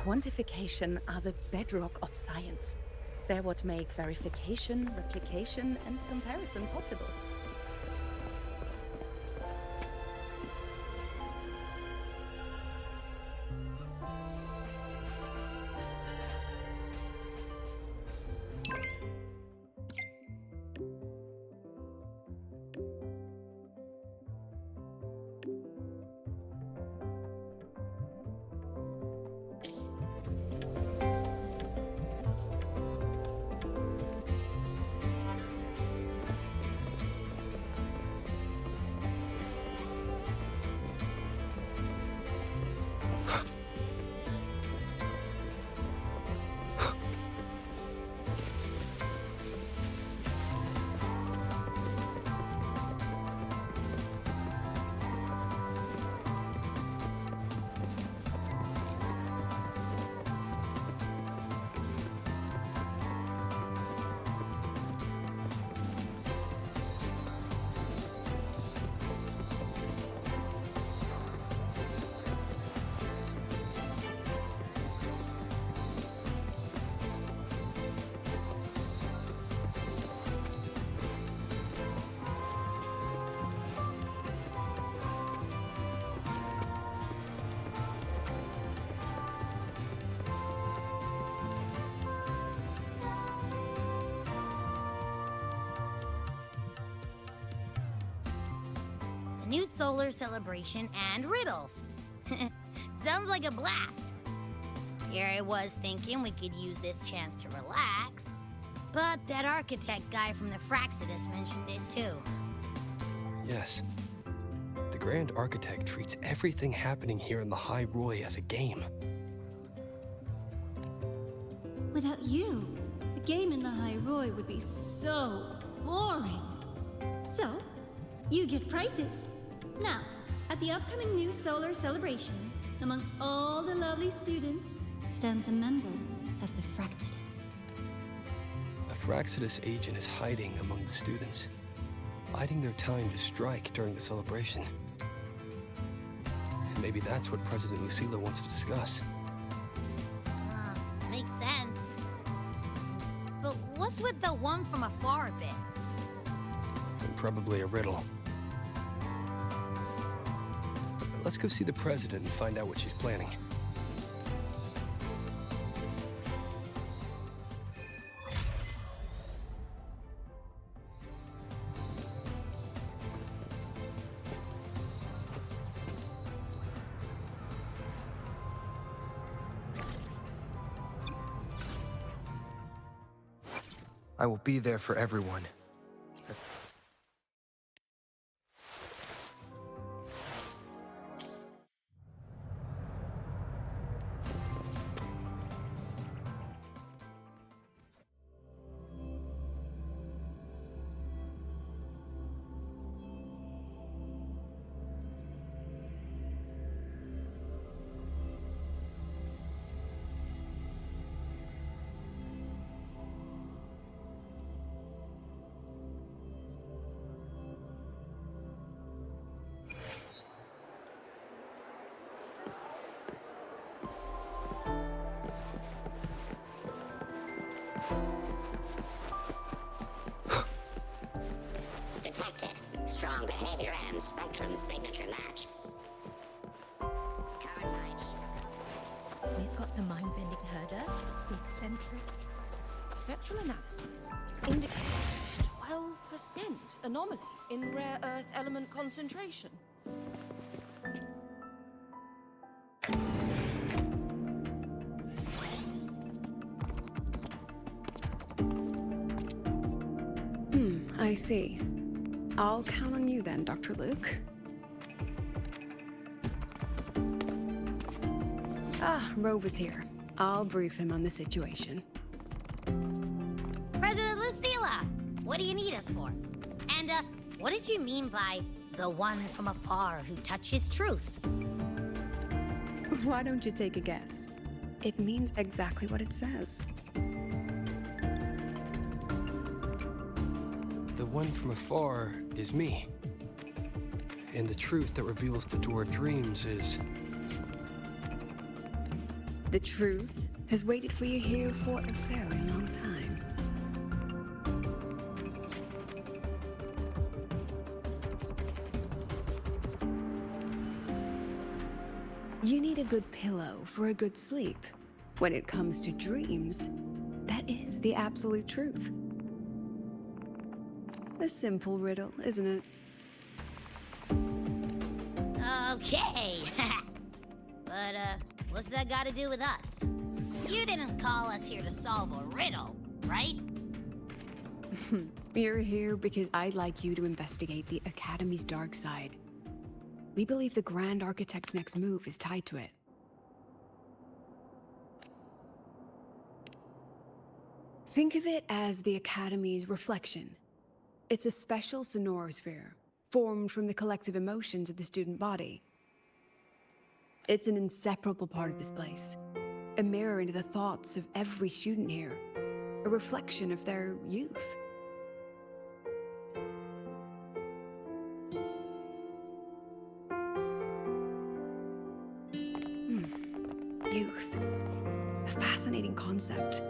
Quantification are the bedrock of science. They're what make verification, replication, and comparison possible. A new solar celebration and riddles. Sounds like a blast. Here I was thinking we could use this chance to relax. But that architect guy from the Fraxidus mentioned it too. Yes. The Grand Architect treats everything happening here in Lahai-Roi as a game. Without you, the game in Lahai-Roi would be so boring. So, you get prizes. Now, at the upcoming new solar celebration, among all the lovely students, stands a member of the Fraxidus. A Fraxidus agent is hiding among the students, biding their time to strike during the celebration. Maybe that's what President Lucilla wants to discuss. Makes sense. But what's with the one from afar a bit? And probably a riddle. Let's go see the President and find out what she's planning. I will be there for everyone. Detected. Strong behavior and spectrum signature match. Cover tiny. We've got the mind-bending herder, the eccentric. Spectral analysis indicates 12% anomaly in rare earth element concentration. see. I'll count on you then, Dr. Luuk. Ah, Rover's here. I'll brief him on the situation. President Lucilla, what do you need us for? And, what did you mean by the one from afar who touches truth? Why don't you take a guess? It means exactly what it says. The one from afar is me. And the truth that reveals the door of dreams is... The truth has waited for you here for a very long time. You need a good pillow for a good sleep. When it comes to dreams, that is the absolute truth. A simple riddle, isn't it? Okay. But, what's that got to do with us? You didn't call us here to solve a riddle, right? You're here because I'd like you to investigate the Academy's dark side. We believe the Grand Architect's next move is tied to it. Think of it as the Academy's reflection. It's a special sonorosphere, formed from the collective emotions of the student body. It's an inseparable part of this place, a mirror into the thoughts of every student here, a reflection of their youth. Youth. A fascinating concept.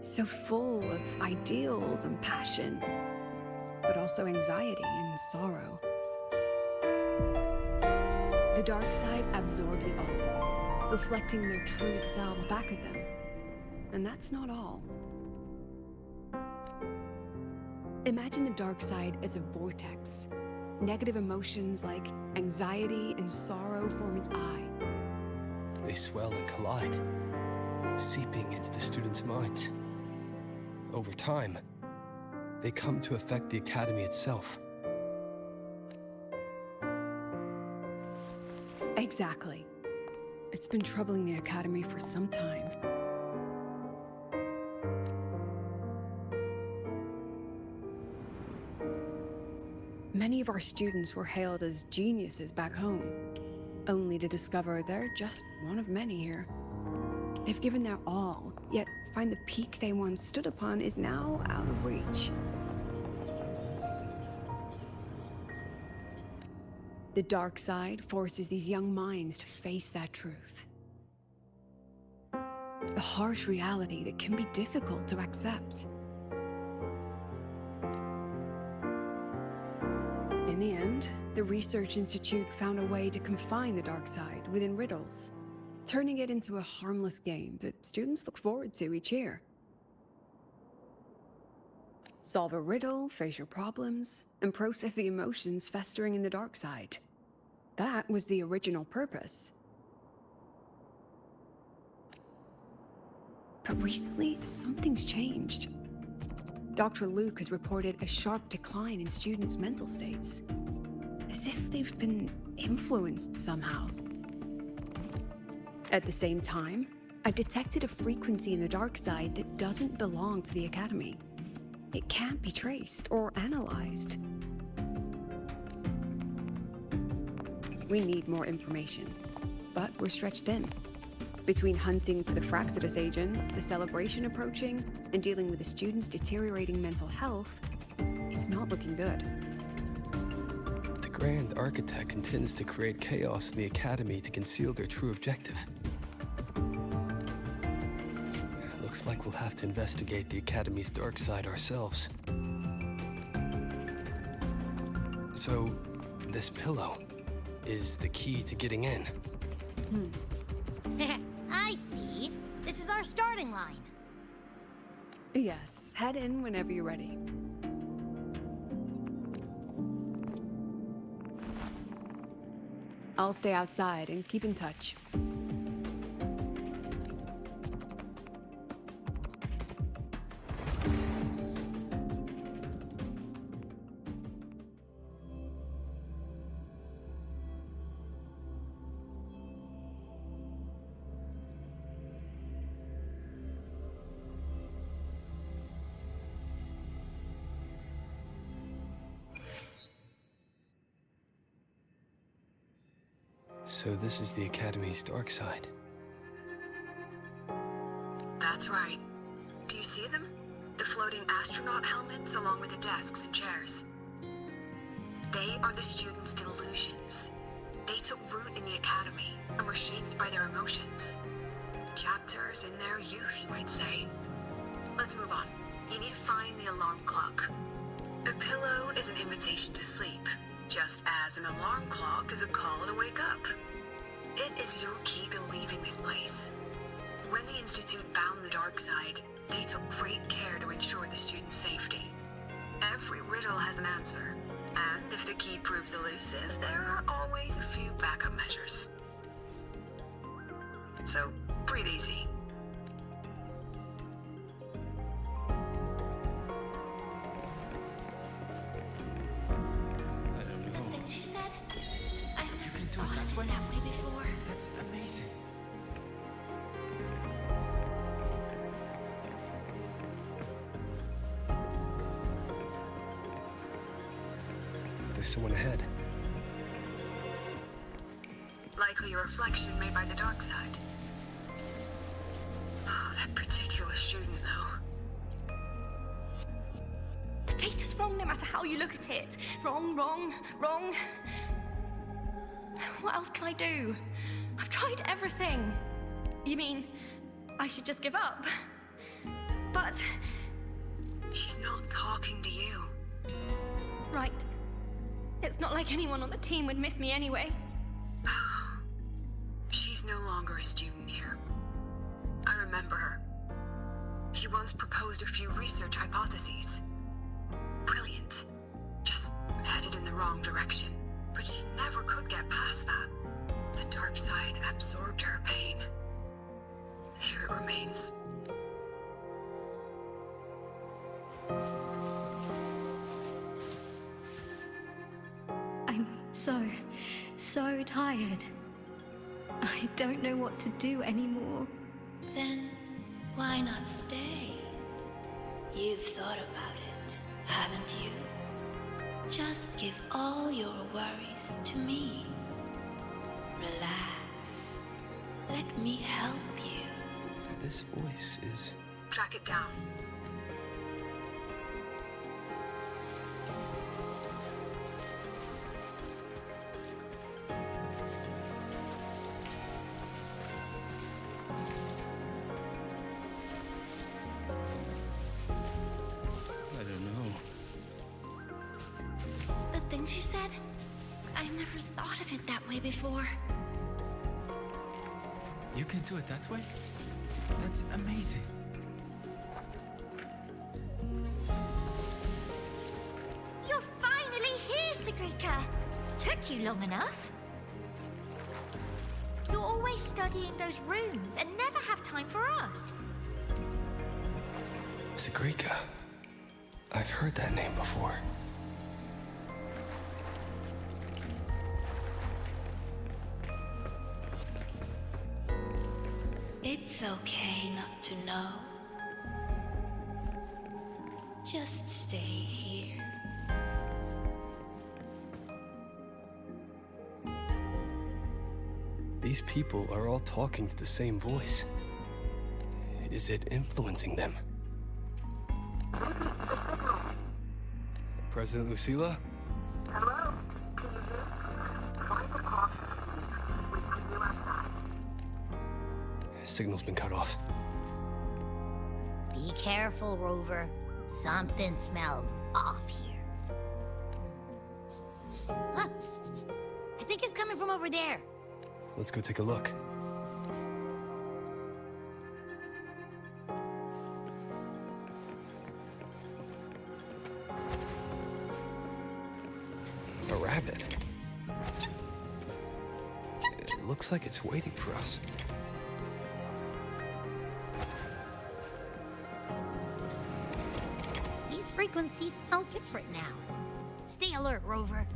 So full of ideals and passion, but also anxiety and sorrow. The dark side absorbs it all, reflecting their true selves back at them. And that's not all. Imagine the dark side as a vortex. Negative emotions like anxiety and sorrow form its eye. They swell and collide, seeping into the students' minds. Over time, they come to affect the Academy itself. Exactly. It's been troubling the Academy for some time. Many of our students were hailed as geniuses back home, only to discover they're just one of many here. They've given their all, yet find the peak they once stood upon is now out of reach. The dark side forces these young minds to face that truth. A harsh reality that can be difficult to accept. In the end, the Research Institute found a way to confine the dark side within riddles, turning it into a harmless game that students look forward to each year. Solve a riddle, face your problems, and process the emotions festering in the dark side. That was the original purpose. But recently, something's changed. Dr. Luuk has reported a sharp decline in students' mental states, as if they've been influenced somehow. At the same time, I've detected a frequency in the dark side that doesn't belong to the Academy. It can't be traced or analyzed. We need more information, but we're stretched thin. Between hunting for the Fraxidus agent, the celebration approaching, and dealing with the students' deteriorating mental health, it's not looking good. The Grand Architect intends to create chaos in the Academy to conceal their true objective. Looks like we'll have to investigate the Academy's dark side ourselves. So, this pillow is the key to getting in. I see. This is our starting line. Yes, head in whenever you're ready. I'll stay outside and keep in touch. So this is the Academy's dark side. That's right. Do you see them? The floating astronaut helmets along with the desks and chairs. They are the students' delusions. They took root in the Academy and were shaped by their emotions. Chapters in their youth, you might say. Let's move on. You need to find the alarm clock. A pillow is an invitation to sleep, just as an alarm clock is a call to wake up. It is your key to leaving this place. When the Institute found the dark side, they took great care to ensure the students' safety. Every riddle has an answer, and if the key proves elusive, there are always a few backup measures. So, breathe easy. I don't know. Things you said? I've never can do it thought that of way. it that way before. That's amazing. There's someone ahead. Likely a reflection made by the dark side. Oh, that particular student, though. The data's wrong no matter how you look at it. Wrong, wrong, wrong. What else can I do? I've tried everything. You mean I should just give up? But... She's not talking to you. right. It's not like anyone on the team would miss me anyway. She's no longer a student here. I remember her. She once proposed a few research hypotheses. Brilliant. Just headed in the wrong direction. But she never could get past that. The dark side absorbed her pain. Here it remains. I'm so tired. I don't know what to do anymore. Then why not stay? You've thought about it, haven't you? Just give all your worries to me. Relax. Let me help you. This voice is... Track it down. I don't know. The things you said? I never thought of it that way before. You can do it that way? That's amazing. You're finally here, Sigrika. Took you long enough. You're always studying those runes and never have time for us. Sigrika. I've heard that name before. It's okay not to know. Just stay here. These people are all talking to the same voice. Is it influencing them? President Lucilla? Hello? Can you hear me? Find the clock. Wait for you outside. Signal's been cut off. Be careful, Rover. Something smells off here. Huh. I think it's coming from over there. Let's go take a look. A rabbit. It looks like it's waiting for us. These frequencies smell different now. Stay alert, Rover.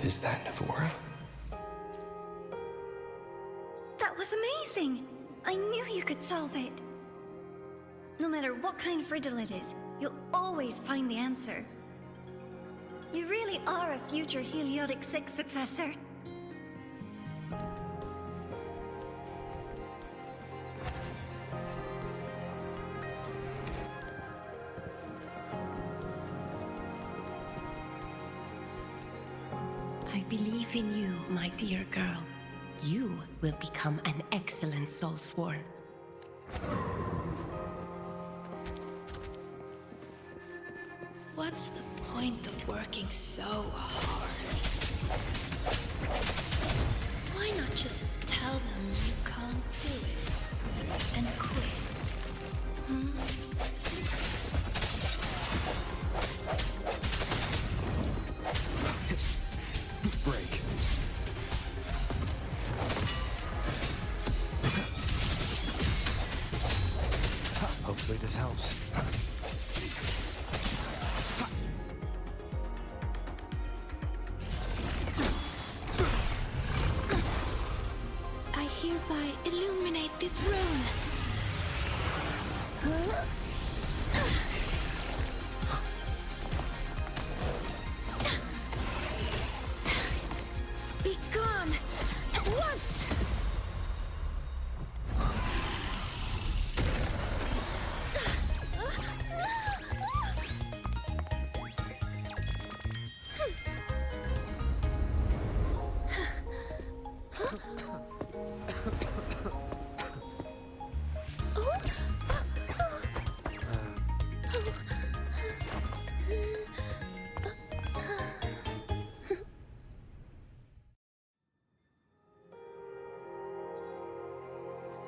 Is that Nivora? That was amazing! I knew you could solve it. No matter what kind of riddle it is, you'll always find the answer. You really are a future Heliotic 6 successor. I believe in you, my dear girl. You will become an excellent soulsworn. What's the point of working so hard? Why not just tell them you can't do it and quit? Hmm? Break. Hopefully this helps. I hereby illuminate this rune. Be gone at once.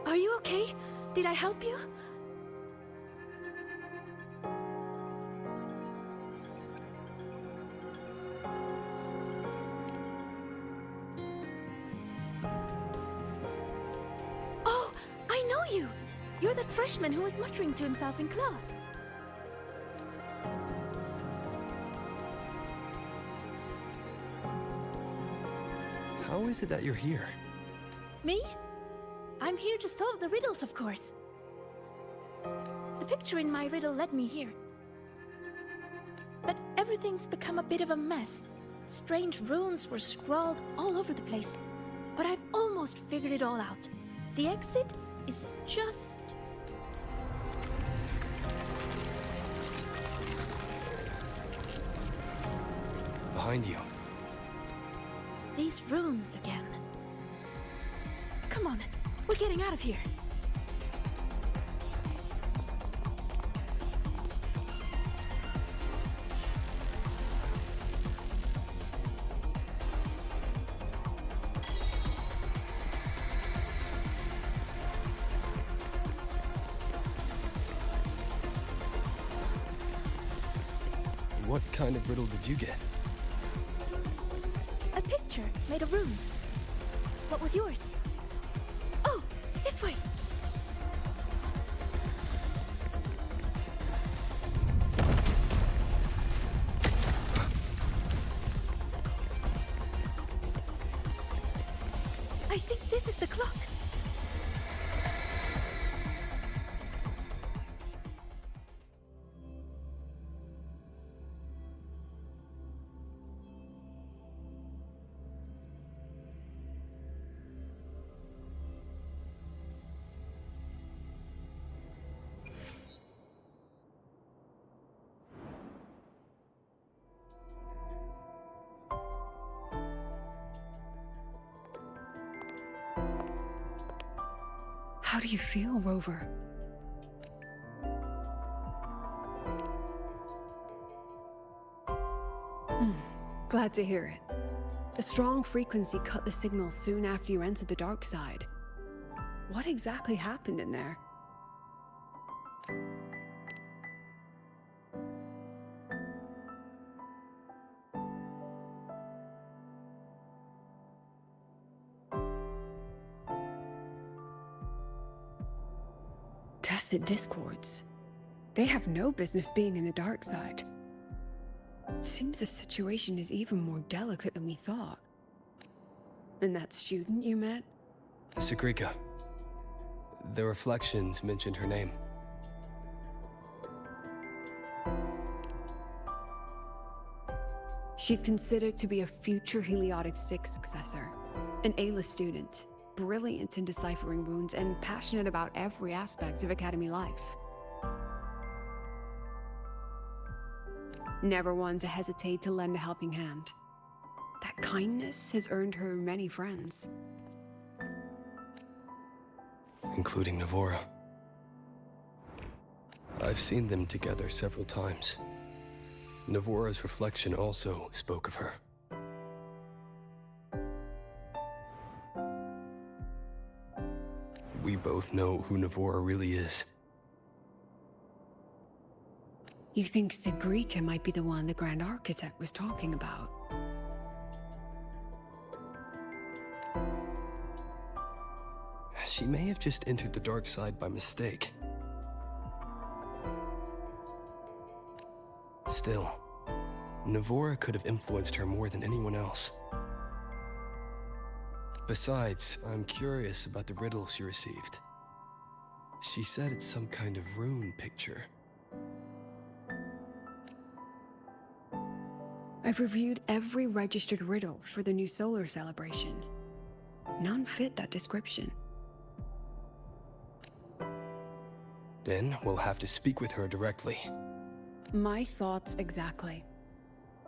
Are you okay? Did I help you? Oh, I know you! You're that freshman who was muttering to himself in class. How is it that you're here? Me? I'm here to solve the riddles, of course. The picture in my riddle led me here. But everything's become a bit of a mess. Strange runes were scrawled all over the place. But I've almost figured it all out. The exit is just... Behind you. these runes again. Come on, we're getting out of here. What kind of riddle did you get? A picture made of runes. What was yours? Oh, this way. I think this is the clock. How do you feel, Rover? Glad to hear it. A strong frequency cut the signal soon after you entered the dark side. What exactly happened in there? Tacit discords. They have no business being in the dark side. It seems the situation is even more delicate than we thought. And that student you met? Sigrika. The reflections mentioned her name. She's considered to be a future Heliotic 6 successor. An A-list student, brilliant in deciphering runes and passionate about every aspect of Academy life. Never one to hesitate to lend a helping hand. That kindness has earned her many friends. Including Nivora. I've seen them together several times. Nivora's reflection also spoke of her. We both know who Nivora really is. You think Sigrika might be the one the Grand Architect was talking about? She may have just entered the dark side by mistake. Still, Nivora could have influenced her more than anyone else. Besides, I'm curious about the riddle she received. She said it's some kind of rune picture. I've reviewed every registered riddle for the new solar celebration. None fit that description. Then we'll have to speak with her directly. My thoughts exactly.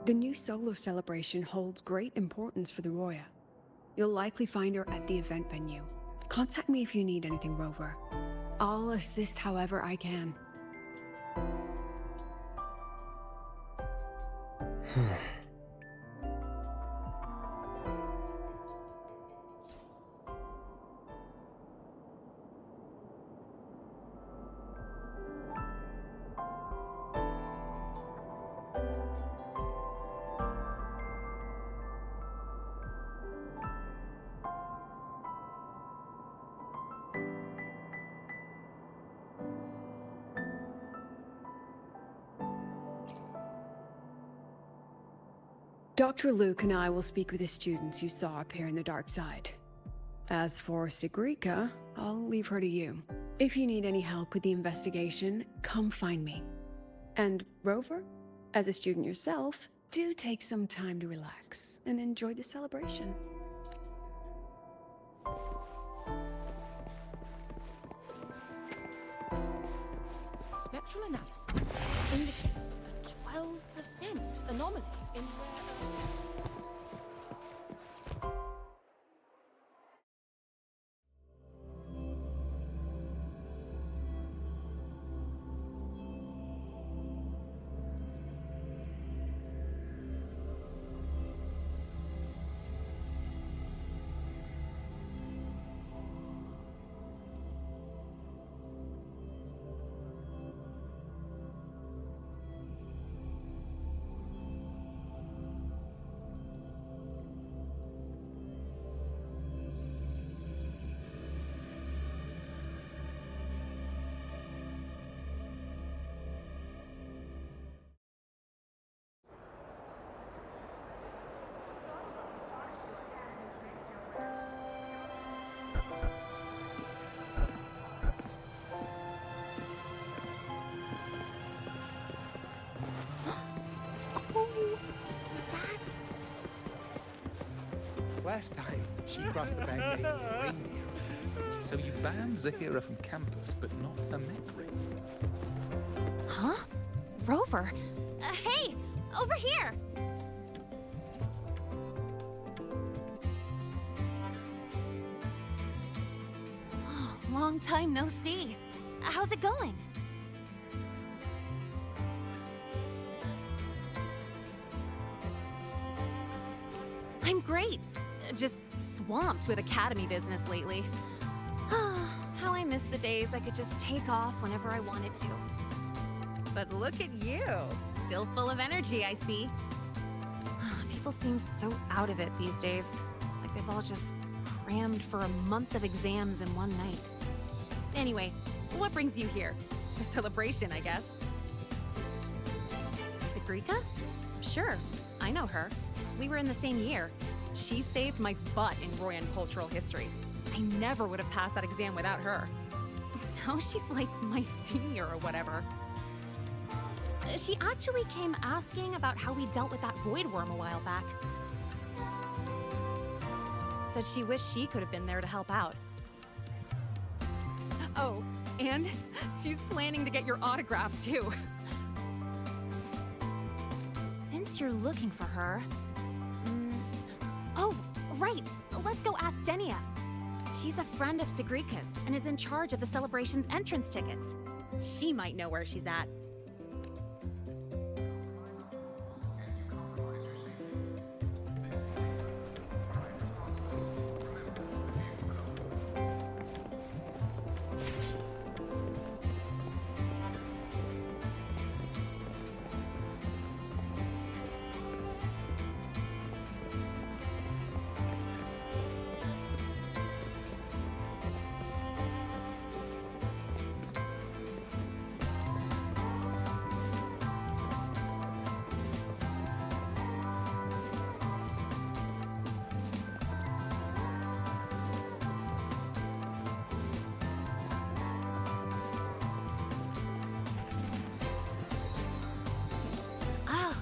The new solar celebration holds great importance for the Roya. You'll likely find her at the event venue. Contact me if you need anything, Rover. I'll assist however I can. Dr. Luuk and I will speak with the students you saw up here in the dark side. As for Sigrika, I'll leave her to you. If you need any help with the investigation, come find me. And Rover, as a student yourself, do take some time to relax and enjoy the celebration. Spectral analysis indicates a 12% anomaly in Last time, she crossed the boundary with a reindeer. So you banned Zahira from campus, but not her mech ring. Huh? Rover? Hey! Over here! Oh, long time no see. How's it going? I'm great. Just swamped with Academy business lately. How I miss the days I could just take off whenever I wanted to. But look at you. Still full of energy, I see. People seem so out of it these days. Like they've all just crammed for a month of exams in one night. Anyway, what brings you here? The celebration, I guess. Sigrika? Sure, I know her. We were in the same year. She saved my butt in Royan cultural history. I never would have passed that exam without her. Now she's like my senior or whatever. She actually came asking about how we dealt with that void worm a while back. Said she wished she could have been there to help out. Oh, and she's planning to get your autograph too. Since you're looking for her... Oh, right! Let's go ask Denia. She's a friend of Sigrika's and is in charge of the celebration's entrance tickets. She might know where she's at.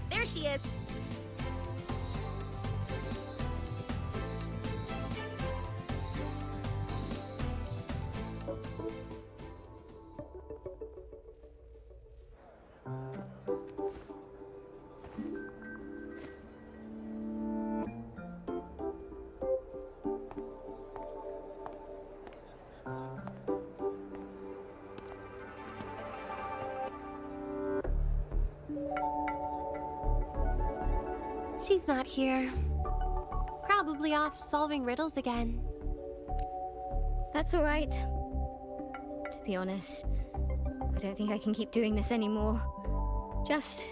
There she is! She's not here. Probably off solving riddles again. That's all right. To be honest, I don't think I can keep doing this anymore. Just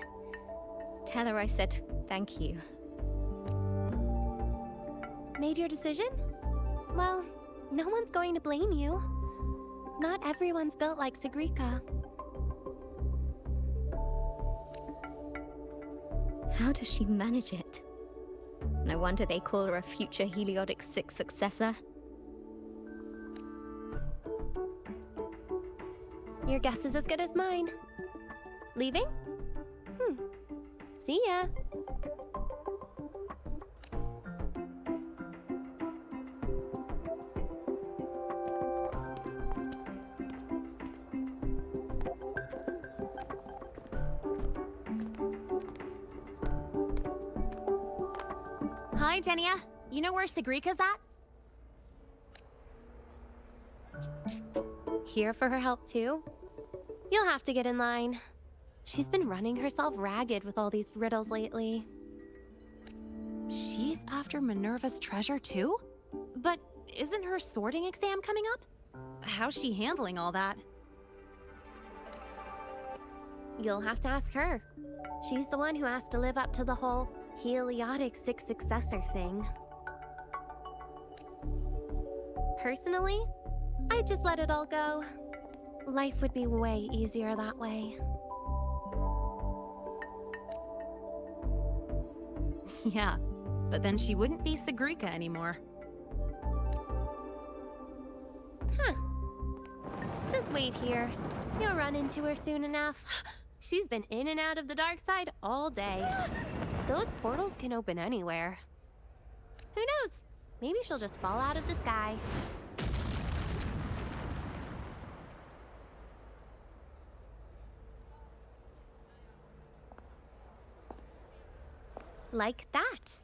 tell her I said thank you. Made your decision? Well, no one's going to blame you. Not everyone's built like Sigrika. How does she manage it? No wonder they call her a future Heliotic 6 successor. Your guess is as good as mine. Leaving? See ya. Hi, Denia. You know where Sigrika's at? Here for her help too? You'll have to get in line. She's been running herself ragged with all these riddles lately. She's after Minerva's treasure too? But isn't her sorting exam coming up? How's she handling all that? You'll have to ask her. She's the one who has to live up to the whole Heliotic 6 successor thing. Personally, I'd just let it all go. Life would be way easier that way. Yeah, but then she wouldn't be Sigrika anymore. Huh. Just wait here. You'll run into her soon enough. She's been in and out of the dark side all day. Those portals can open anywhere. Who knows? Maybe she'll just fall out of the sky. Like that.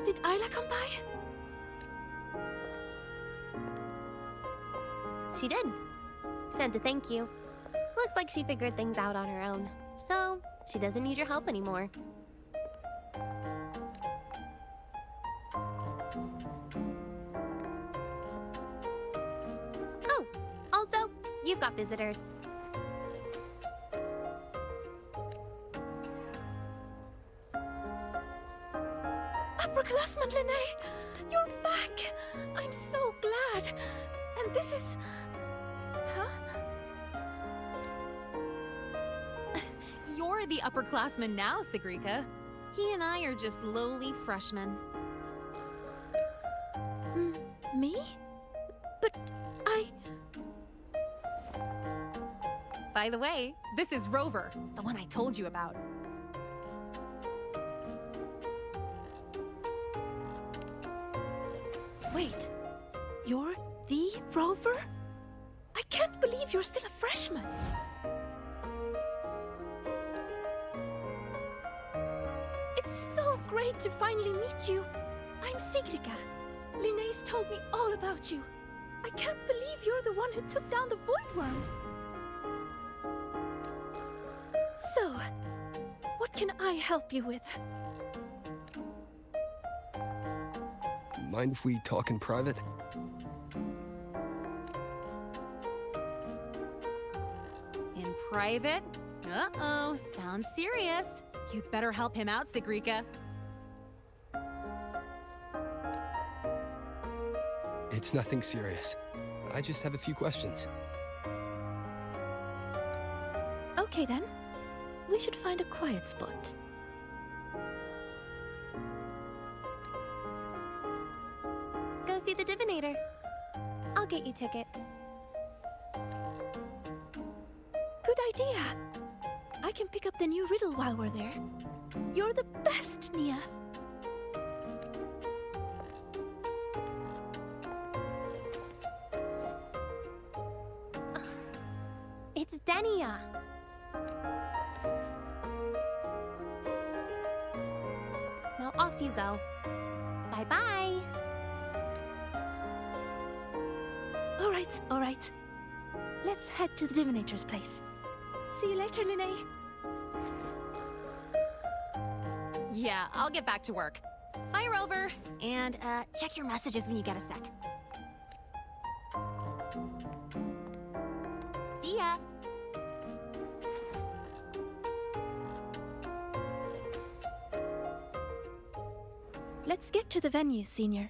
Did Isla come by? She did. Sent a thank you. Looks like she figured things out on her own, so she doesn't need your help anymore. Oh, also, you've got visitors. Upperclassman Linnae, you're back! I'm so glad. And this is... Huh? You're the upperclassman now, Sigrika. He and I are just lowly freshmen. Me? But I... By the way, this is Rover, the one I told you about. Wait, you're the Rover? I can't believe you're still a freshman. It's so great to finally meet you. I'm Sigrika. Linnae's told me all about you. I can't believe you're the one who took down the Void Worm. So, what can I help you with? Mind if we talk in private? In private? Uh-oh, sounds serious. You'd better help him out, Sigrika. It's nothing serious. I just have a few questions. Okay then. We should find a quiet spot. Go see the divinator. I'll get you tickets. Good idea. I can pick up the new riddle while we're there. You're the best, Nia. It's Denia. Now off you go. Bye-bye. All right. Let's head to the divinator's place. See you later, Linnae. Yeah, I'll get back to work. Bye, Rover. And, check your messages when you get a sec. See ya. Let's get to the venue, Senior.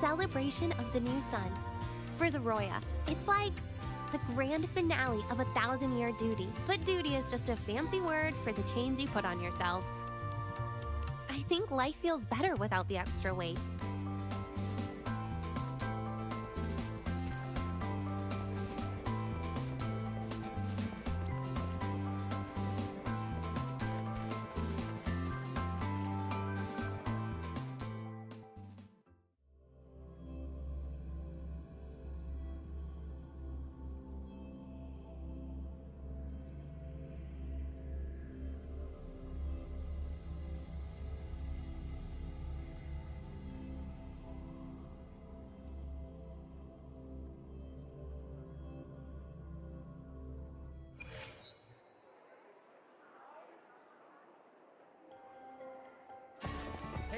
Celebration of the new sun. For the Roya, it's like the grand finale of a 1,000-year duty. But duty is just a fancy word for the chains you put on yourself. I think life feels better without the extra weight.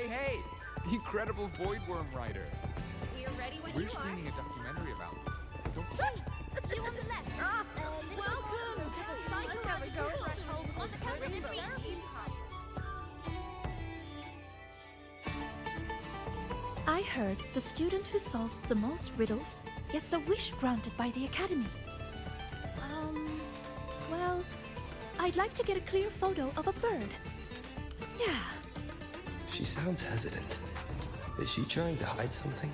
Hey! The incredible Void Worm Rider. We're ready when We're you screening a documentary about him. Don't You on the left. Welcome to the psychological threshold on the count of 3. I heard the student who solves the most riddles gets a wish granted by the Academy. Well, I'd like to get a clear photo of a bird. Yeah. She sounds hesitant. Is she trying to hide something?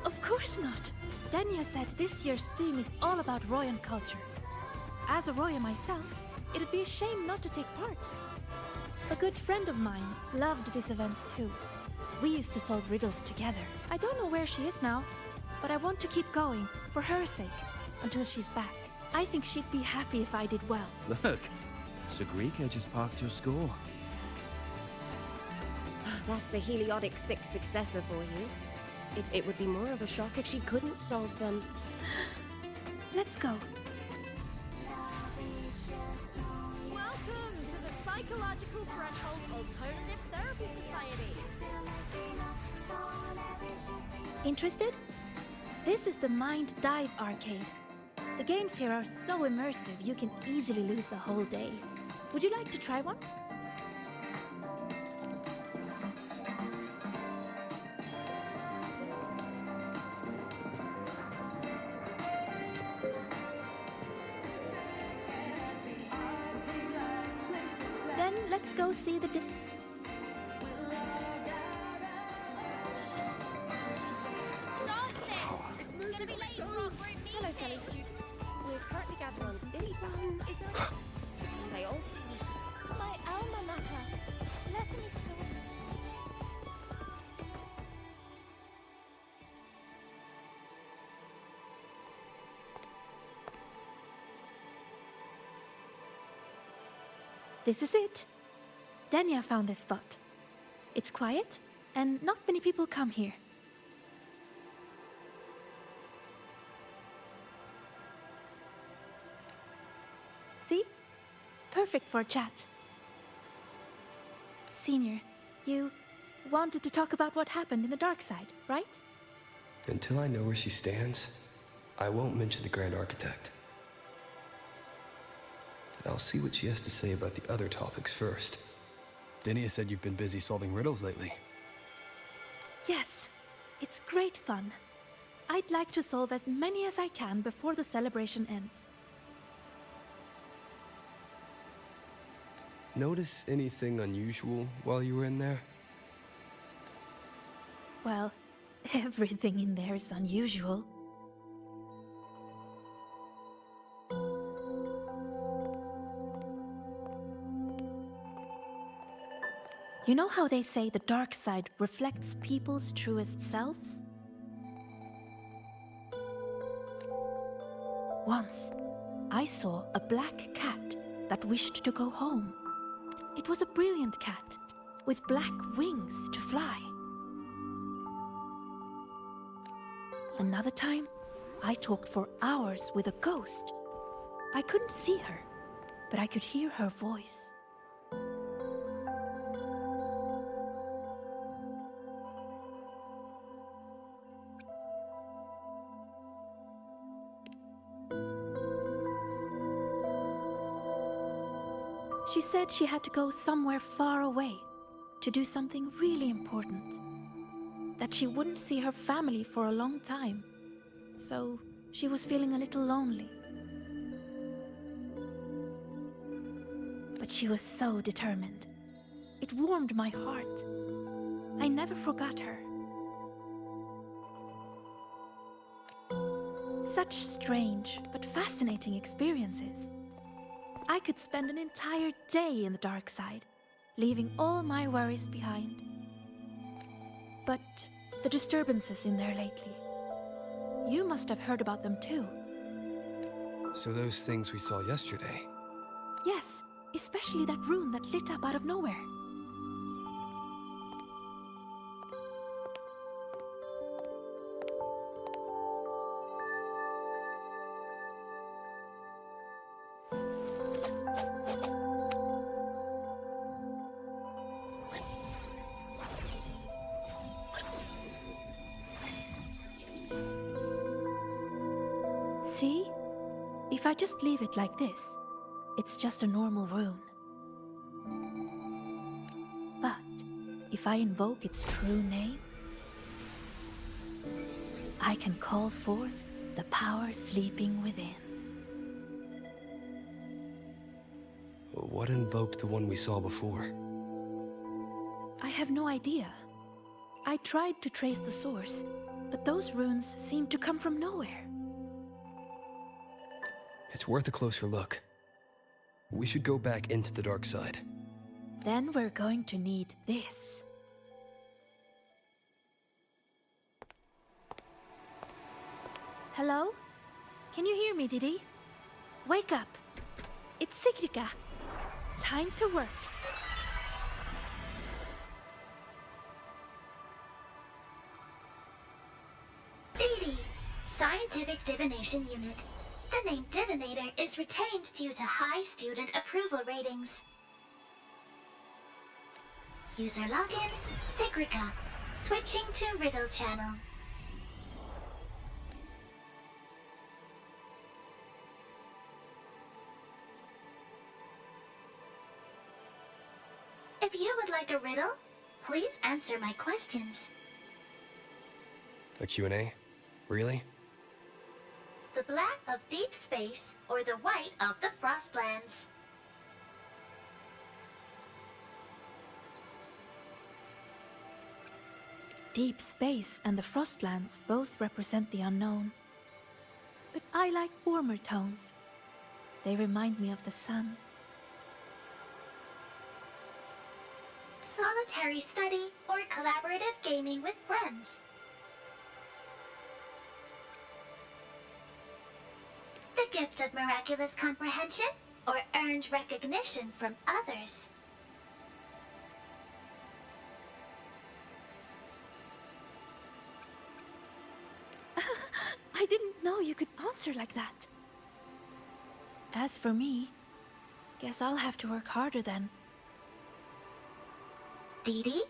Of course not. Denia said this year's theme is all about Royan culture. As a Roya myself, it'd be a shame not to take part. A good friend of mine loved this event too. We used to solve riddles together. I don't know where she is now, but I want to keep going, for her sake, until she's back. I think she'd be happy if I did well. Look, Sigrika just passed your score. That's a heliotic 6 successor for you. It would be more of a shock if she couldn't solve them. Let's go. Welcome to the Psychological Threshold Alternative Therapy Society. Interested? This is the Mind Dive Arcade. The games here are so immersive you can easily lose a whole day. Would you like to try one? Then let's go see the Hello, fellow students. We're currently gathered on this one. Is there They also... My alma mater. Let me solve. This is it. Danya found this spot. It's quiet, and not many people come here. See? Perfect for a chat. Senior, you wanted to talk about what happened in the dark side, right? Until I know where she stands, I won't mention the Grand Architect. I'll see what she has to say about the other topics first. Denia said you've been busy solving riddles lately. Yes, it's great fun. I'd like to solve as many as I can before the celebration ends. Notice anything unusual while you were in there? Well, everything in there is unusual. You know how they say the dark side reflects people's truest selves? Once, I saw a black cat that wished to go home. It was a brilliant cat, with black wings to fly. Another time, I talked for hours with a ghost. I couldn't see her, but I could hear her voice. She said she had to go somewhere far away to do something really important. That she wouldn't see her family for a long time. So she was feeling a little lonely. But she was so determined. It warmed my heart. I never forgot her. Such strange but fascinating experiences. I could spend an entire day in the dark side, leaving all my worries behind. But the disturbances in there lately, you must have heard about them too. So those things we saw yesterday? Yes, especially that rune that lit up out of nowhere. See? If I just leave it like this, it's just a normal rune. But if I invoke its true name, I can call forth the power sleeping within. What invoked the one we saw before? I have no idea. I tried to trace the source, but those runes seemed to come from nowhere. It's worth a closer look. We should go back into the dark side. Then we're going to need this. Hello? Can you hear me, Didi? Wake up. It's Sigrika. Time to work. Didi, Scientific Divination Unit. The name Divinator is retained due to high student approval ratings. User login, Sigrika. Switching to Riddle Channel. If you would like a riddle, please answer my questions. A Q&A? Really? The black of deep space or the white of the Frostlands? Deep space and the Frostlands both represent the unknown. But I like warmer tones. They remind me of the sun. Solitary study or collaborative gaming with friends? The gift of miraculous comprehension or earned recognition from others? I didn't know you could answer like that. As for me, guess I'll have to work harder then. Didi,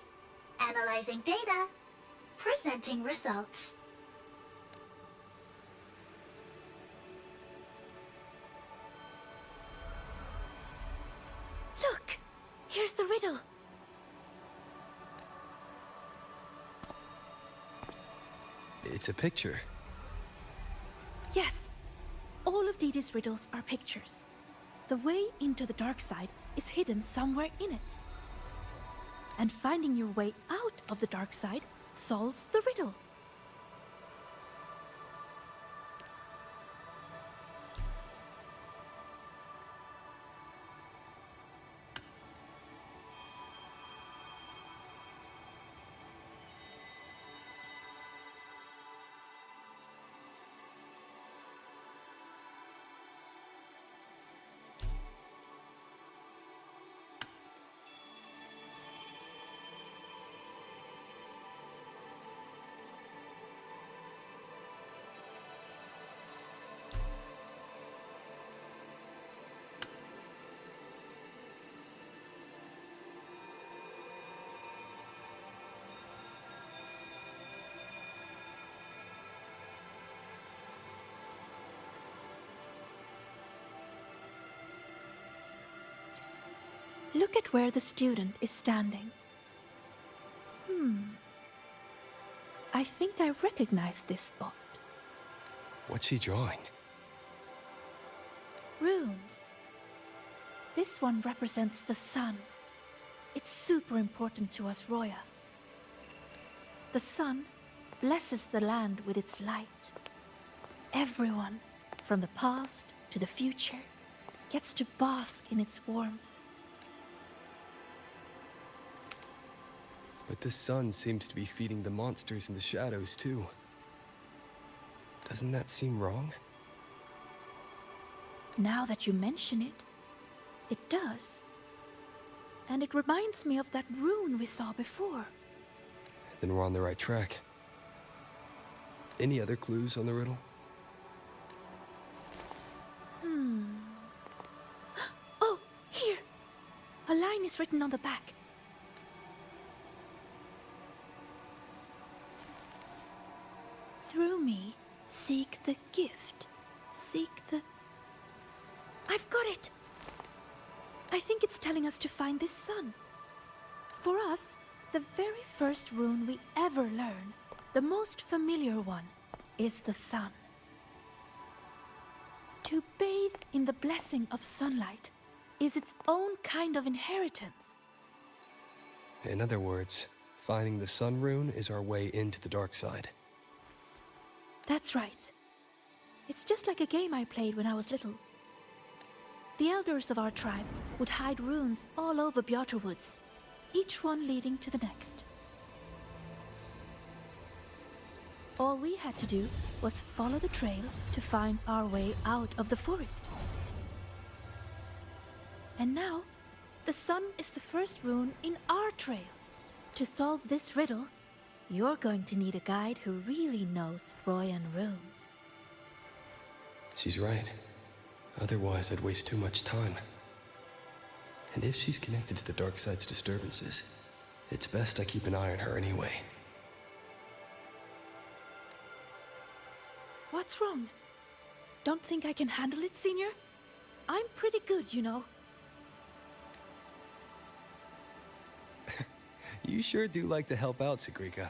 analyzing data, presenting results. Look! Here's the riddle. It's a picture. Yes. All of Didi's riddles are pictures. The way into the dark side is hidden somewhere in it. And finding your way out of the dark side solves the riddle. Look at where the student is standing. I think I recognize this spot. What's she drawing? Runes. This one represents the sun. It's super important to us, Roya. The sun blesses the land with its light. Everyone, from the past to the future, gets to bask in its warmth. But the sun seems to be feeding the monsters in the shadows, too. Doesn't that seem wrong? Now that you mention it, it does. And it reminds me of that rune we saw before. Then we're on the right track. Any other clues on the riddle? Oh, here! A line is written on the back. Through me, seek the gift. Seek the... I've got it! I think it's telling us to find this sun. For us, the very first rune we ever learn, the most familiar one, is the sun. To bathe in the blessing of sunlight is its own kind of inheritance. In other words, finding the sun rune is our way into the dark side. That's right. It's just like a game I played when I was little. the elders of our tribe would hide runes all over Bjorter Woods, each one leading to the next. All we had to do was follow the trail to find our way out of the forest. And now, the sun is the first rune in our trail. To solve this riddle, you're going to need a guide who really knows Royan runes. She's right. Otherwise, I'd waste too much time. And if she's connected to the dark side's disturbances, it's best I keep an eye on her anyway. What's wrong? Don't think I can handle it, Senior? I'm pretty good, you know. You sure do like to help out, Sigrika.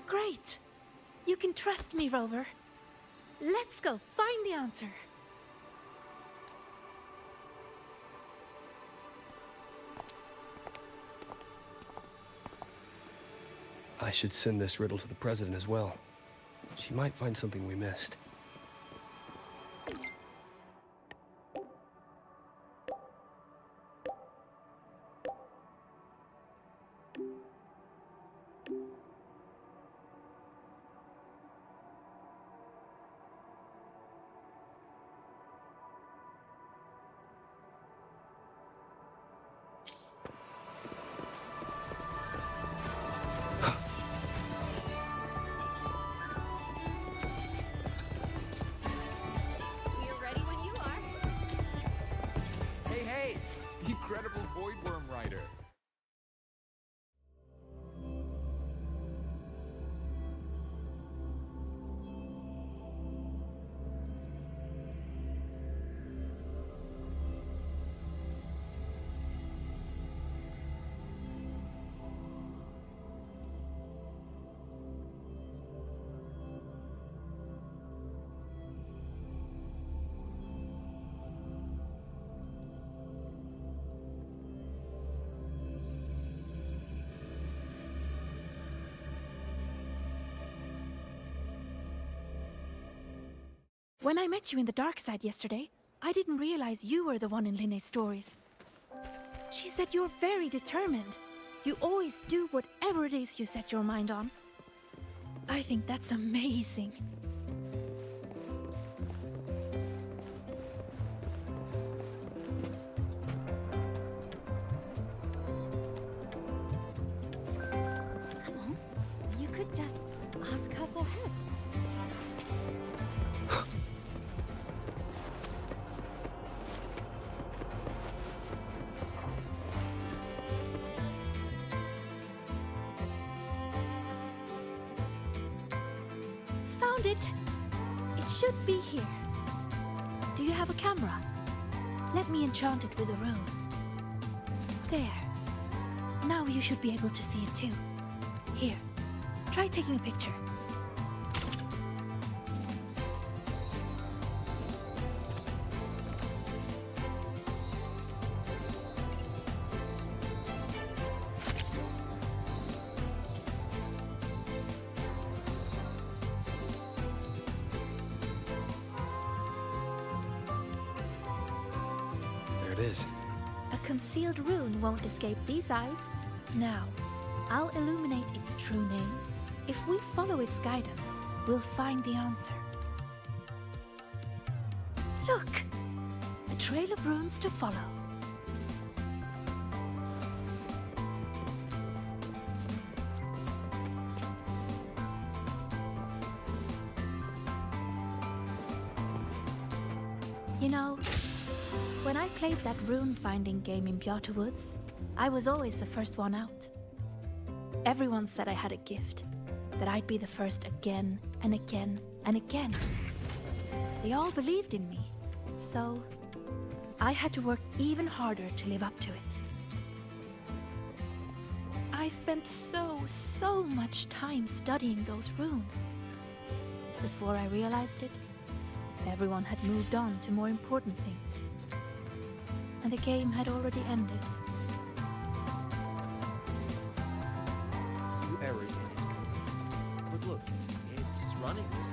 Great! You can trust me, Rover. Let's go find the answer. I should send this riddle to the president as well. She might find something we missed. Incredible Voidworm Rider. When I met you in the dark side yesterday, I didn't realize you were the one in Linne's stories. She said you're very determined. You always do whatever it is you set your mind on. I think that's amazing. Come on, you could just ask her for help. It should be here. Do you have a camera? Let me enchant it with a rune. There. Now you should be able to see it too. Here, try taking a picture. A concealed rune won't escape these eyes. Now, I'll illuminate its true name. If we follow its guidance, we'll find the answer. Look! A trail of runes to follow. You know, when I played that rune-finding game in Bjorter Woods, I was always the first one out. Everyone said I had a gift, that I'd be the first again and again and again. They all believed in me, so I had to work even harder to live up to it. I spent so much time studying those runes. Before I realized it, everyone had moved on to more important things. And the game had already ended. Errors in this code. But But look, it's running this way.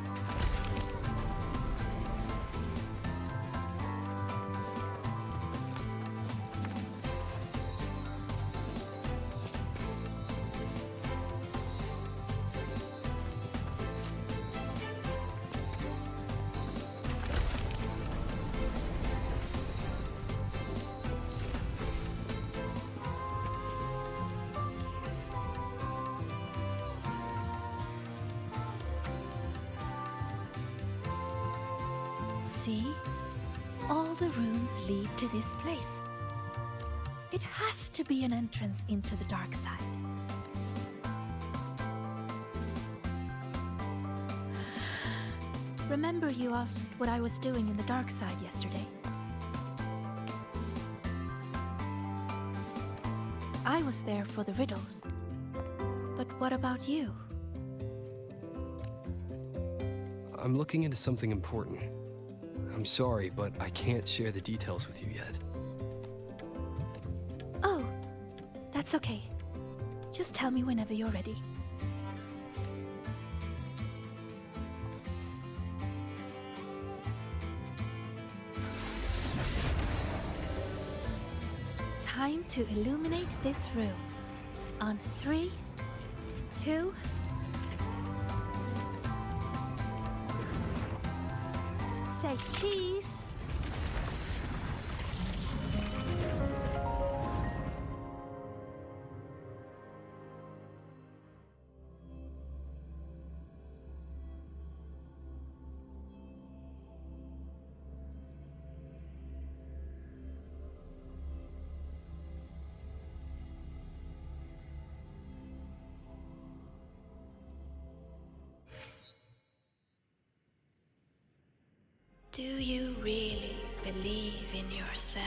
See? All the runes lead to this place. It has to be an entrance into the dark side. Remember you asked what I was doing in the dark side yesterday? I was there for the riddles. But what about you? I'm looking into something important. I'm sorry, but I can't share the details with you yet. Oh, that's okay. Just tell me whenever you're ready. Time to illuminate this room. On 3, 2... Say cheese. Do you really believe in yourself?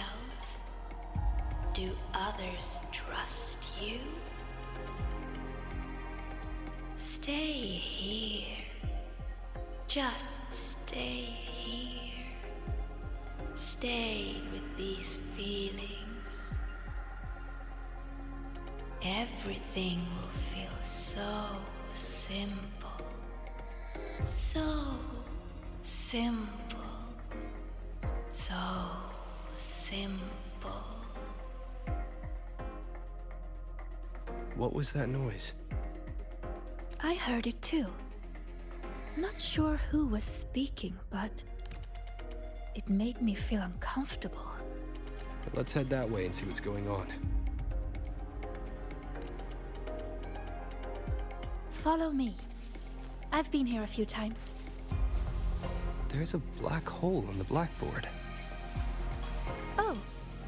Do others trust you? Stay here. Just stay here. Stay with these feelings. Everything will feel so simple. So simple. So simple. What was that noise? I heard it too. Not sure who was speaking, but it made me feel uncomfortable. Let's head that way and see what's going on. Follow me. I've been here a few times. There's a black hole on the blackboard. Oh,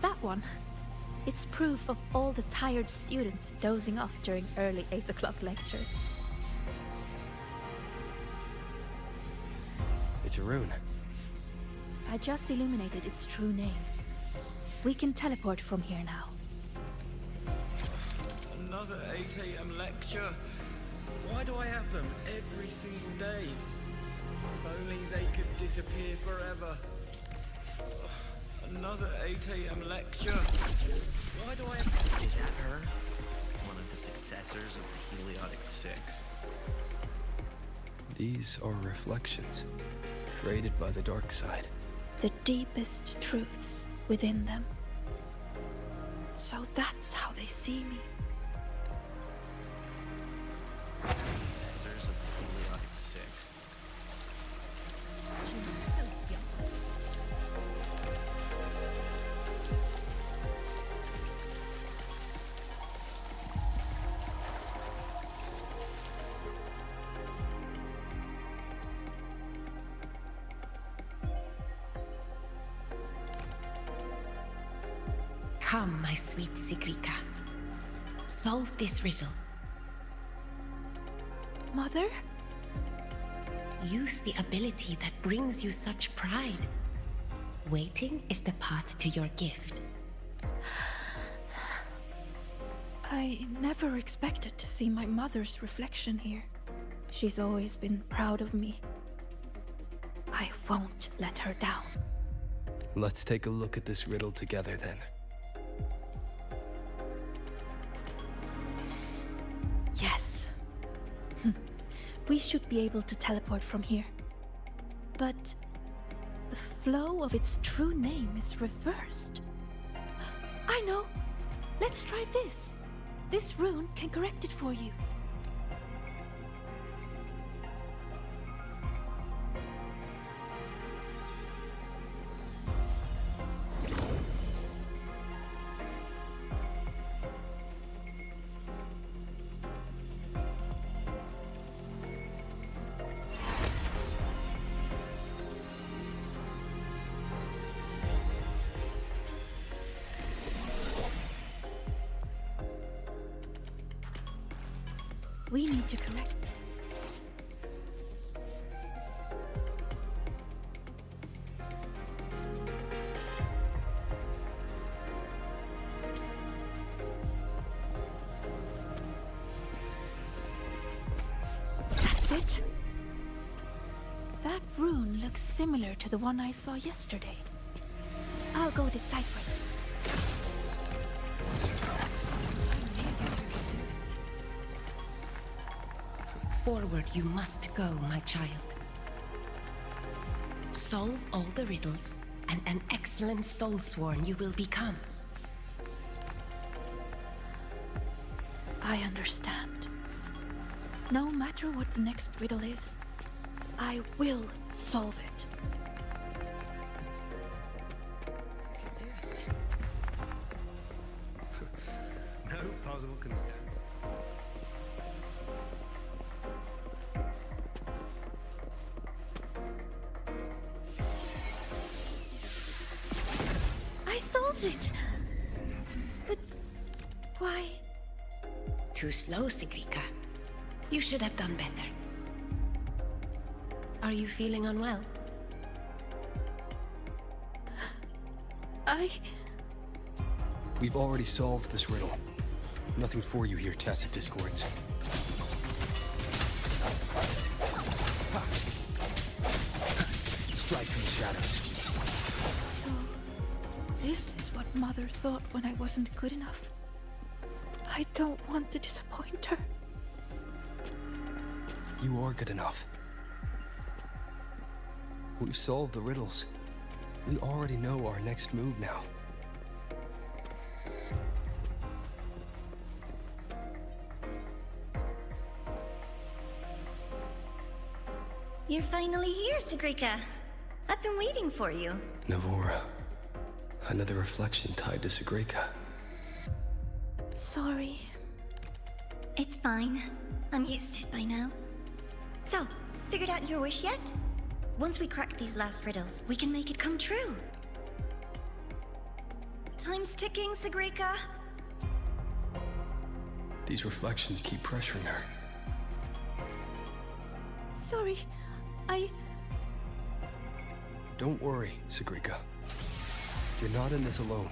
that one. It's proof of all the tired students dozing off during early 8 o'clock lectures. It's a rune. I just illuminated its true name. We can teleport from here now. Another 8 AM lecture? Why do I have them every single day? If only they could disappear forever. Another 8 AM lecture. Why do I have... Is that her? One of the successors of the Heliotic Six. These are reflections, created by the dark side. The deepest truths within them. So that's how they see me. Successors of the Heliotic Six. Come, my sweet Sigrika. Solve this riddle. Mother? Use the ability that brings you such pride. Waiting is the path to your gift. I never expected to see my mother's reflection here. She's always been proud of me. I won't let her down. Let's take a look at this riddle together then. Yes. we should be able to teleport from here. But the flow of its true name is reversed. I know! Let's try this. This rune can correct it for you. We need to correct. That's it. That rune looks similar to the one I saw yesterday. I'll go decipher it. Forward you must go, my child. Solve all the riddles, and an excellent soulsworn you will become. I understand. No matter what the next riddle is, I will solve it. No puzzle can stand. I solved it! But why? Too slow, Sigrika. You should have done better. Are you feeling unwell? We've already solved this riddle. Nothing for you here, Tacit Discords. Strike from the shadows. So, this is what Mother thought when I wasn't good enough. I don't want to disappoint her. You are good enough. We've solved the riddles. We already know our next move now. You're finally here, Sigrika. I've been waiting for you. Nivora. Another reflection tied to Sigrika. Sorry. It's fine. I'm used to it by now. So, figured out your wish yet? Once we crack these last riddles, we can make it come true. Time's ticking, Sigrika. These reflections keep pressuring her. Sorry, Don't worry, Sigrika. You're not in this alone.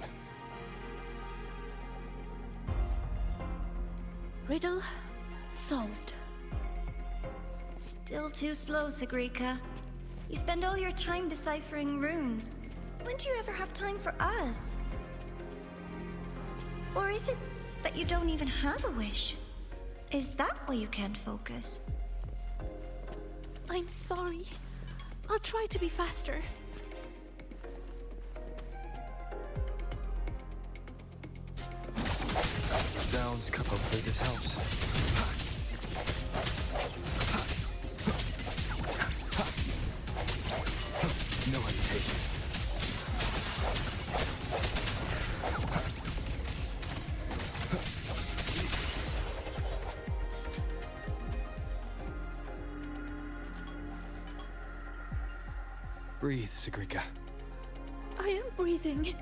Riddle solved. Still too slow, Sigrika. You spend all your time deciphering runes. When do you ever have time for us? Or is it that you don't even have a wish? Is that why you can't focus? I'm sorry. I'll try to be faster. Sounds, hopefully this helps. No hesitation. Breathe, Sigrika. I am breathing.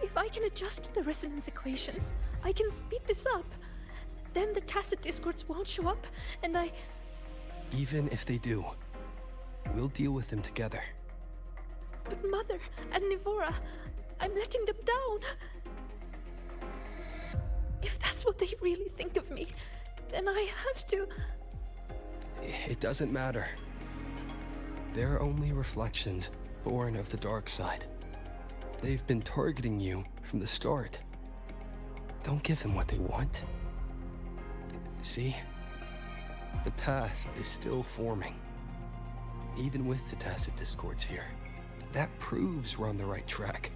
If I can adjust the resonance equations, I can speed this up. Then the tacit discords won't show up, and Even if they do, we'll deal with them together. But Mother and Nivora, I'm letting them down. If that's what they really think of me, then I have to... It doesn't matter. They're only reflections born of the dark side. They've been targeting you from the start. Don't give them what they want. See? The path is still forming. Even with the tacit discords here. That proves we're on the right track.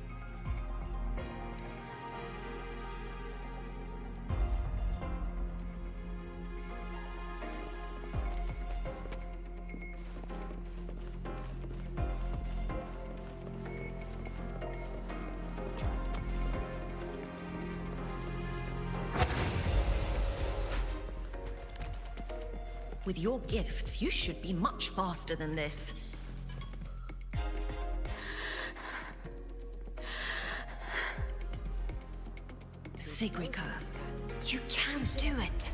With your gifts, you should be much faster than this. Sigrika, you can do it.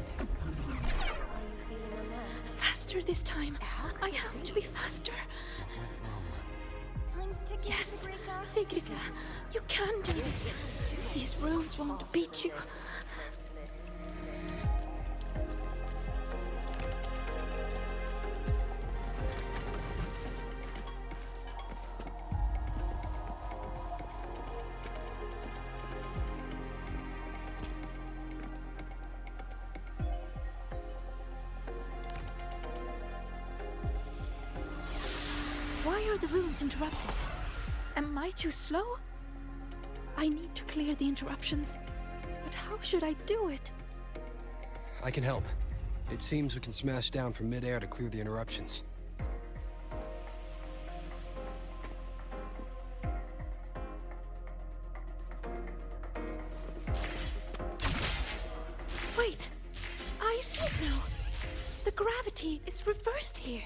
Faster this time. I have to be faster. Yes, Sigrika, you can do this. These runes won't beat you. Why are the runes interrupted? Am I too slow? I need to clear the interruptions, but how should I do it? I can help. It seems we can smash down from mid-air to clear the interruptions. Wait! I see it now! The gravity is reversed here.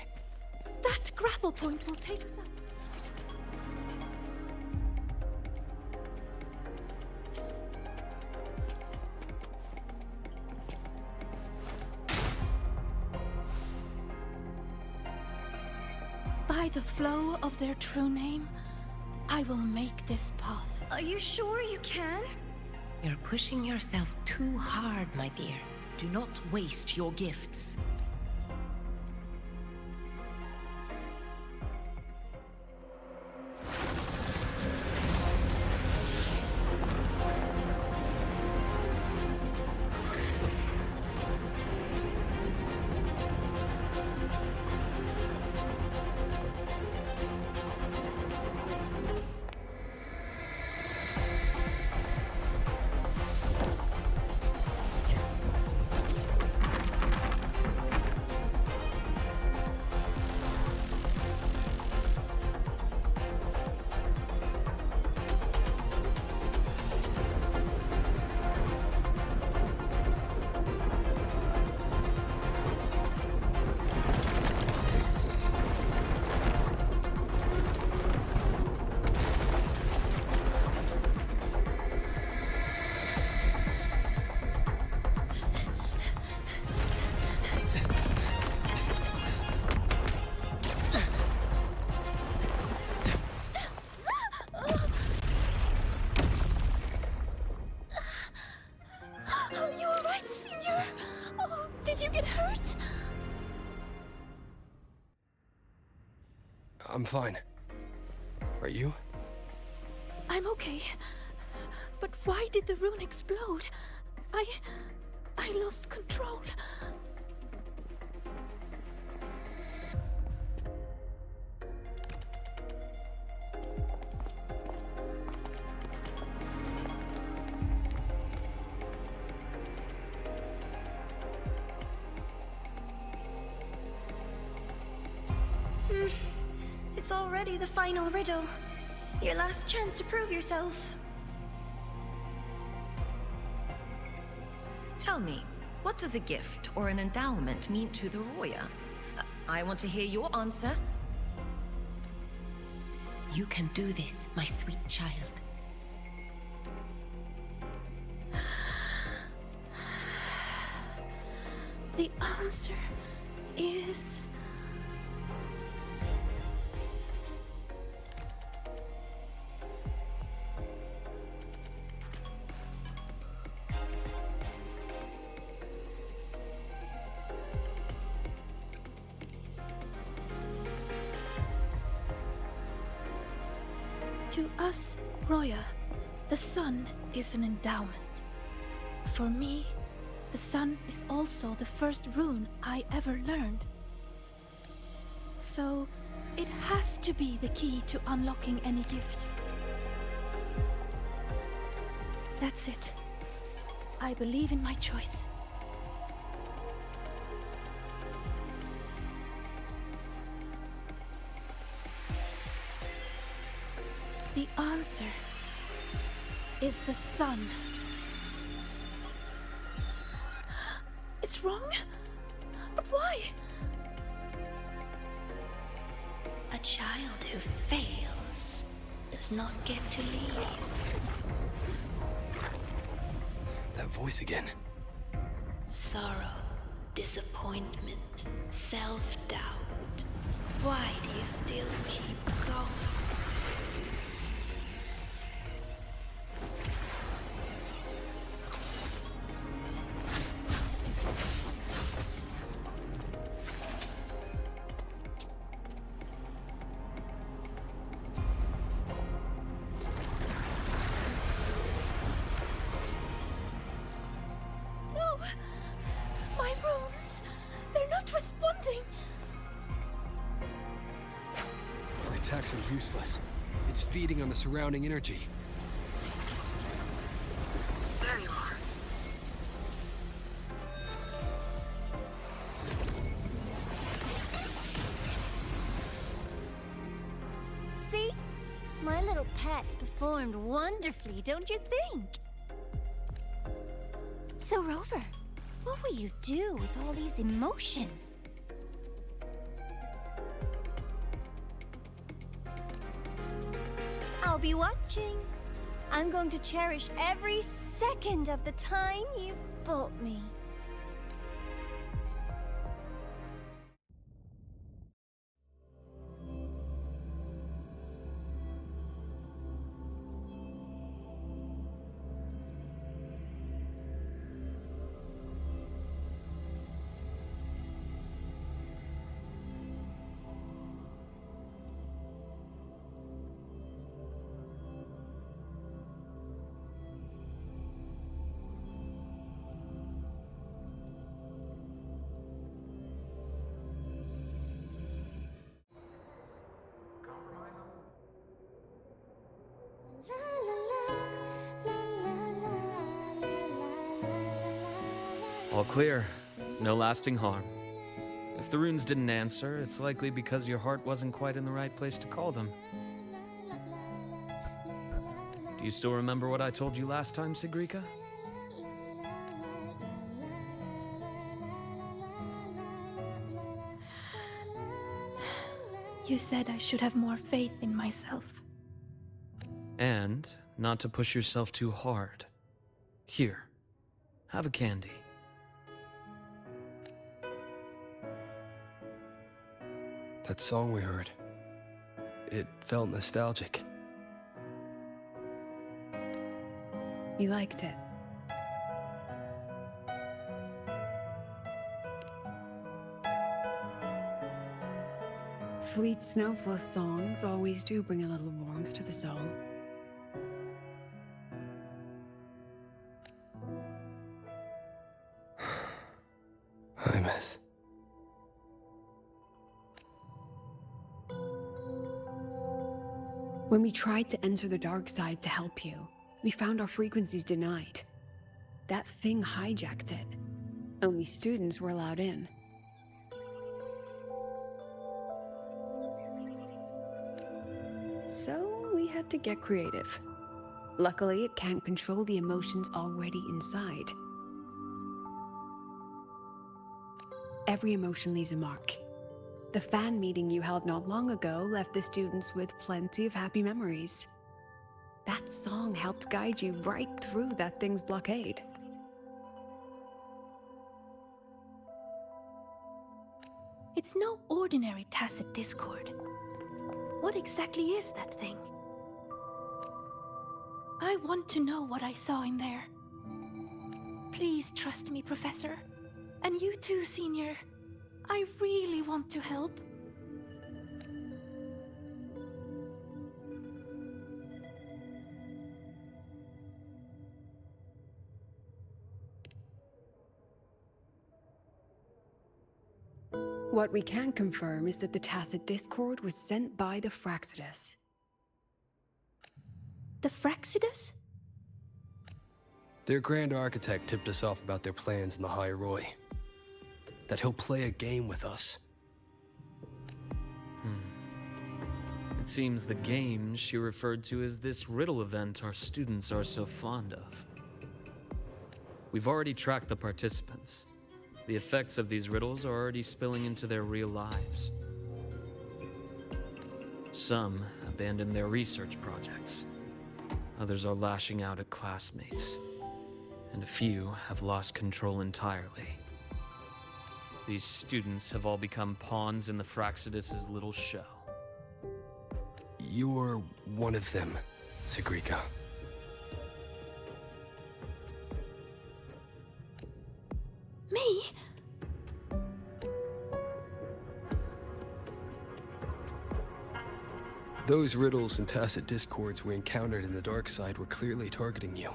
That grapple point will take us up. By the flow of their true name, I will make this path. Are you sure you can? You're pushing yourself too hard, my dear. Do not waste your gifts. I'm fine. Are you? I'm okay. But why did the rune explode? I lost control. It's already the final riddle. Your last chance to prove yourself. Tell me, what does a gift or an endowment mean to the Roya? I want to hear your answer. You can do this, my sweet child. The answer is... To us, Roya, the sun is an endowment. For me, The sun is also the first rune I ever learned. So, it has to be the key to unlocking any gift. That's it. I believe in my choice. The answer is the sun. It's wrong? But why? A child who fails does not get to lead. That voice again. Sorrow, disappointment, self-doubt. Why do you still keep going? No! My runes! They're not responding! The attacks are useless. It's feeding on the surrounding energy. There you are. See? My little pet performed wonderfully, don't you think? So, Rover, what will you do with all these emotions? I'll be watching. I'm going to cherish every second of the time you've bought me. All clear. No lasting harm. If the runes didn't answer, it's likely because your heart wasn't quite in the right place to call them. Do you still remember what I told you last time, Sigrika? You said I should have more faith in myself. And not to push yourself too hard. Here, have a candy. That song we heard. It felt nostalgic. You liked it. Fleet Snowflow songs always do bring a little warmth to the soul. Aemeath. When we tried to enter the dark side to help you, we found our frequencies denied. That thing hijacked it. Only students were allowed in. So we had to get creative. Luckily, it can't control the emotions already inside. Every emotion leaves a mark. The fan meeting you held not long ago left the students with plenty of happy memories. That song helped guide you right through that thing's blockade. It's no ordinary tacit discord. What exactly is that thing? I want to know what I saw in there. Please trust me, Professor. And you too, Senior. I really want to help. What we can confirm is that the tacit discord was sent by the Fraxidus. The Fraxidus? Their Grand Architect tipped us off about their plans in the Lahai-Roi. That he'll play a game with us. It seems the game she referred to as this riddle event our students are so fond of. We've already tracked the participants. The effects of these riddles are already spilling into their real lives. Some abandoned their research projects. Others are lashing out at classmates. And a few have lost control entirely. These students have all become pawns in the Fraxidus' little show. You're one of them, Sigrika. Me? Those riddles and tacit discords we encountered in the dark side were clearly targeting you.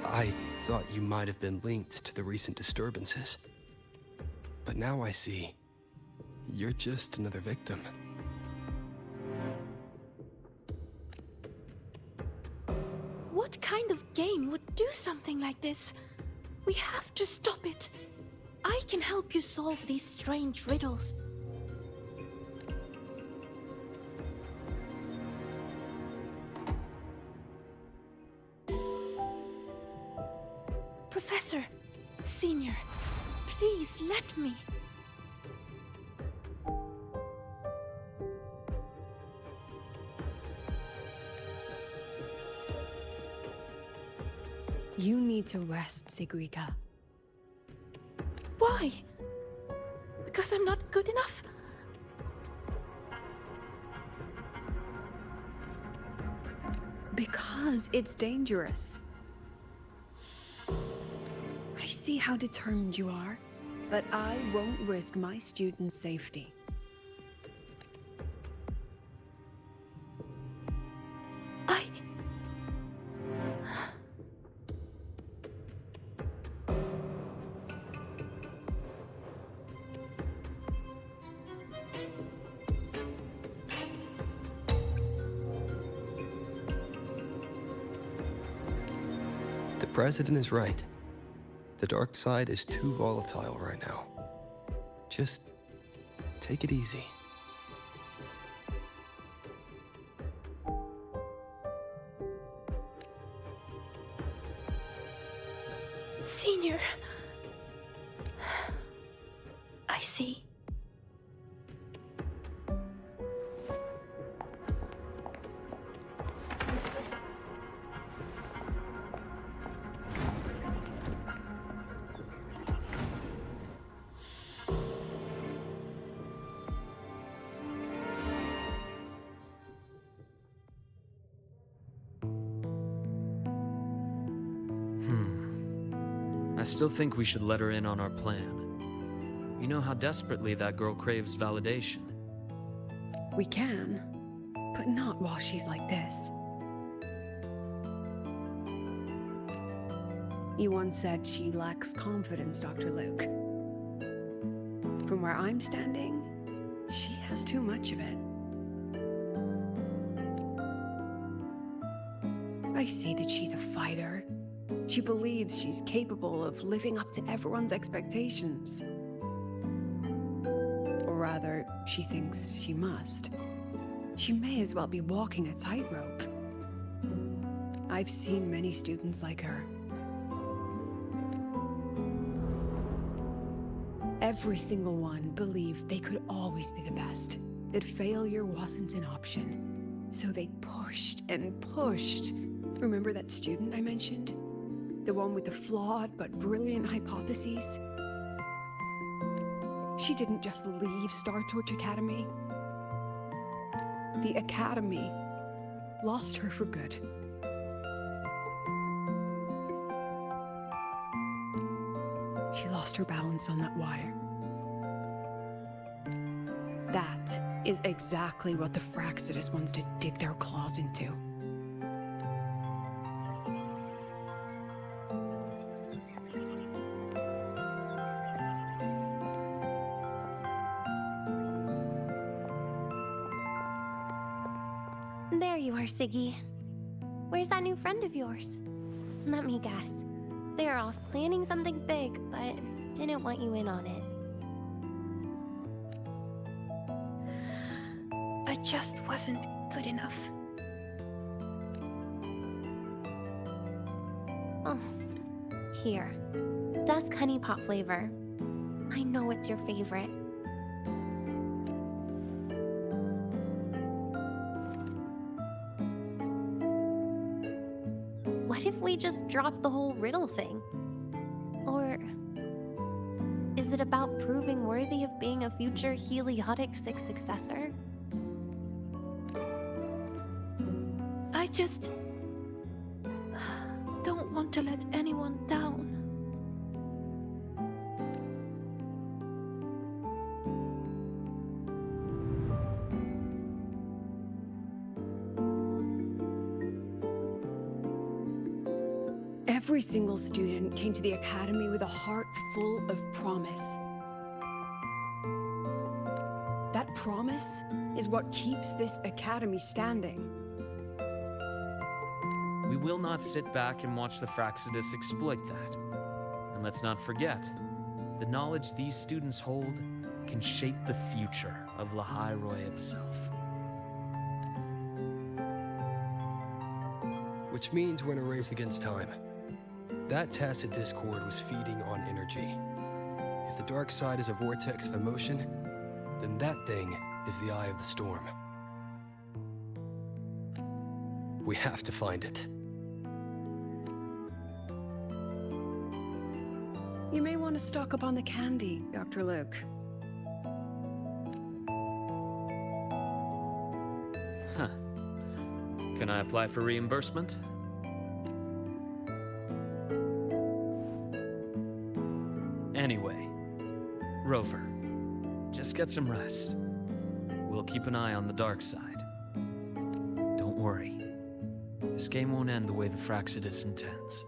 I thought you might have been linked to the recent disturbances. But now I see, you're just another victim. What kind of game would do something like this? We have to stop it. I can help you solve these strange riddles. Professor, Senior, please let me. You need to rest, Sigrika. Why? Because I'm not good enough? Because it's dangerous. I see how determined you are, but I won't risk my students' safety. The President is right. The dark side is too volatile right now. Just take it easy. Senior. I see. I still think we should let her in on our plan. You know how desperately that girl craves validation. We can, but not while she's like this. You once said she lacks confidence, Dr. Luuk. From where I'm standing, she has too much of it. I see that she's a fighter. She believes she's capable of living up to everyone's expectations. Or rather, she thinks she must. She may as well be walking a tightrope. I've seen many students like her. Every single one believed they could always be the best, that failure wasn't an option. So they pushed and pushed. Remember that student I mentioned? The one with the flawed but brilliant hypotheses? She didn't just leave Star Torch Academy. The Academy lost her for good. She lost her balance on that wire. That is exactly what the Fraxidus wants to dig their claws into. There you are, Siggy. Where's that new friend of yours? Let me guess. They're off planning something big, but didn't want you in on it. I just wasn't good enough. Oh, here. Dusk honey pot flavor. I know it's your favorite. What if we just drop the whole riddle thing? Or is it about proving worthy of being a future Heliotic 6 successor? I just don't want to let anyone down. Every single student came to the academy with a heart full of promise. That promise is what keeps this academy standing. We will not sit back and watch the Fractsidus exploit that. And let's not forget, the knowledge these students hold can shape the future of Lahai-Roi itself. Which means we're in a race against time. That tacit discord was feeding on energy. If the dark side is a vortex of emotion, then that thing is the eye of the storm. We have to find it. You may want to stock up on the candy, Dr. Luuk. Huh. Can I apply for reimbursement? Anyway, Rover, just get some rest. We'll keep an eye on the dark side. Don't worry. This game won't end the way the Fractsidus intends.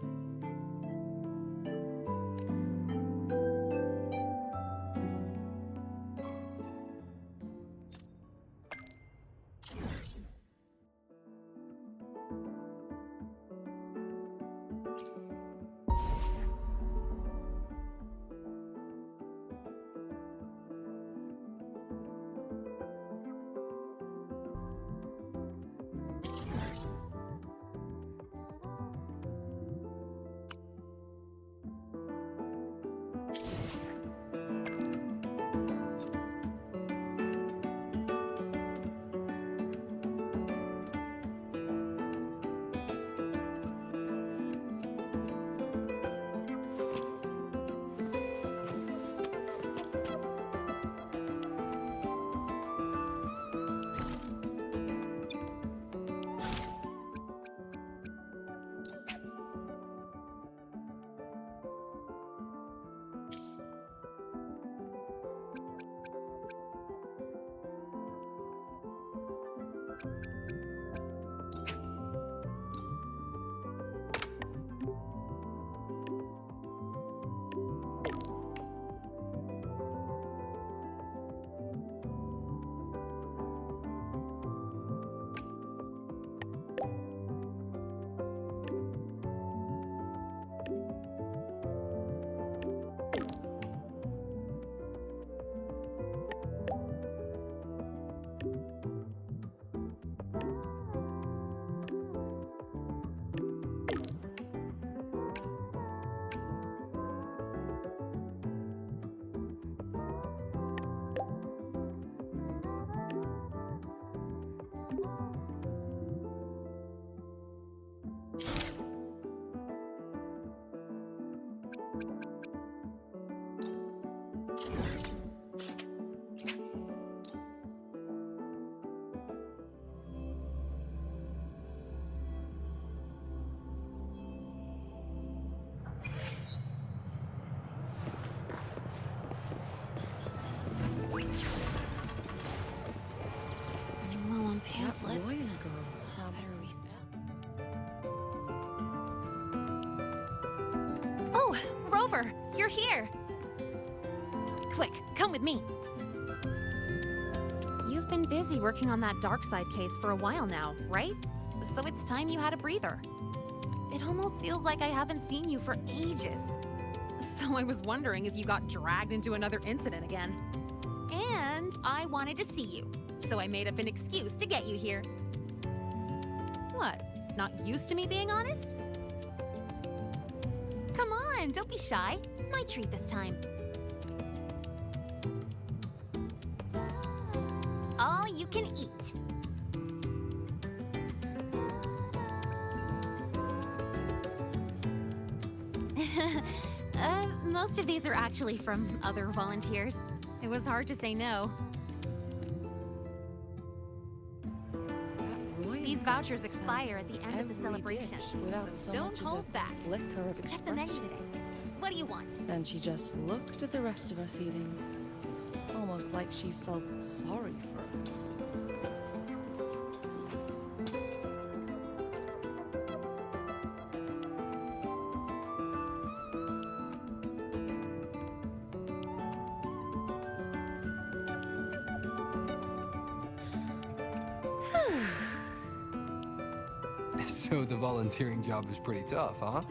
Pamphlets. So better restock. Oh, Rover, you're here. Quick, come with me. You've been busy working on that dark side case for a while now, right? So it's time you had a breather. It almost feels like I haven't seen you for ages. So I was wondering if you got dragged into another incident again. And I wanted to see you, so I made up an excuse to get you here. What? Not used to me being honest? Come on, don't be shy. My treat this time. All you can eat. Most of these are actually from other volunteers. It was hard to say no. These vouchers expire at the end of the celebration, so don't hold back. Flicker of Check the menu expression. today. What do you want? Then she just looked at the rest of us eating, almost like she felt sorry for us. So the volunteering job is pretty tough, huh?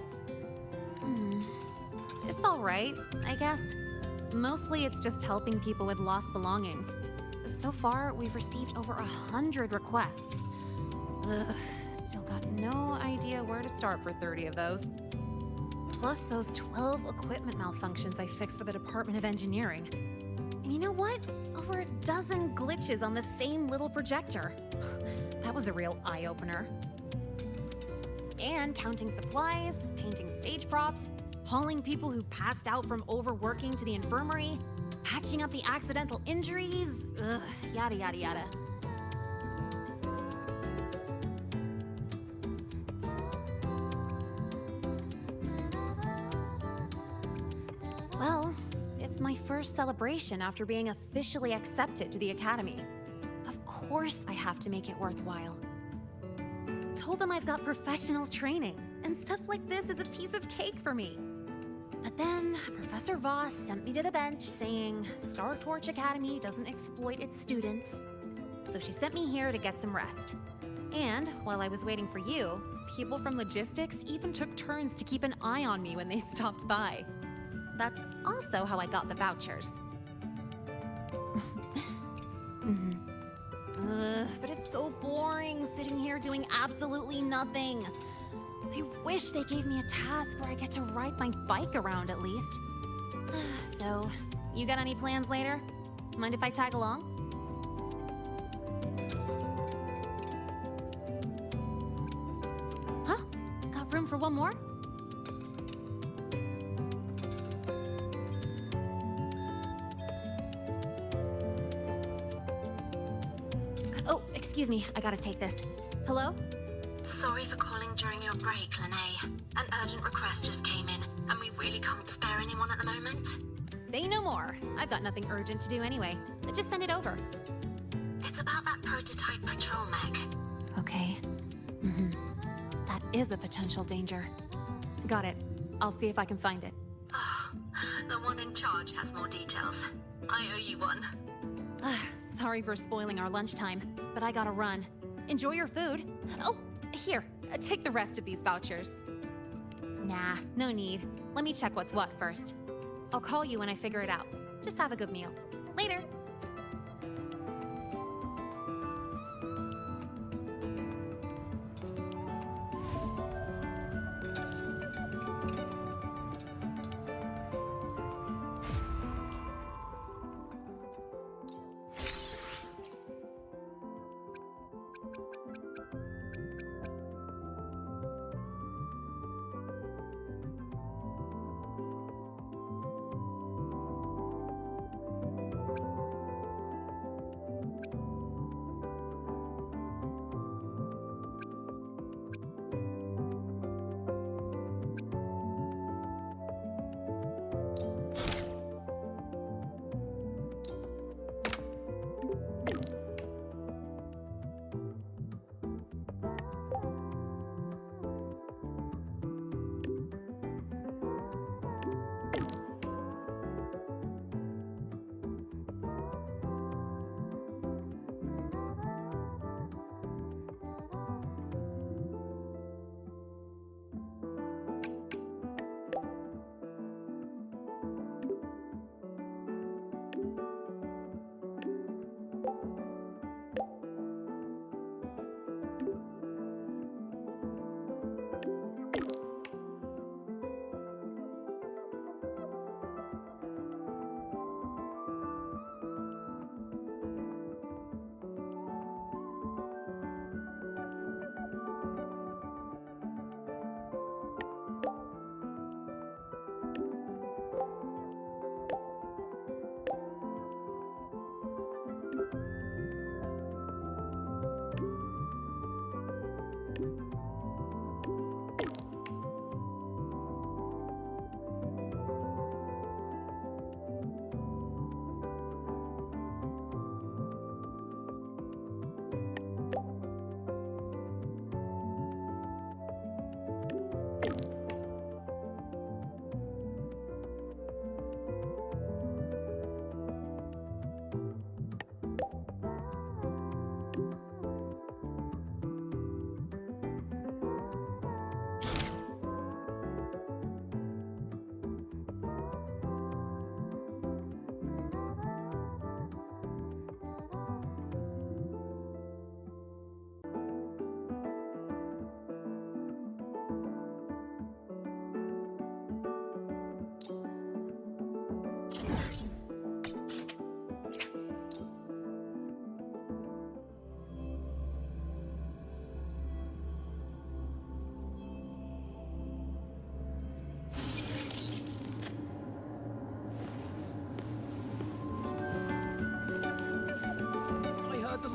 It's all right, I guess. Mostly it's just helping people with lost belongings. So far, we've received over 100 requests. Ugh, still got no idea where to start for 30 of those. Plus those 12 equipment malfunctions I fixed for the Department of Engineering. And you know what? Over a dozen glitches on the same little projector. That was a real eye-opener. And counting supplies, painting stage props, hauling people who passed out from overworking to the infirmary, patching up the accidental injuries, ugh, yada yada yada. Well, it's my first celebration after being officially accepted to the Academy. Of course I have to make it worthwhile. Told them I've got professional training, and stuff like this is a piece of cake for me. But then Professor Voss sent me to the bench saying Star Torch Academy doesn't exploit its students. So she sent me here to get some rest. And while I was waiting for you, people from logistics even took turns to keep an eye on me when they stopped by. That's also how I got the vouchers. But it's so boring sitting here doing absolutely nothing. I wish they gave me a task where I get to ride my bike around at least. So, you got any plans later? Mind if I tag along? Huh? Got room for one more? Oh, excuse me, I gotta take this. Hello? Sorry for calling during your break, Lene. An urgent request just came in, and we really can't spare anyone at the moment. Say no more. I've got nothing urgent to do anyway. Just send it over. It's about that prototype patrol mech. Okay. That is a potential danger. Got it. I'll see if I can find it. Oh, the one in charge has more details. I owe you one. Sorry for spoiling our lunchtime, but I gotta run. Enjoy your food. Oh, here, take the rest of these vouchers. Nah, no need. Let me check what's what first. I'll call you when I figure it out. Just have a good meal. Later.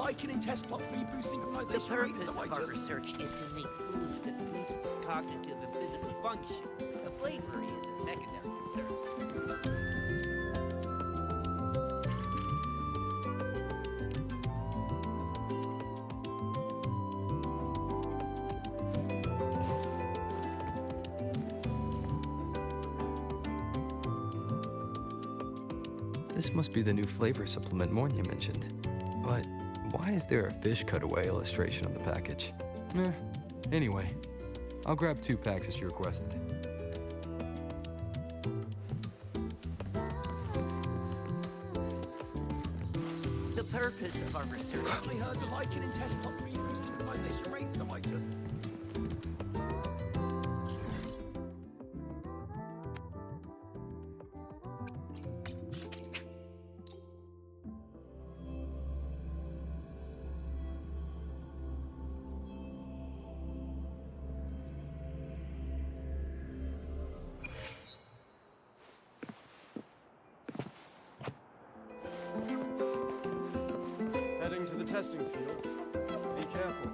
lichen in test plot 3 boost synchronization The purpose rates, so of our research is to make food that boosts cognitive and physical function. The flavor is a secondary concern. This must be the new flavor supplement Mornye mentioned. But why is there a fish cutaway illustration on the package? Anyway, I'll grab 2 packs as you requested. The purpose of our research I heard the lichen in test plot 3 boost synchronization rates, so I just... Heading to the testing field. Be careful.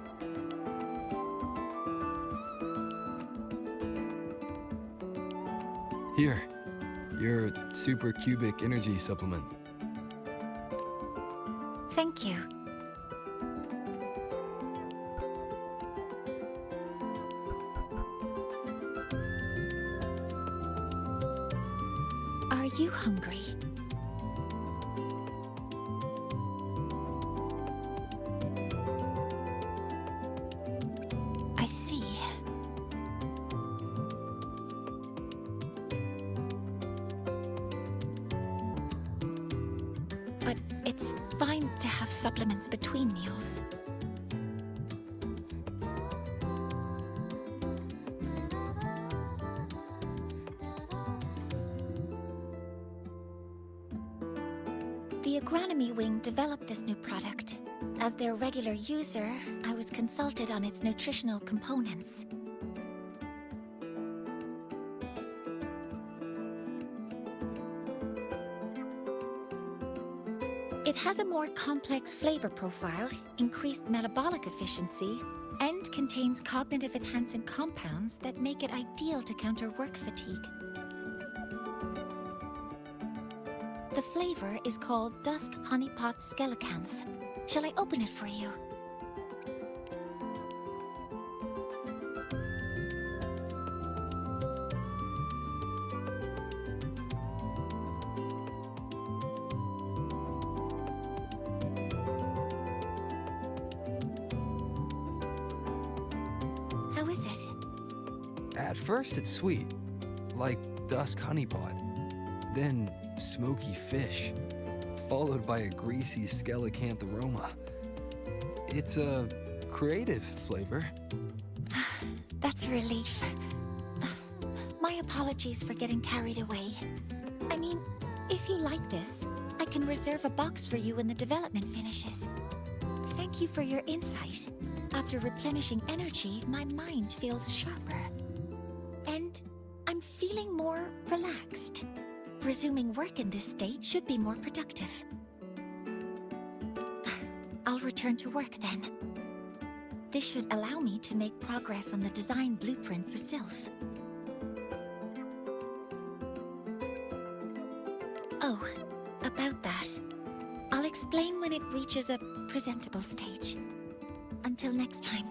Here, your super cubic energy supplement. Thank you. Are you hungry? I see. But it's fine to have supplements between meals. The Agronomy Wing developed this new product. As their regular user, I was consulted on its nutritional components. It has a more complex flavor profile, increased metabolic efficiency, and contains cognitive-enhancing compounds that make it ideal to counter work fatigue. The flavor is called Dusk Honeypot Skellicanth. Shall I open it for you? How is it? At first it's sweet, like dusk honeypot. Then smoky fish, followed by a greasy skellicanth aroma. It's a creative flavor. That's a relief. My apologies for getting carried away. I mean, if you like this, I can reserve a box for you when the development finishes. Thank you for your insight. After replenishing energy, my mind feels sharper. And I'm feeling more relaxed. Resuming work in this state should be more productive. I'll return to work then. This should allow me to make progress on the design blueprint for Sylph. Oh, about that. I'll explain when it reaches a presentable stage. Until next time.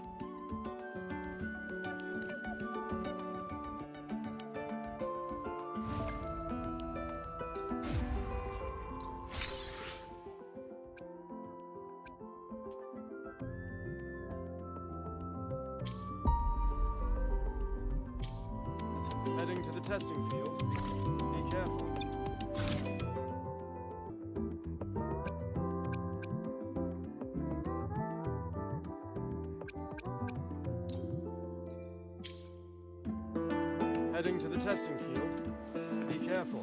Heading to the testing field. Be careful. Heading to the testing field. Be careful.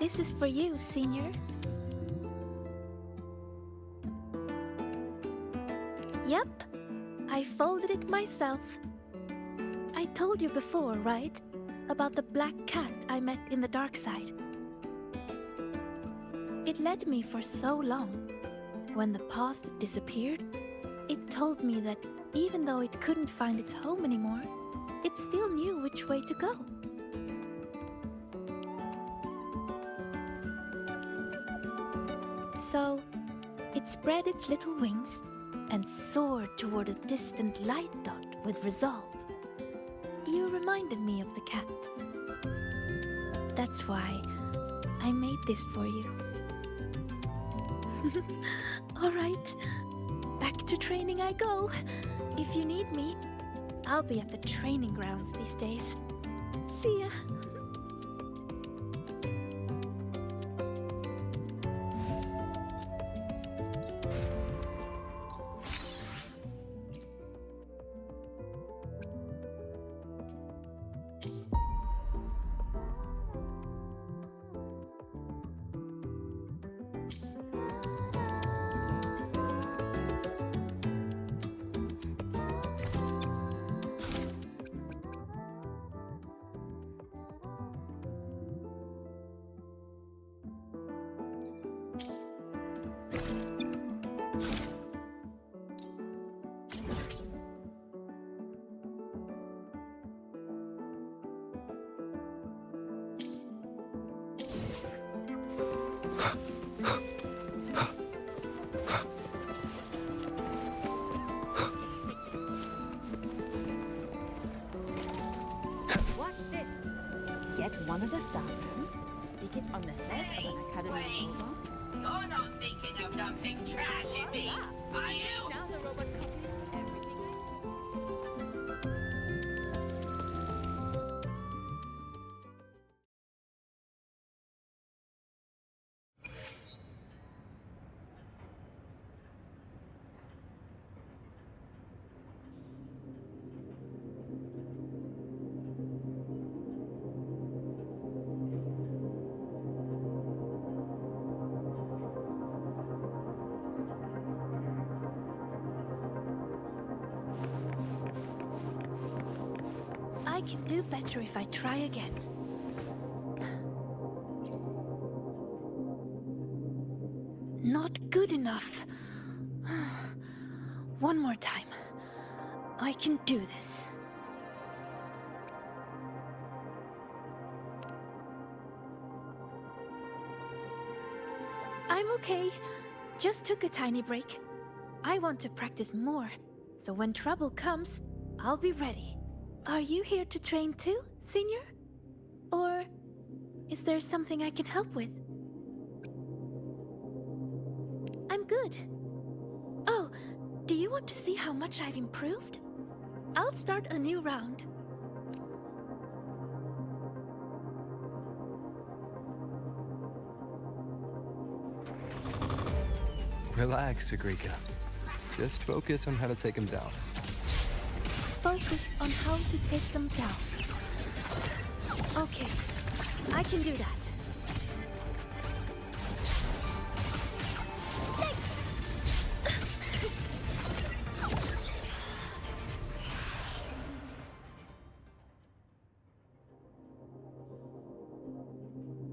This is for you, Senior. Yep, I folded it myself. I told you before, right? About the black cat I met in the dark side. It led me for so long. When the path disappeared, it told me that even though it couldn't find its home anymore, it still knew which way to go. So, it spread its little wings and soared toward a distant light dot with resolve. You reminded me of the cat. That's why I made this for you. All right, back to training I go. If you need me, I'll be at the training grounds these days. See ya. One of the starbands, stick it on the head of an academy robot. You're not thinking of dumping trash in me, are you? Now the robot copies everything I can do better if I try again. Not good enough. One more time. I can do this. I'm okay. Just took a tiny break. I want to practice more, so when trouble comes, I'll be ready. Are you here to train too, Senior? Or is there something I can help with? I'm good. Oh, do you want to see how much I've improved? I'll start a new round. Relax, Sigrika. Just focus on how to take him down. Focus on how to take them down. Okay, I can do that.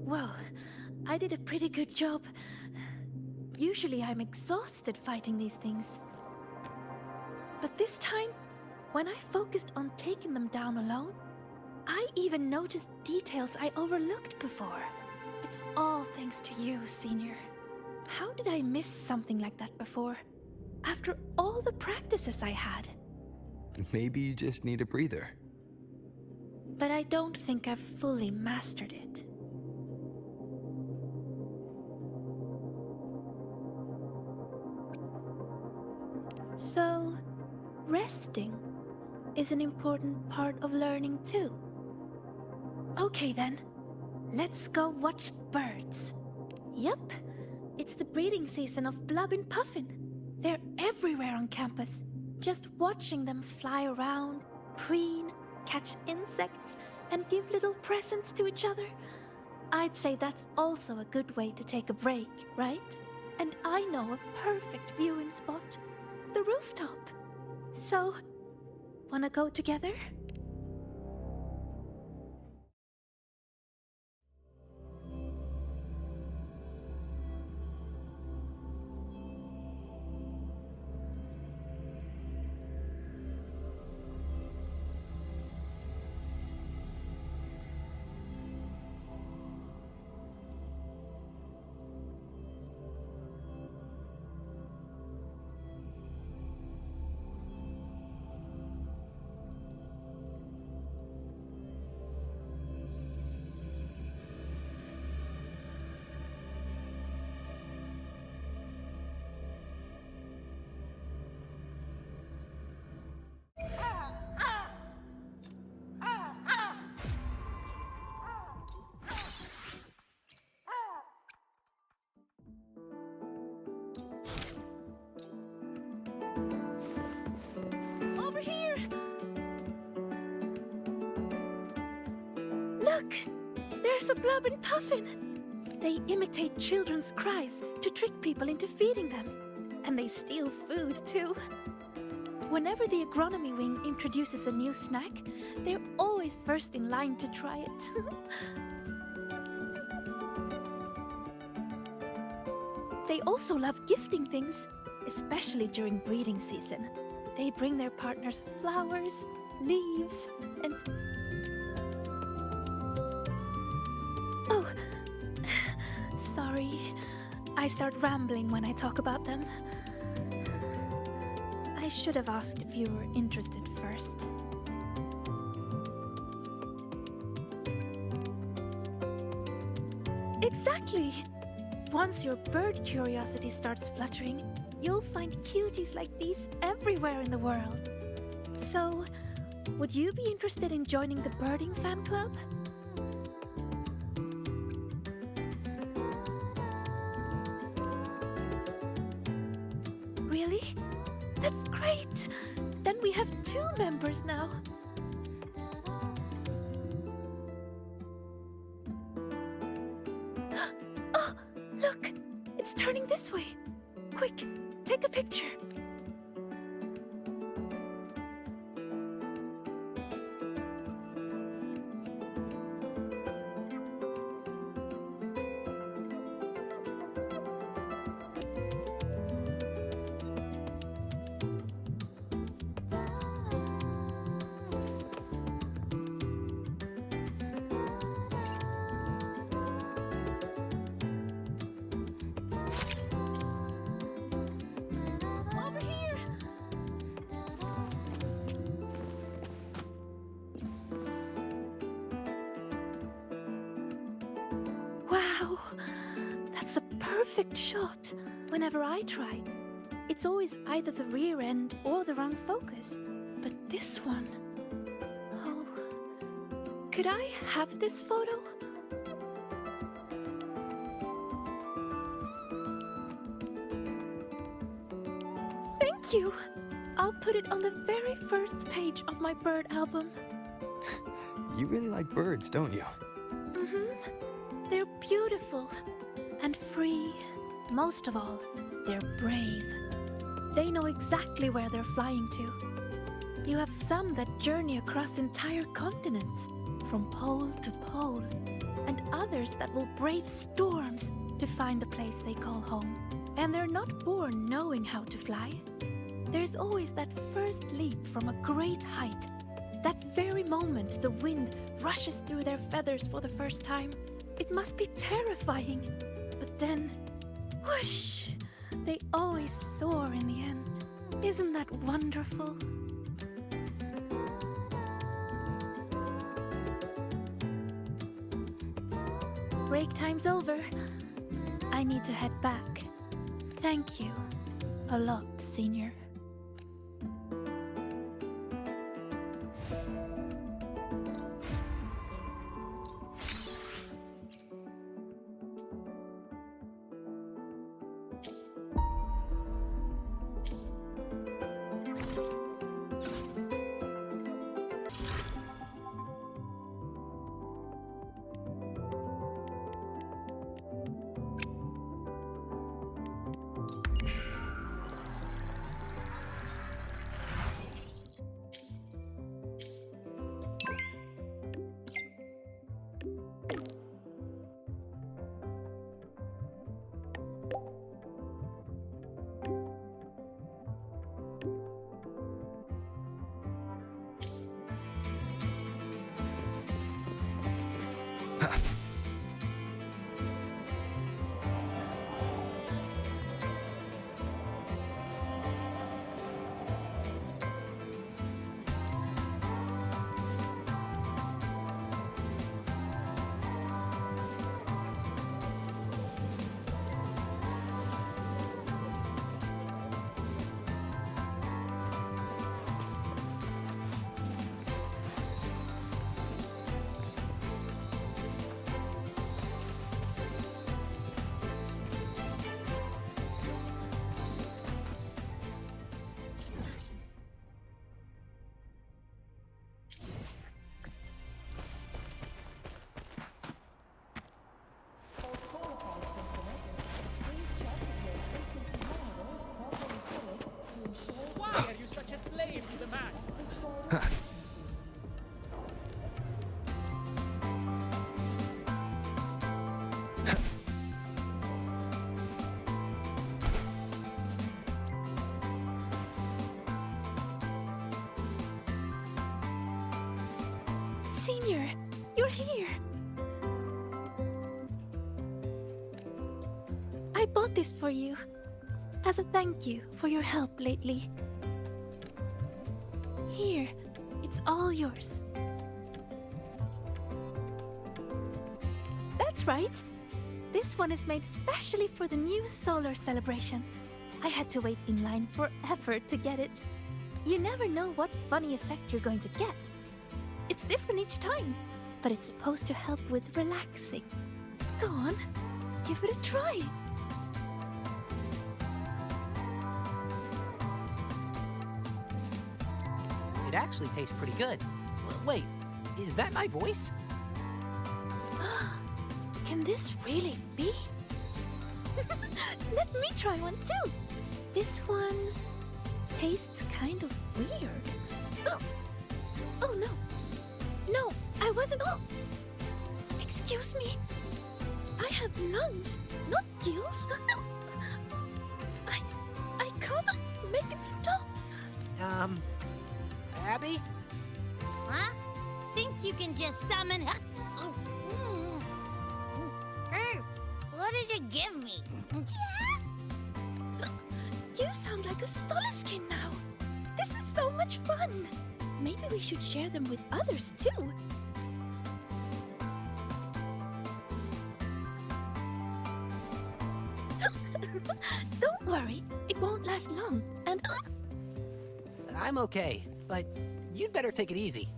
Well, I did a pretty good job. Usually I'm exhausted fighting these things. But this time, when I focused on taking them down alone, I even noticed details I overlooked before. It's all thanks to you, Senior. How did I miss something like that before? After all the practices I had. Maybe you just need a breather. But I don't think I've fully mastered it. So, resting is an important part of learning too. Okay then, let's go watch birds. Yup, it's the breeding season of Blub and Puffin. They're everywhere on campus. Just watching them fly around, preen, catch insects, and give little presents to each other. I'd say that's also a good way to take a break, right? And I know a perfect viewing spot. The rooftop. So, wanna go together? Over here! Look! There's a blob and puffin! They imitate children's cries to trick people into feeding them. And they steal food, too. Whenever the agronomy wing introduces a new snack, they're always first in line to try it. They also love gifting things, especially during breeding season. They bring their partners flowers, leaves, and... Oh, sorry. I start rambling when I talk about them. I should have asked if you were interested first. Exactly! Once your bird curiosity starts fluttering, you'll find cuties like these everywhere in the world. So, would you be interested in joining the birding fan club? Really? That's great! Then we have 2 members now. Oh, look! It's turning this way. Quick, take a picture. Wow, that's a perfect shot. Whenever I try, it's always either the rear end or the wrong focus. But this one... Oh, could I have this photo? Thank you! I'll put it on the very first page of my bird album. You really like birds, don't you? Mm-hmm. They're beautiful and free. Most of all, they're brave. They know exactly where they're flying to. You have some that journey across entire continents, from pole to pole, and others that will brave storms to find a place they call home. And they're not born knowing how to fly. There's always that first leap from a great height. That very moment the wind rushes through their feathers for the first time. It must be terrifying. But then, whoosh! They always soar in the end. Isn't that wonderful? Break time's over. I need to head back. Thank you a lot, Senior. Why are you such a slave to the man? Senior, you're here. I bought this for you as a thank you for your help lately. Here, it's all yours. That's right. This one is made specially for the new solar celebration. I had to wait in line forever to get it. You never know what funny effect you're going to get. It's different each time, but it's supposed to help with relaxing. Go on, give it a try. It actually tastes pretty good. Wait, is that my voice? Can this really be? Let me try one too. This one tastes kind of weird. Oh no. No, I wasn't. Excuse me. I have lungs, not gills. I can't make it stop. Abby? Huh? Think you can just summon? Hey, what did you give me? You sound like a Soliskin now. This is so much fun. Maybe we should share them with others too. Don't worry, it won't last long. And I'm okay, but you'd better take it easy.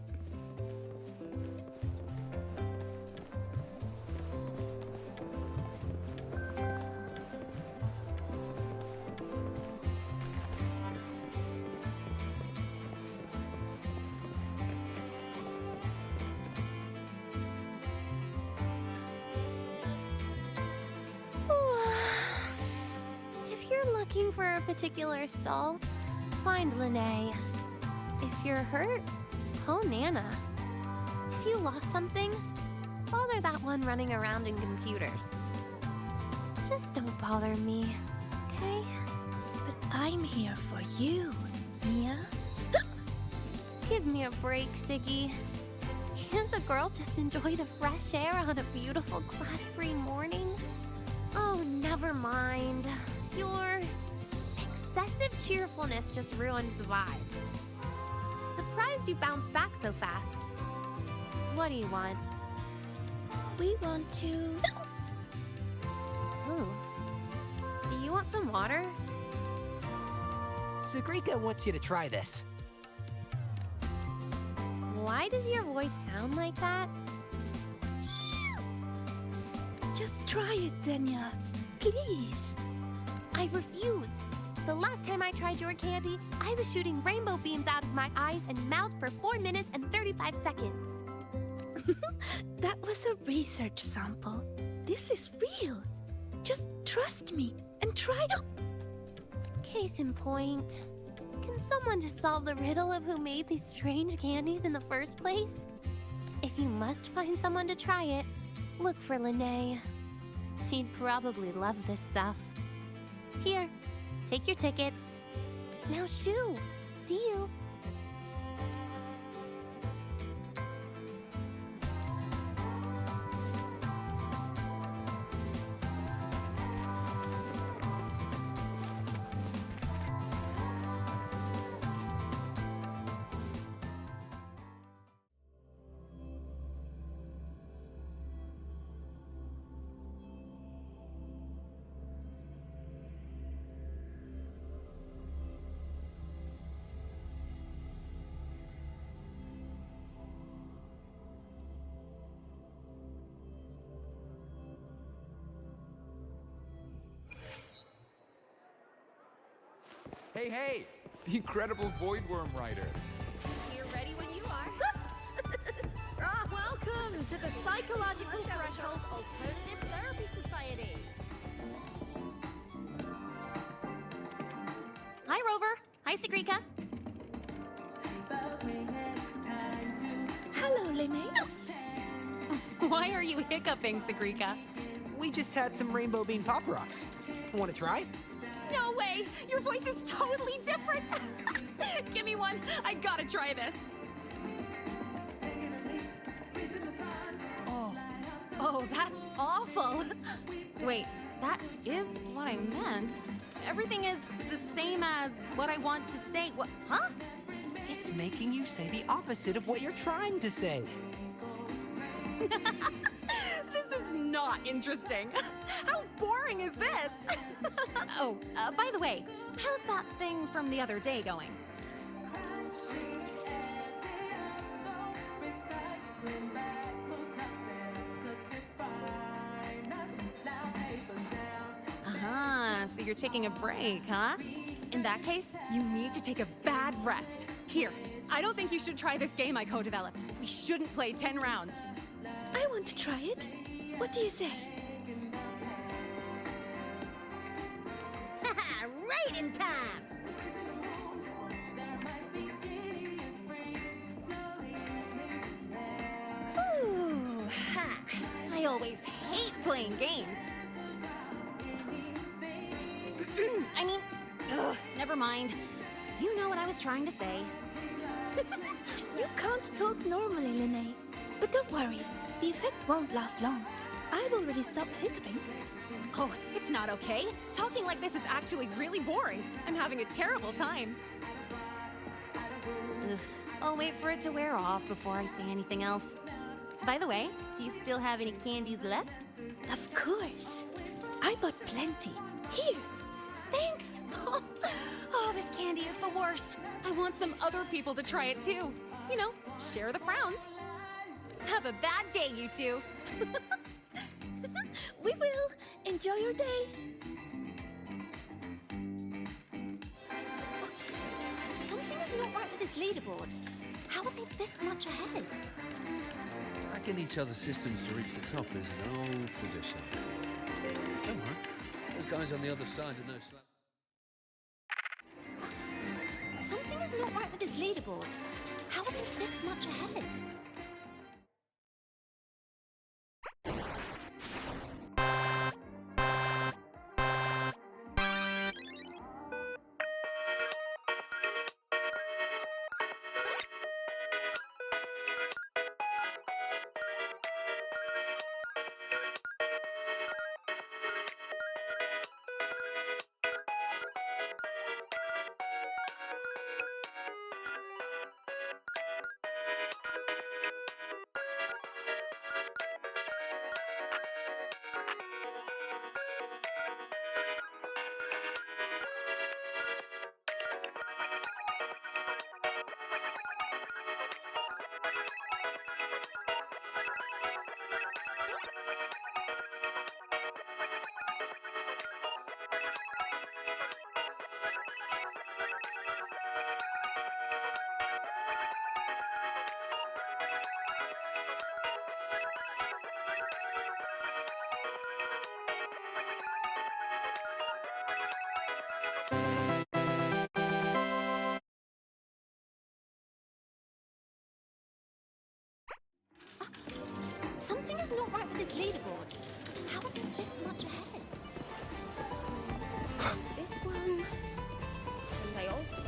If you're looking for a particular stall, find Linnae. If you're hurt, call Nana. If you lost something, bother that one running around in computers. Just don't bother me, okay? But I'm here for you, Mia. Give me a break, Siggy. Can't a girl just enjoy the fresh air on a beautiful class-free morning? Oh, never mind. Your excessive cheerfulness just ruined the vibe. Surprised you bounced back so fast. What do you want? We want to... Ooh. Do you want some water? Sigrika wants you to try this. Why does your voice sound like that? Just try it, Denya. Please. I refuse. The last time I tried your candy, I was shooting rainbow beams out of my eyes and mouth for 4 minutes and 35 seconds. That was a research sample. This is real. Just trust me and try it. Case in point. Can someone just solve the riddle of who made these strange candies in the first place? If you must find someone to try it, look for Linnae. She'd probably love this stuff. Here, take your tickets. Now shoo! See you! Hey, hey! The incredible Voidworm Rider. We're ready when you are. Welcome to the Psychological Threshold Alternative Therapy Society. Hi, Rover. Hi, Sigrika. Hello, Linnae. Why are you hiccuping, Sigrika? We just had some Rainbow Bean Pop Rocks. Want to try? No way! Your voice is totally different! Give me one! I gotta try this! Oh, that's awful! Wait, that is what I meant. Everything is the same as what I want to say. What? Huh? It's making you say the opposite of what you're trying to say. This is not interesting. How boring is this? Oh, by the way, how's that thing from the other day going? So you're taking a break, huh? In that case, you need to take a bad rest. Here, I don't think you should try this game I co-developed. We shouldn't play 10 rounds. I want to try it. What do you say? Haha, right in time! Ooh, ha. I always hate playing games. I mean, never mind. You know what I was trying to say. You can't talk normally, Linnae. But don't worry, the effect won't last long. I've already stopped hiccuping. Oh, it's not okay. Talking like this is actually really boring. I'm having a terrible time. Ugh. I'll wait for it to wear off before I say anything else. By the way, do you still have any candies left? Of course. I bought plenty. Here. Thanks! Oh, this candy is the worst. I want some other people to try it too. You know, share the frowns. Have a bad day, you two. We will. Enjoy your day. Something is not right with this leaderboard. How are they this much ahead? Hacking each other's systems to reach the top is an old tradition. Don't worry. Those guys on the other side are no slap. Something is not right with this leaderboard. How are they this much ahead? Something is not right with this leaderboard. How are they this much ahead? This one... And I also...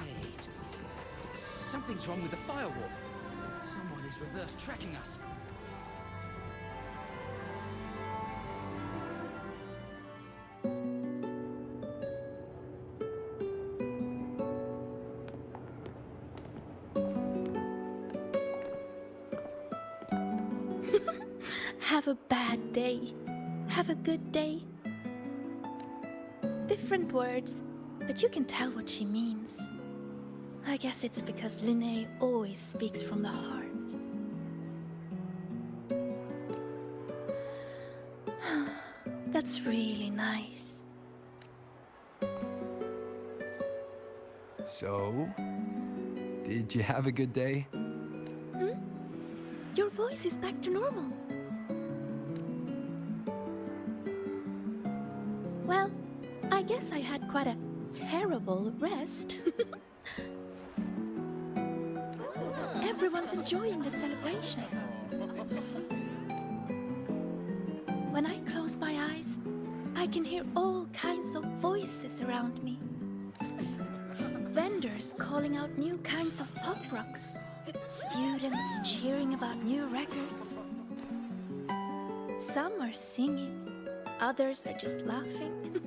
Wait. Something's wrong with the firewall. Someone is reverse tracking us. Have a bad day. Have a good day. Different words, but you can tell what she means. I guess it's because Linnae always speaks from the heart. That's really nice. So, did you have a good day? Your voice is back to normal. Well, I guess I had quite a terrible rest. Everyone's enjoying the celebration. When I close my eyes, I can hear all kinds of voices around me. Vendors calling out new kinds of pop rocks. Students cheering about new records. Some are singing, others are just laughing.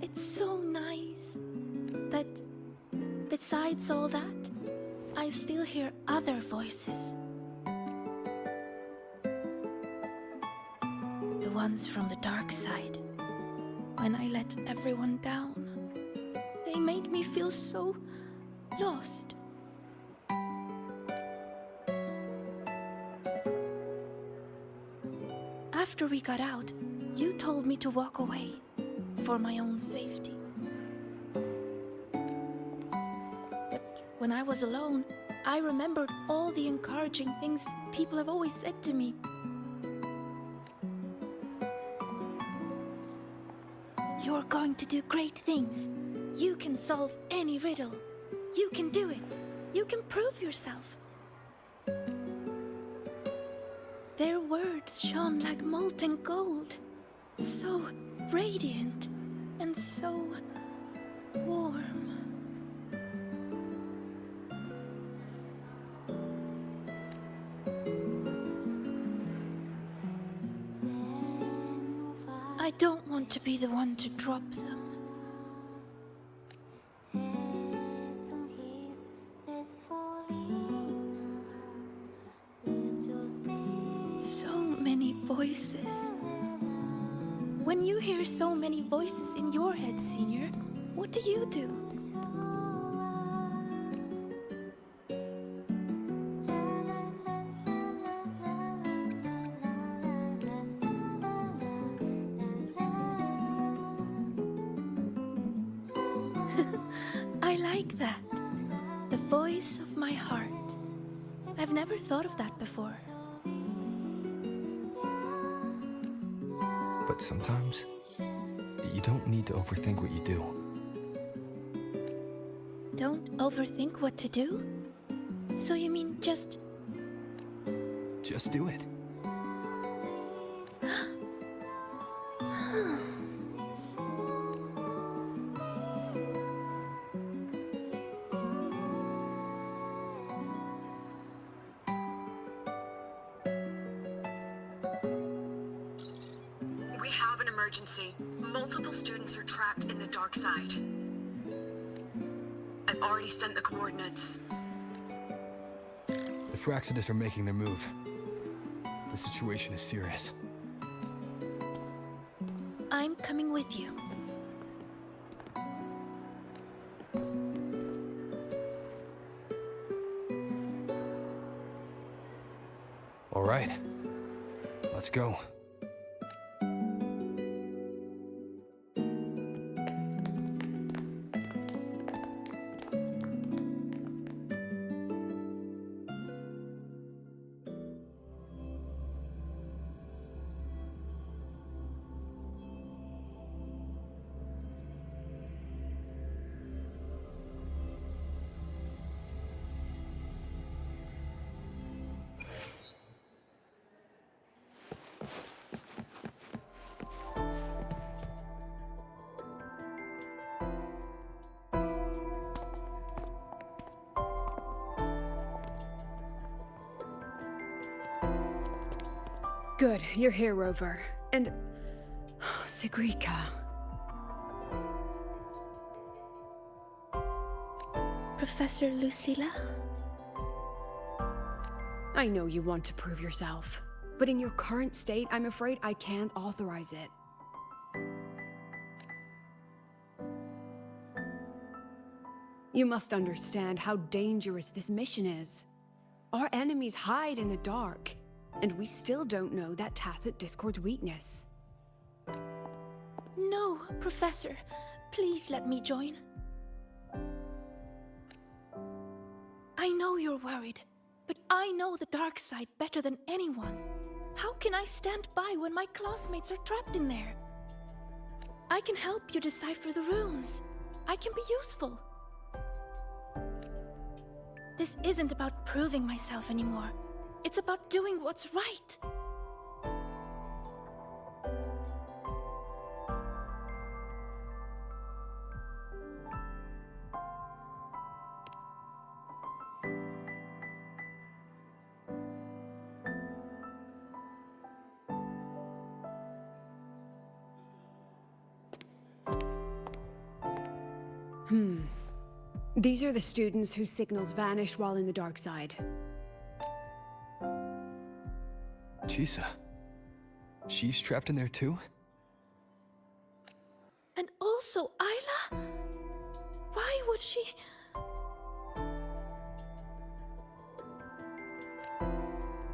It's so nice. But besides all that, I still hear other voices. The ones from the dark side. When I let everyone down, they made me feel so lost. After we got out, you told me to walk away for my own safety. But when I was alone, I remembered all the encouraging things people have always said to me. You're going to do great things. You can solve any riddle. You can do it. You can prove yourself. Their words shone like molten gold. So radiant and so warm. I don't want to be the one to drop them. So many voices. When you hear so many voices in your head, Senior, what do you do? I like that. The voice of my heart. I've never thought of that before. But sometimes, you don't need to overthink what you do. Don't overthink what to do? So you mean just do it. We have an emergency. Multiple students are trapped in the dark side. I've already sent the coordinates. The Fraxidus are making their move. The situation is serious. I'm coming with you. All right. Let's go. Good, you're here, Rover. And... Sigrika. Professor Lucilla? I know you want to prove yourself, but in your current state, I'm afraid I can't authorize it. You must understand how dangerous this mission is. Our enemies hide in the dark, and we still don't know that tacit discord's weakness. No, Professor. Please let me join. I know you're worried, but I know the dark side better than anyone. How can I stand by when my classmates are trapped in there? I can help you decipher the runes. I can be useful. This isn't about proving myself anymore. It's about doing what's right. These are the students whose signals vanished while in the dark side. Chisa. She's trapped in there too? And also Isla? Why would she...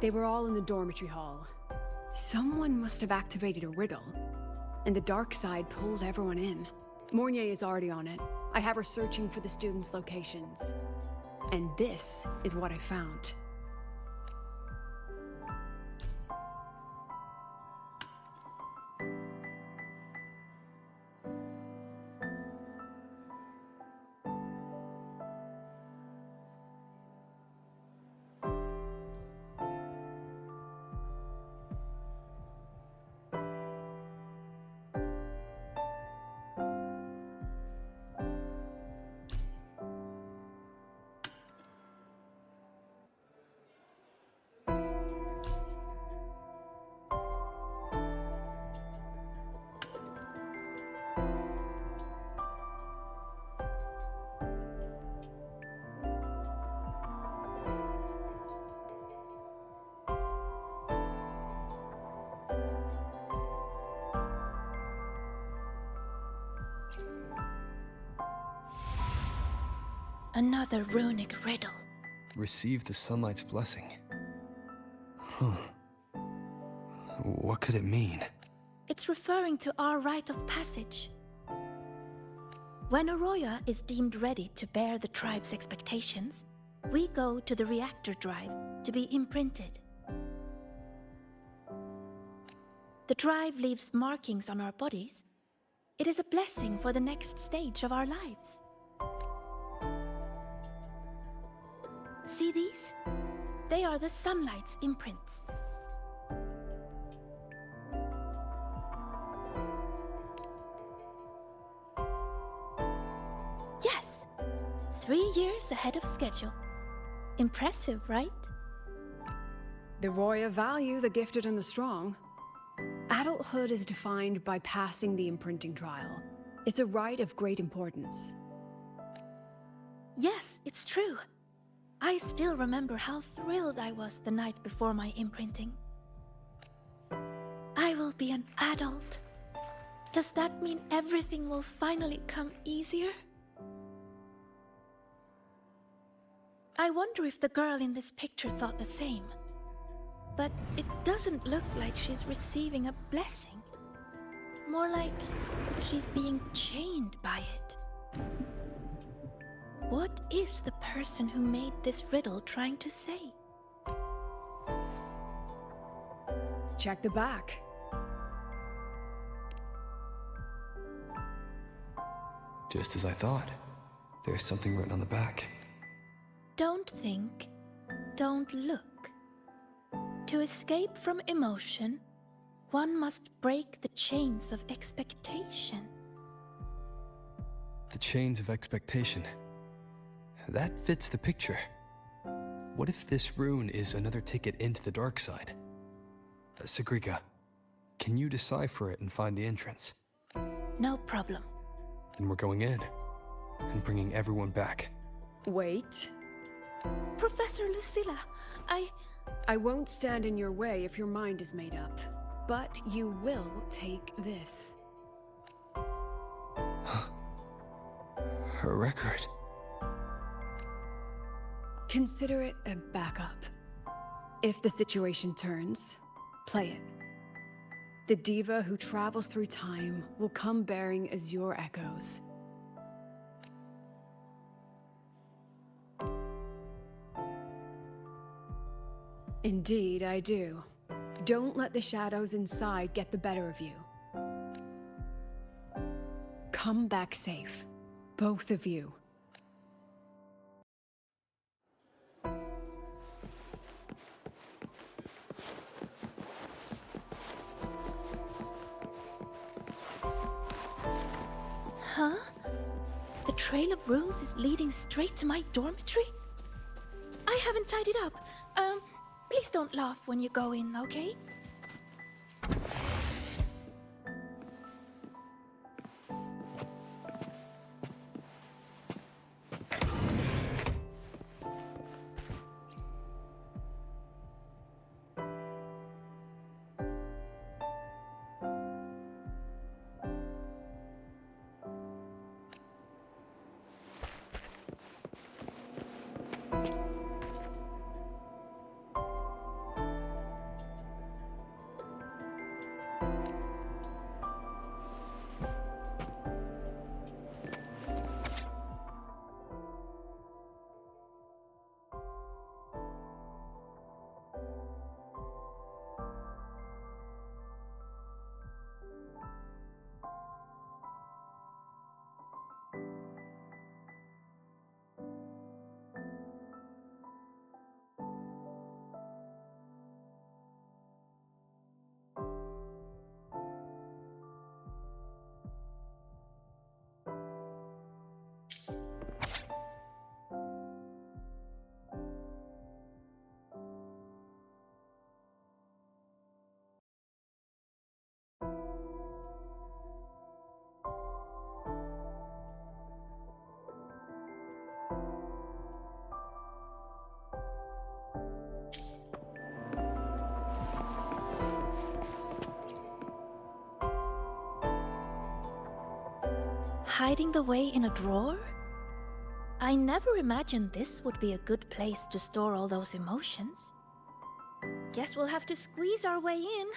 They were all in the dormitory hall. Someone must have activated a riddle, and the dark side pulled everyone in. Mornye is already on it. I have her searching for the students' locations. And this is what I found. Another runic riddle. Receive the sunlight's blessing. What could it mean? It's referring to our rite of passage. When a Roya is deemed ready to bear the tribe's expectations, we go to the reactor drive to be imprinted. The drive leaves markings on our bodies. It is a blessing for the next stage of our lives. See these? They are the sunlight's imprints. Yes! 3 years ahead of schedule. Impressive, right? The Roya value the gifted and the strong. Adulthood is defined by passing the imprinting trial. It's a rite of great importance. Yes, it's true. I still remember how thrilled I was the night before my imprinting. I will be an adult. Does that mean everything will finally come easier? I wonder if the girl in this picture thought the same. But it doesn't look like she's receiving a blessing. More like she's being chained by it. What is the person who made this riddle trying to say? Check the back. Just as I thought. There's something written on the back. Don't think, don't look. To escape from emotion, one must break the chains of expectation. The chains of expectation. That fits the picture. What if this rune is another ticket into the dark side? Sigrika, can you decipher it and find the entrance? No problem. Then we're going in and bringing everyone back. Wait. Professor Lucilla, I won't stand in your way if your mind is made up. But you will take this. Her record. Consider it a backup. If the situation turns, play it. The diva who travels through time will come bearing azure echoes. Indeed, I do. Don't let the shadows inside get the better of you. Come back safe, both of you. Huh? The trail of rooms is leading straight to my dormitory? I haven't tied it up. Please don't laugh when you go in, okay? Hiding the way in a drawer? I never imagined this would be a good place to store all those emotions. Guess we'll have to squeeze our way in.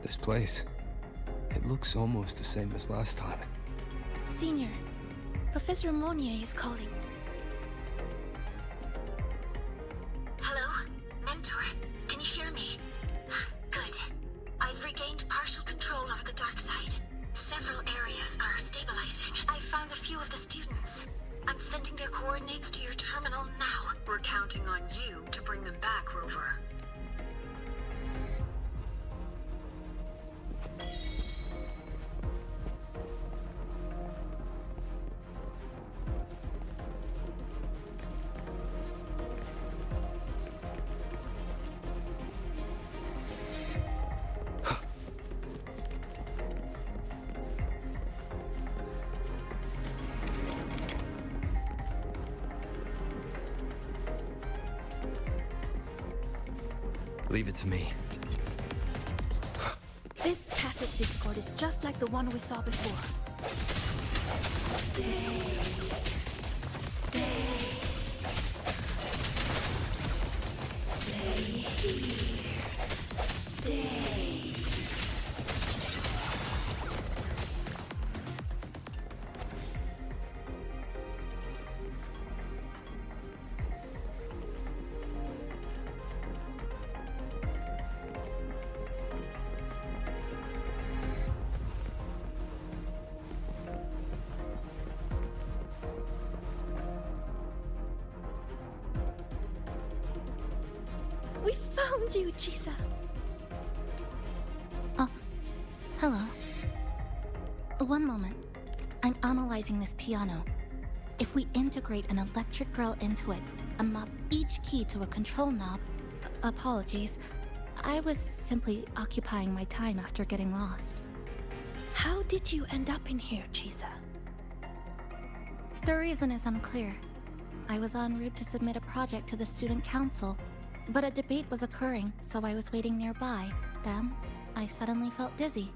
This place, it looks almost the same as last time. Senior, Professor Mornye is calling. Hello? Mentor, can you hear me? Good. I've regained partial control over the dark side. Several areas are stabilizing. I found a few of the students. I'm sending their coordinates to your terminal now. We're counting on you to bring them back, Rover. Leave it to me. This tacit discord is just like the one we saw before. Stay. Stay here. Stay. We found you, Chisa. Oh, hello. One moment. I'm analyzing this piano. If we integrate an electric girl into it and map each key to a control knob... Apologies. I was simply occupying my time after getting lost. How did you end up in here, Chisa? The reason is unclear. I was en route to submit a project to the student council, but a debate was occurring, so I was waiting nearby. Then, I suddenly felt dizzy.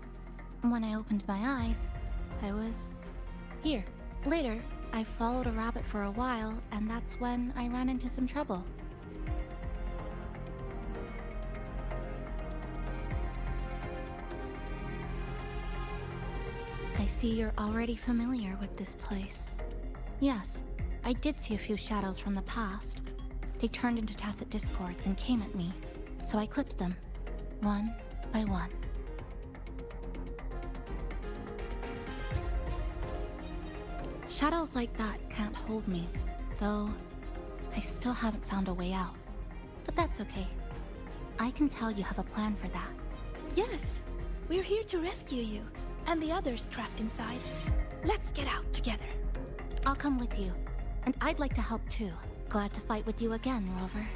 When I opened my eyes, I was here. Later, I followed a rabbit for a while, and that's when I ran into some trouble. I see you're already familiar with this place. Yes, I did see a few shadows from the past. They turned into tacit discords and came at me, so I clipped them, one by one. Shadows like that can't hold me, though I still haven't found a way out. But that's okay. I can tell you have a plan for that. Yes, we're here to rescue you, and the others trapped inside. Let's get out together. I'll come with you, and I'd like to help too. Glad to fight with you again, Rover.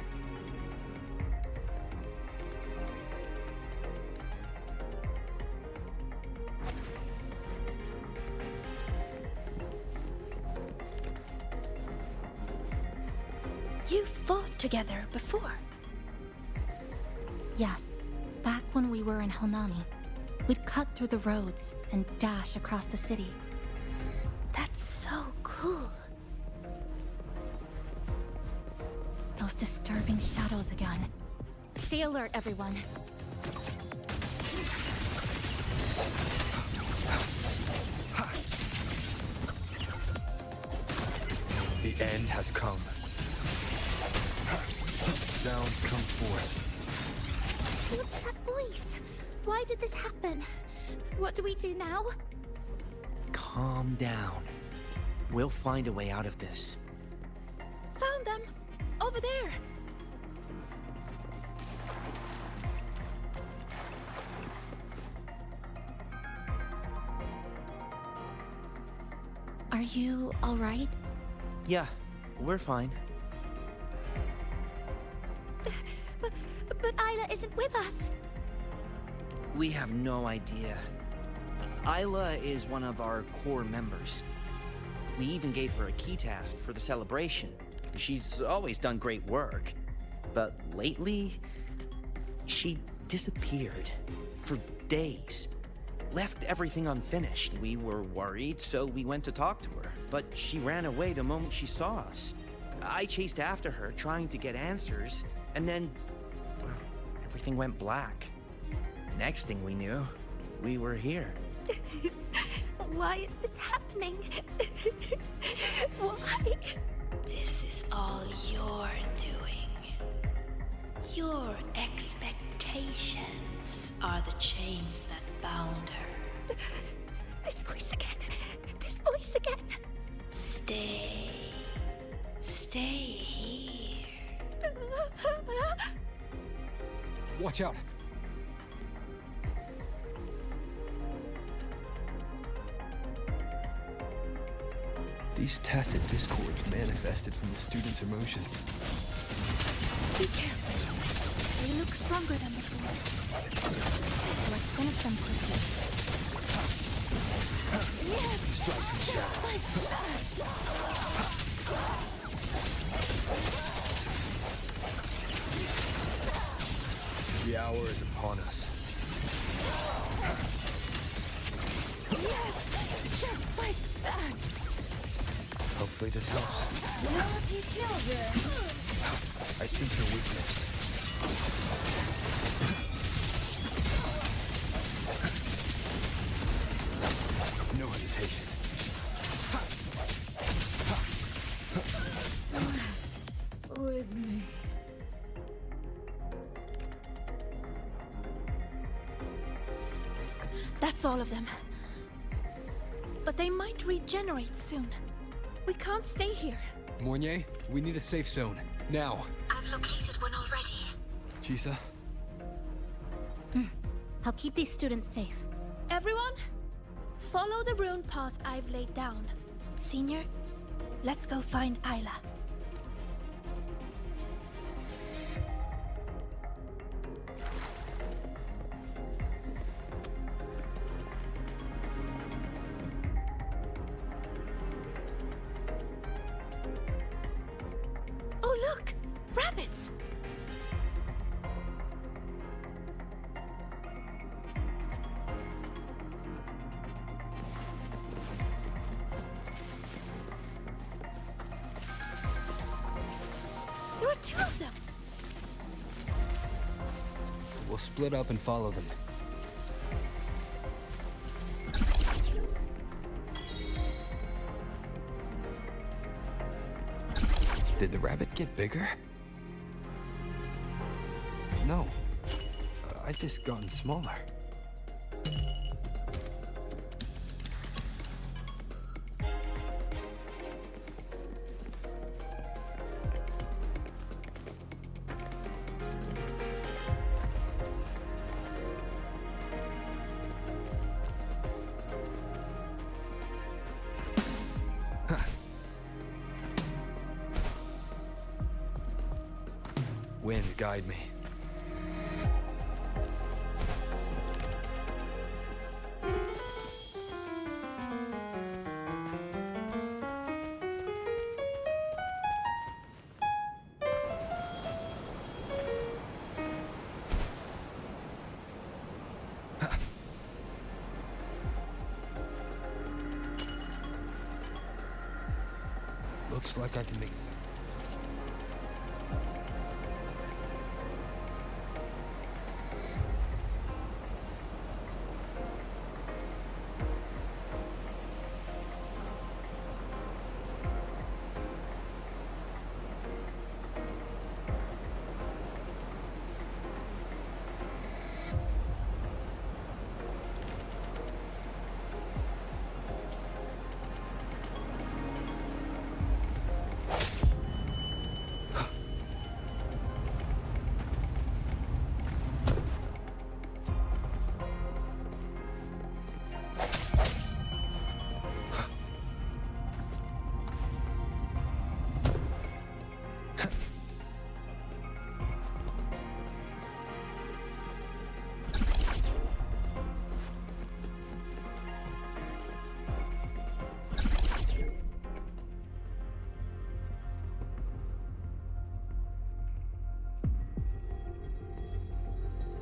You fought together before. Yes, back when we were in Honami. We'd cut through the roads and dash across the city. That's so cool. Those disturbing shadows again. Stay alert, everyone. The end has come. Sounds come forth. What's that voice? Why did this happen? What do we do now? Calm down. We'll find a way out of this. Found them! Over there! Are you all right? Yeah, we're fine. But Isla isn't with us. We have no idea. Isla is one of our core members. We even gave her a key task for the celebration. She's always done great work. But lately, she disappeared for days. Left everything unfinished. We were worried, so we went to talk to her. But she ran away the moment she saw us. I chased after her, trying to get answers, and then everything went black. Next thing we knew, we were here. Why is this happening? Why? This is all your doing. Your expectations are the chains that bound her. This voice again. This voice again. Stay. Stay here. Watch out! These tacit discords manifested from the students' emotions. Be careful. They look stronger than before. Let's finish them quickly. Yes! Just like The hour is upon us. Yes! Just like that! Hopefully this helps. Naughty children! I see your weakness. No hesitation. Rest with me. That's all of them. But they might regenerate soon. We can't stay here. Mornye, we need a safe zone. Now. I've located one already. Chisa? I'll keep these students safe. Everyone, follow the rune path I've laid down. Senior, let's go find Isla. 2 of them. We'll split up and follow them. Did the rabbit get bigger? No. I just gotten smaller. Wind, guide me. Looks like I can make sense.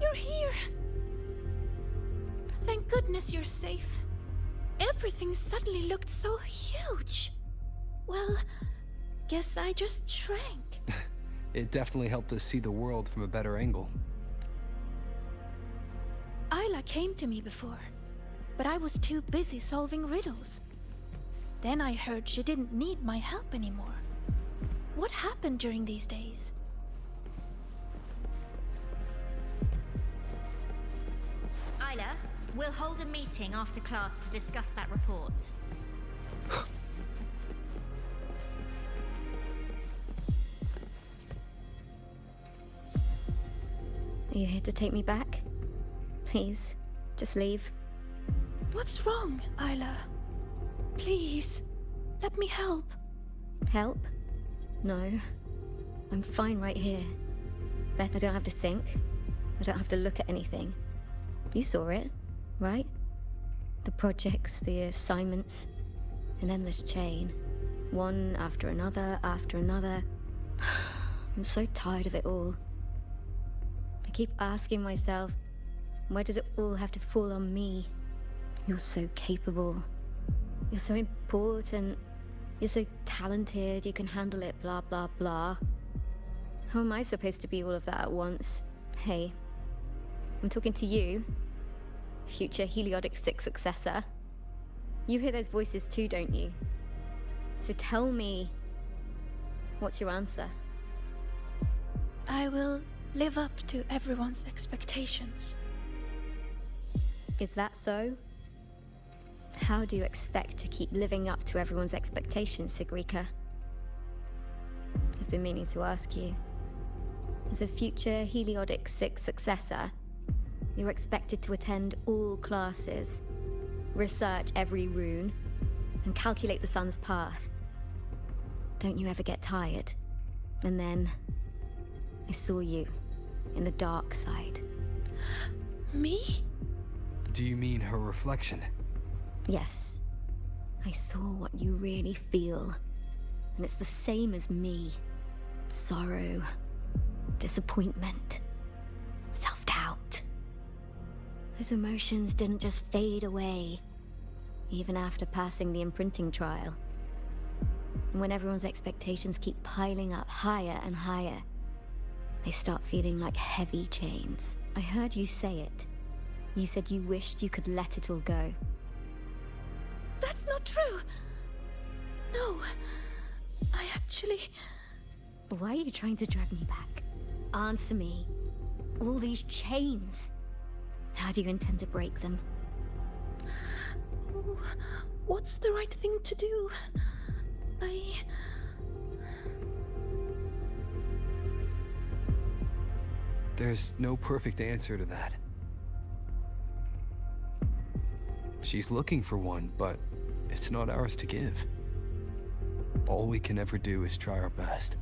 You're here. Thank goodness you're safe. Everything suddenly looked so huge. Well, guess I just shrank. It definitely helped us see the world from a better angle. Isla came to me before, but I was too busy solving riddles. Then I heard she didn't need my help anymore. What happened during these days? Isla, we'll hold a meeting after class to discuss that report. Are you here to take me back? Please, just leave. What's wrong, Isla? Please, let me help. Help? No. I'm fine right here. Beth, I don't have to think. I don't have to look at anything. You saw it, right? The projects, the assignments, an endless chain. One after another, after another. I'm so tired of it all. I keep asking myself, why does it all have to fall on me? You're so capable. You're so important. You're so talented, you can handle it, blah, blah, blah. How am I supposed to be all of that at once? Hey, I'm talking to you, future Heliotic 6 successor. You hear those voices too, don't you? So tell me, what's your answer? I will live up to everyone's expectations. Is that so? How do you expect to keep living up to everyone's expectations, Sigrika? I've been meaning to ask you. As a future Heliotic 6 successor, you're expected to attend all classes, research every rune, and calculate the sun's path. Don't you ever get tired? And then I saw you in the dark side. Me? Do you mean her reflection? Yes. I saw what you really feel. And it's the same as me. Sorrow, disappointment, self-doubt. Those emotions didn't just fade away, even after passing the imprinting trial. And when everyone's expectations keep piling up higher and higher, they start feeling like heavy chains. I heard you say it. You said you wished you could let it all go. That's not true. No. I actually... Why are you trying to drag me back? Answer me. All these chains. How do you intend to break them? Oh, what's the right thing to do? There's no perfect answer to that. She's looking for one, but it's not ours to give. All we can ever do is try our best.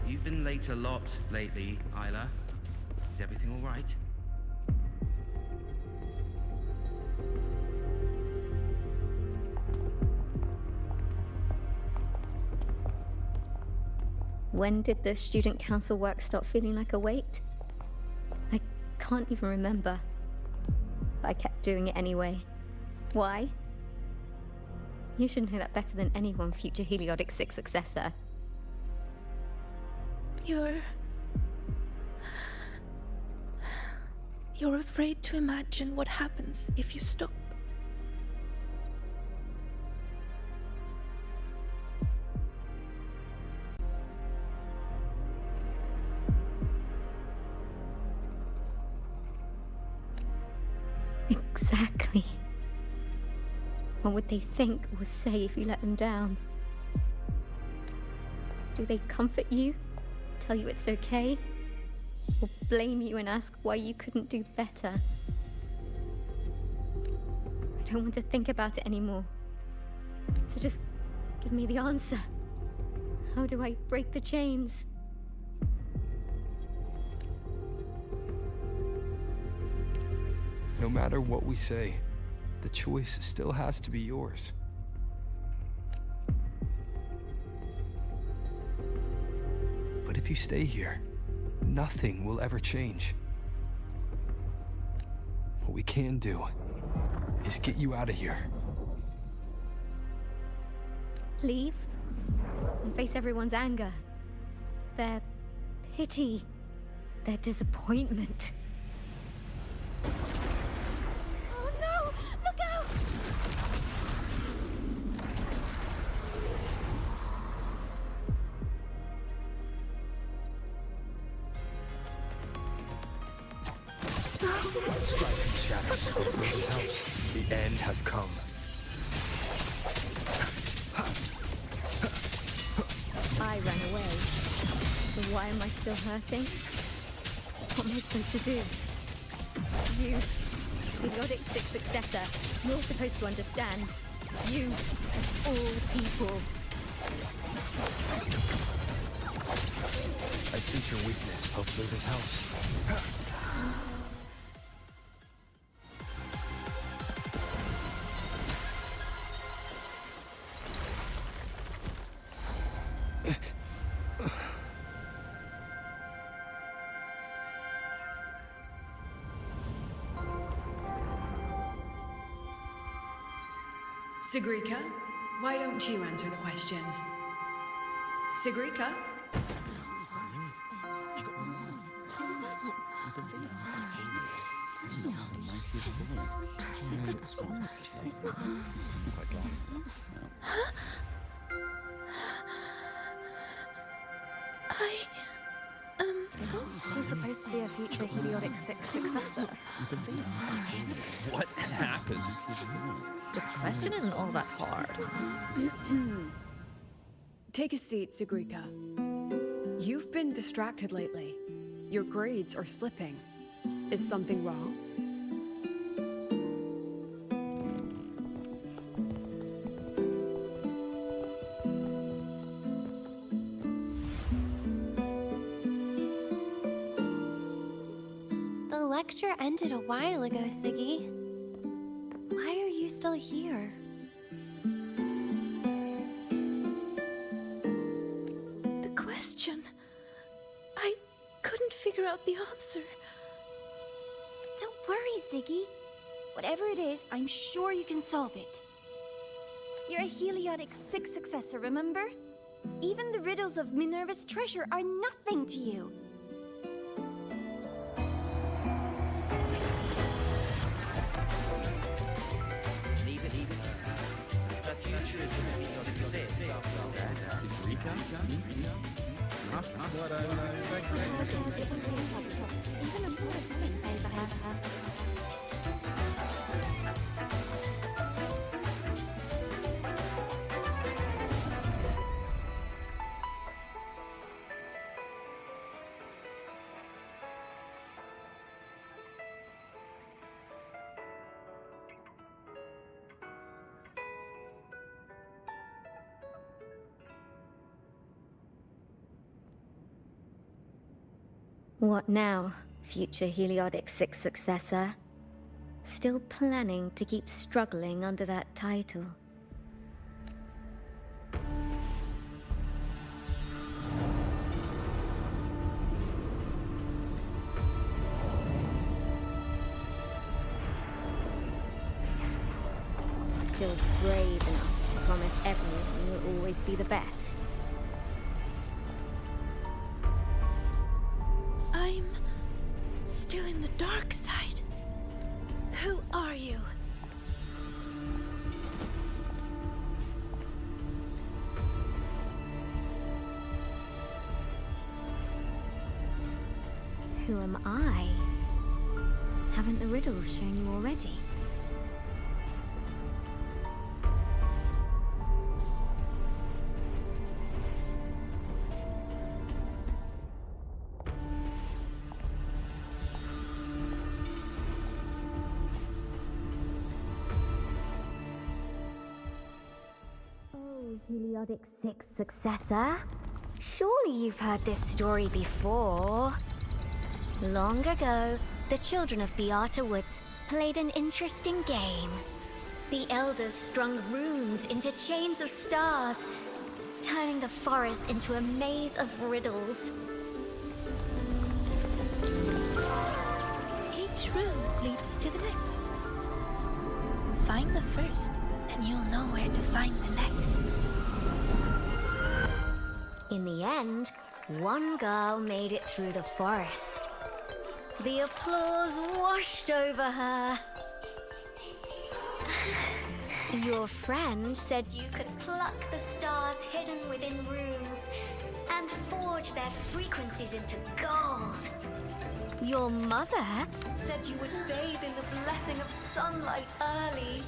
You've been late a lot lately, Isla. Is everything all right? When did the student council work start feeling like a weight? I can't even remember. But I kept doing it anyway. Why? You should know that better than anyone, future Heliodic 6 successor. You're afraid to imagine what happens if you stop. Exactly. What would they think or say if you let them down? Do they comfort you? Tell you it's okay? Or blame you and ask why you couldn't do better? I don't want to think about it anymore. So just give me the answer. How do I break the chains? No matter what we say, the choice still has to be yours. But if you stay here, nothing will ever change. What we can do is get you out of here. Leave? And face everyone's anger. Their pity. Their disappointment. Oh no! Look out! Striking shadows over this house. The end has come. I ran away. So why am I still hurting? What am I supposed to do? You, the Heliodic 6 successor, you're supposed to understand. You, of all people. I sense your weakness. Hopefully this helps. Sigrika, why don't you answer the question? Sigrika? She's supposed to be a future Heliotic 6 successor. What happened? This question isn't all that hard. Take a seat, Sigrika. You've been distracted lately. Your grades are slipping. Is something wrong? The lecture ended a while ago, Siggy. Why are you still here? The question. I couldn't figure out the answer. Don't worry, Ziggy. Whatever it is, I'm sure you can solve it. You're a Heliotic 6 successor, remember? Even the riddles of Minerva's treasure are nothing to you. Leave it. The future is in the Heliotic 6. Sigrika? Not what I was expecting. Even a sort of space over her. What now, future Heliotic 6 successor? Still planning to keep struggling under that title? Still brave enough to promise everyone you'll always be the best? I'm still in the dark side. Who are you? Who am I? Haven't the riddles shown you already? Heliotic 6 successor? Surely you've heard this story before. Long ago, the children of Beata Woods played an interesting game. The elders strung runes into chains of stars, turning the forest into a maze of riddles. Each room leads to the next. Find the first, and you'll know where to find the next. In the end, one girl made it through the forest. The applause washed over her. Your friend said you could pluck the stars hidden within runes and forge their frequencies into gold. Your mother said you would bathe in the blessing of sunlight early.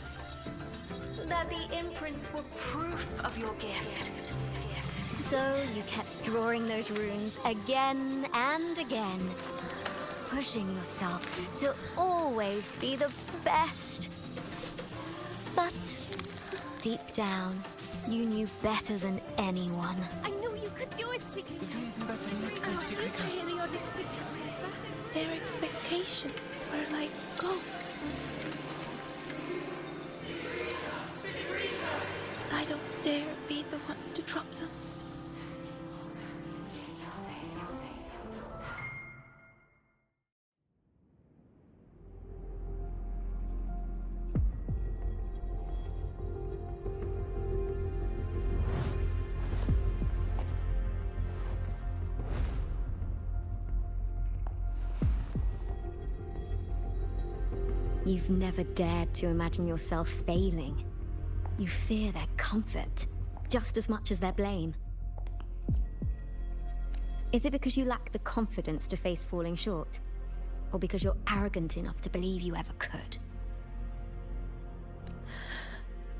That the imprints were proof of your gift. So you kept drawing those runes again and again, pushing yourself to always be the best. But deep down, you knew better than anyone. I knew you could do it, Sigrika. We'll do even better next time, Sigrika. Their expectations were like gold. I don't dare be the one to drop them. You've never dared to imagine yourself failing. You fear their comfort just as much as their blame. Is it because you lack the confidence to face falling short? Or because you're arrogant enough to believe you ever could?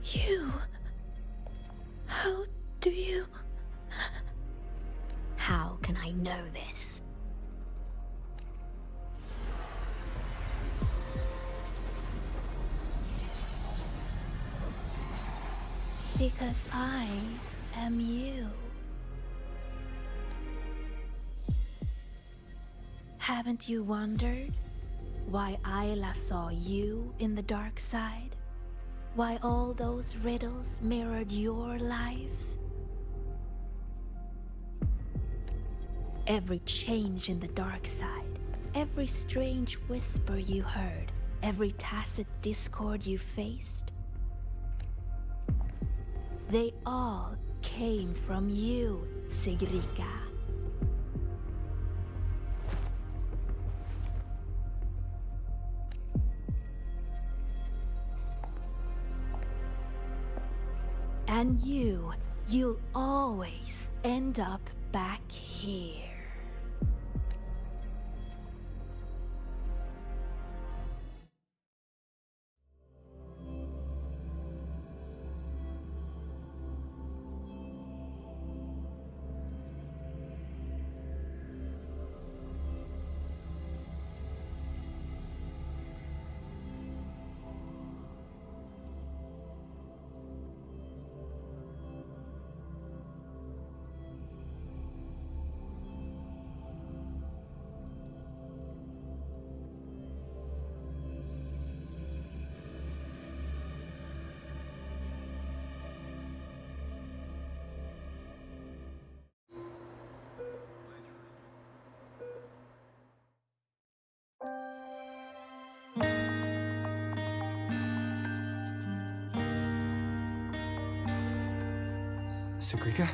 You... How do you... How can I know this? Because I am you. Haven't you wondered why Ayla saw you in the dark side? Why all those riddles mirrored your life? Every change in the dark side, every strange whisper you heard, every tacit discord you faced, they all came from you, Sigrika. And you'll always end up back here. Sigrika?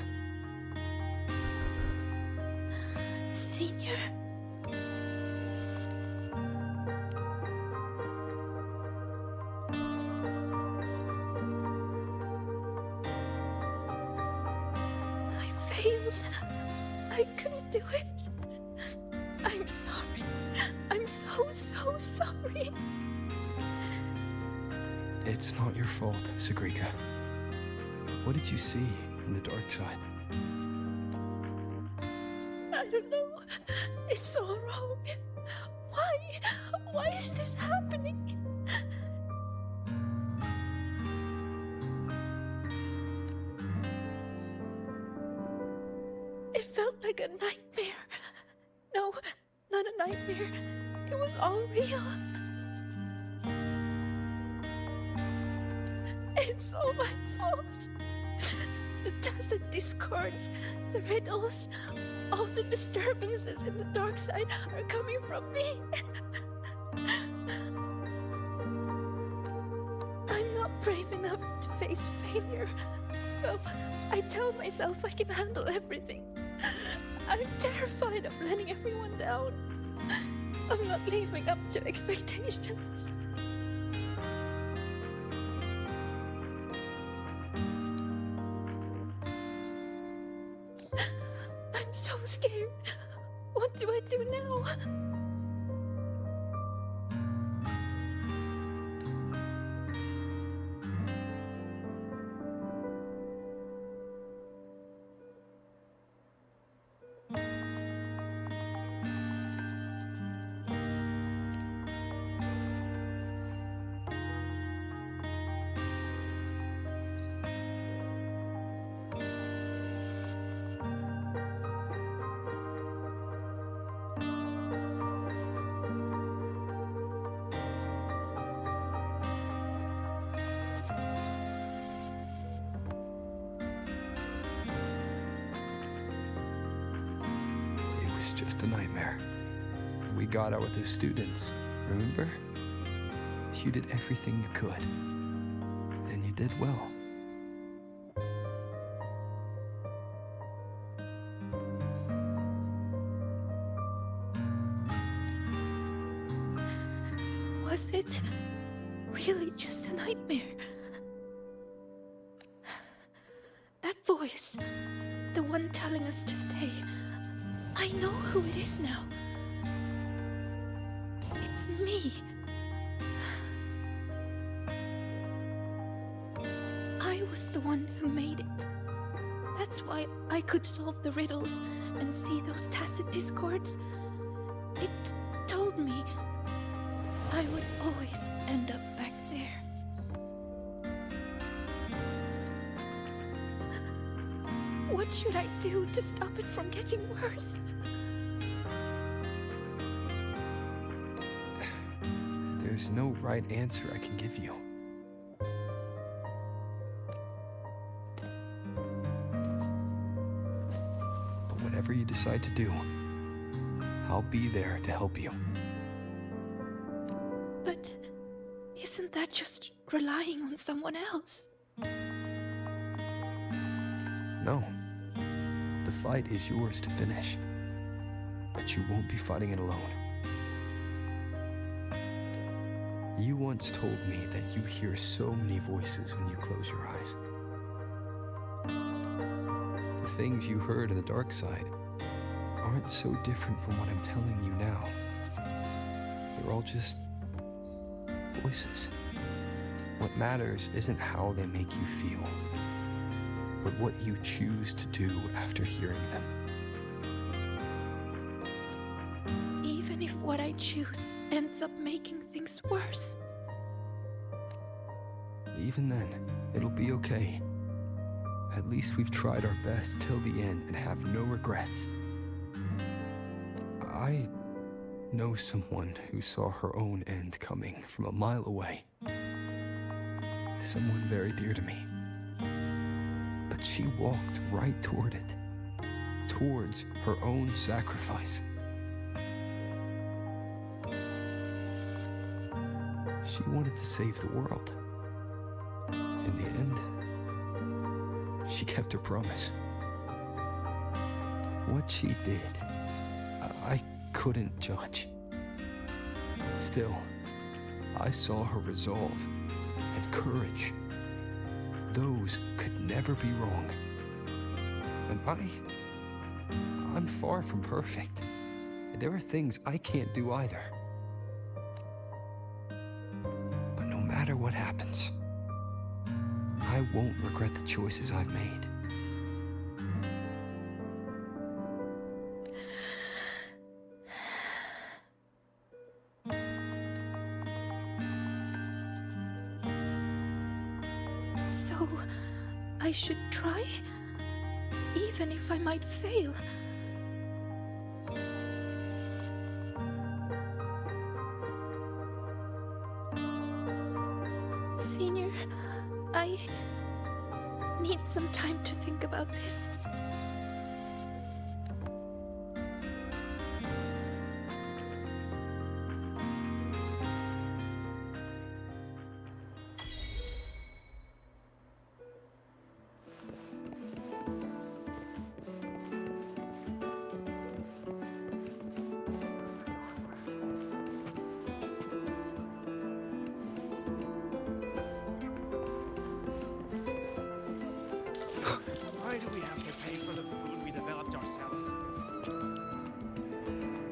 Senior? I failed. I couldn't do it. I'm sorry. I'm so sorry. It's not your fault, Sigrika. What did you see in the dark side? I don't know. It's all wrong. Why is this happening? It felt like a nightmare. No, not a nightmare. It was all real. It's all my fault. The tacit discords, the riddles, all the disturbances in the dark side are coming from me. I'm not brave enough to face failure, so I tell myself I can handle everything. I'm terrified of letting everyone down, of not living up to expectations. I'm so scared. What do I do now? It's just a nightmare. We got out with the students, remember? You did everything you could. And you did well. Was it really just a nightmare? That voice, the one telling us to stay, I know who it is now. It's me. I was the one who made it. That's why I could solve the riddles and see those tacit discords. It told me I would always end up back there. What should I do to stop it from getting worse? There's no right answer I can give you. But whatever you decide to do, I'll be there to help you. But isn't that just relying on someone else? No. The fight is yours to finish. But you won't be fighting it alone. You once told me that you hear so many voices when you close your eyes. The things you heard in the dark side aren't so different from what I'm telling you now. They're all just voices. What matters isn't how they make you feel, but what you choose to do after hearing them. Even if what I choose ends up making things worse. Even then, it'll be okay. At least we've tried our best till the end and have no regrets. I know someone who saw her own end coming from a mile away. Someone very dear to me. But she walked right toward it. Towards her own sacrifice. She wanted to save the world. In the end, she kept her promise. What she did, I couldn't judge. Still, I saw her resolve and courage. Those could never be wrong. And I'm far from perfect. There are things I can't do either. But no matter what happens, I won't regret the choices I've made. So, I should try? Even if I might fail? Senior, I need some time to think about this. Why do we have to pay for the food we developed ourselves?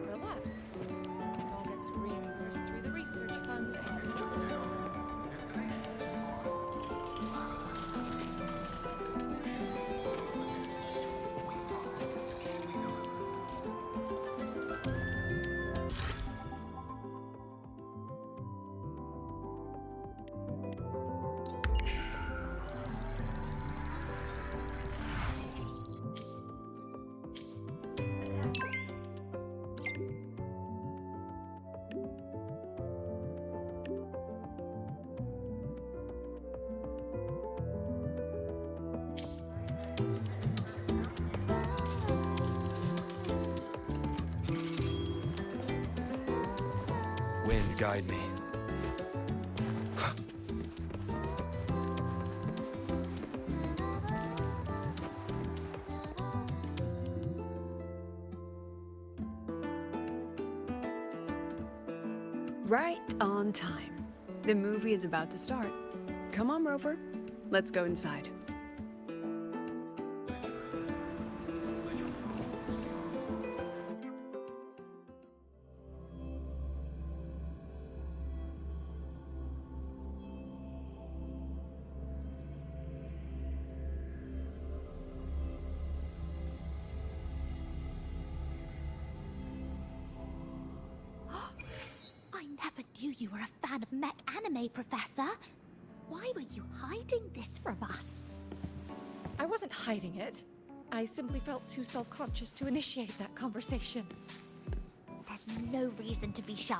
Relax. It all gets reimbursed through the research fund. Wind, guide me. Right on time. The movie is about to start. Come on, Rover. Let's go inside. What? never knew you were a fan of mech anime, Professor. Why were you hiding this from us? I wasn't hiding it. I simply felt too self-conscious to initiate that conversation. There's no reason to be shy.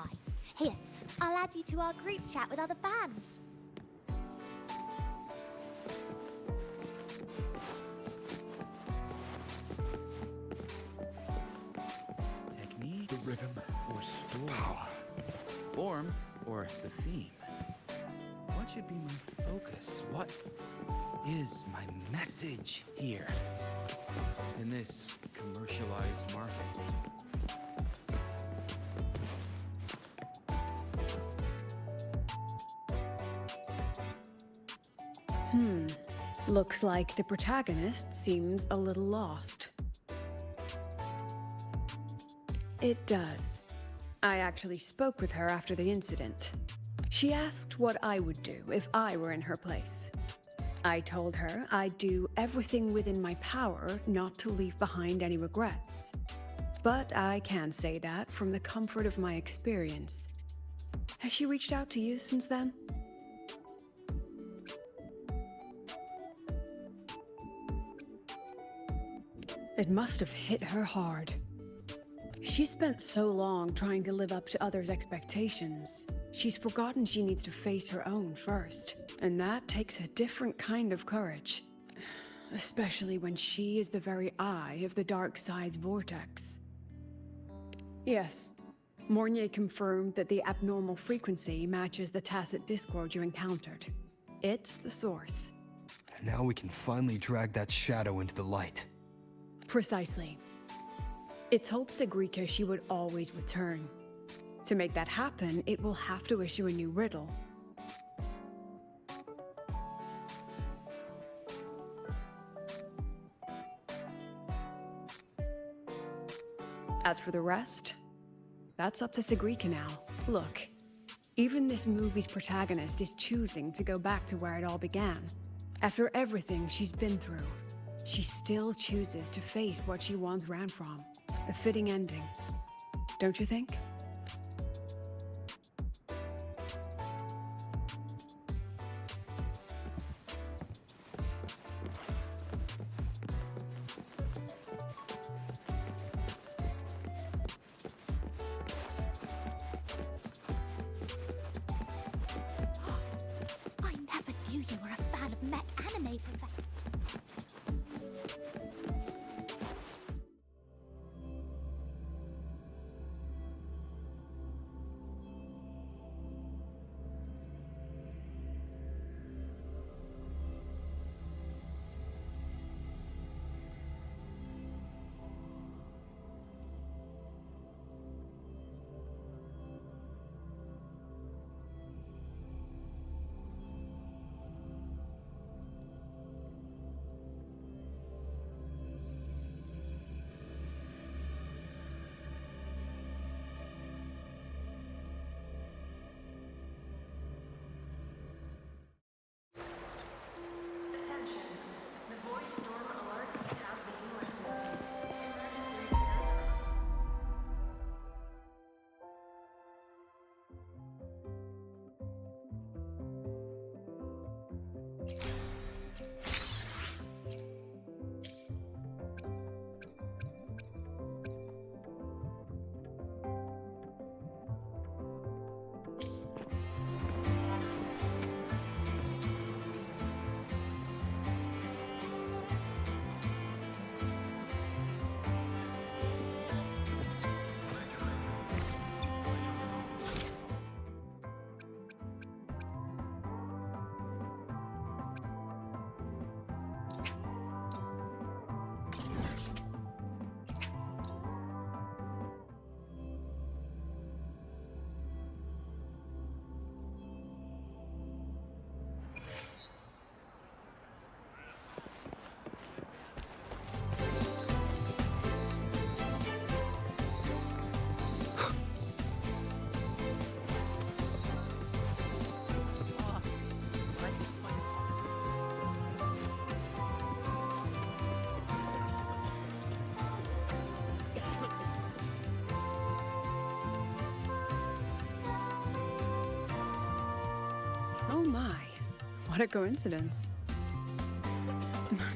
Here, I'll add you to our group chat with other fans. Techniques, The rhythm, or story, power. form, or the theme. What should be my focus? What is my message here in this commercialized market? Looks like the protagonist seems a little lost. It does. I actually spoke with her after the incident. She asked what I would do if I were in her place. I told her I'd do everything within my power not to leave behind any regrets. But I can say that from the comfort of my experience. Has she reached out to you since then? It must have hit her hard. She spent so long trying to live up to others' expectations. She's forgotten she needs to face her own first. And that takes a different kind of courage. Especially when she is the very eye of the dark side's vortex. Yes, Mornye confirmed that the abnormal frequency matches the tacit discord you encountered. It's the source. Now we can finally drag that shadow into the light. Precisely. It told Sigrika she would always return. To make that happen, it will have to issue a new riddle. As for the rest, that's up to Sigrika now. Look, even this movie's protagonist is choosing to go back to where it all began. After everything she's been through, she still chooses to face what she once ran from. A fitting ending, don't you think? I never knew you were a fan of mech anime, Professor. What a coincidence.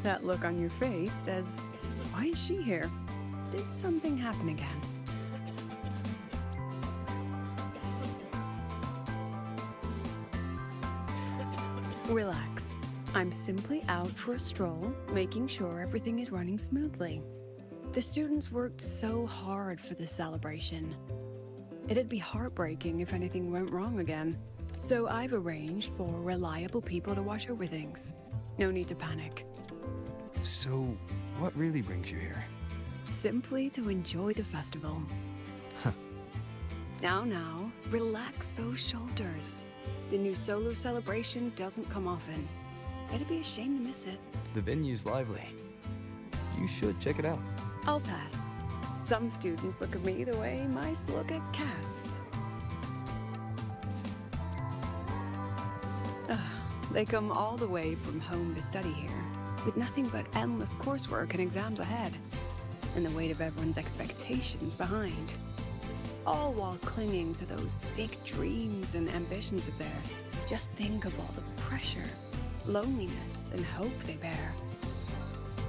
That look on your face says, why is she here? Did something happen again? Relax. I'm simply out for a stroll, making sure everything is running smoothly. The students worked so hard for this celebration. It'd be heartbreaking if anything went wrong again. So I've arranged for reliable people to watch over things. No need to panic. So, what really brings you here? Simply to enjoy the festival. Now, relax those shoulders. The new solo celebration doesn't come often. It'd be a shame to miss it. The venue's lively. You should check it out. I'll pass. Some students look at me the way mice look at cats. They come all the way from home to study here, with nothing but endless coursework and exams ahead, and the weight of everyone's expectations behind. All while clinging to those big dreams and ambitions of theirs. Just think of all the pressure, loneliness, and hope they bear.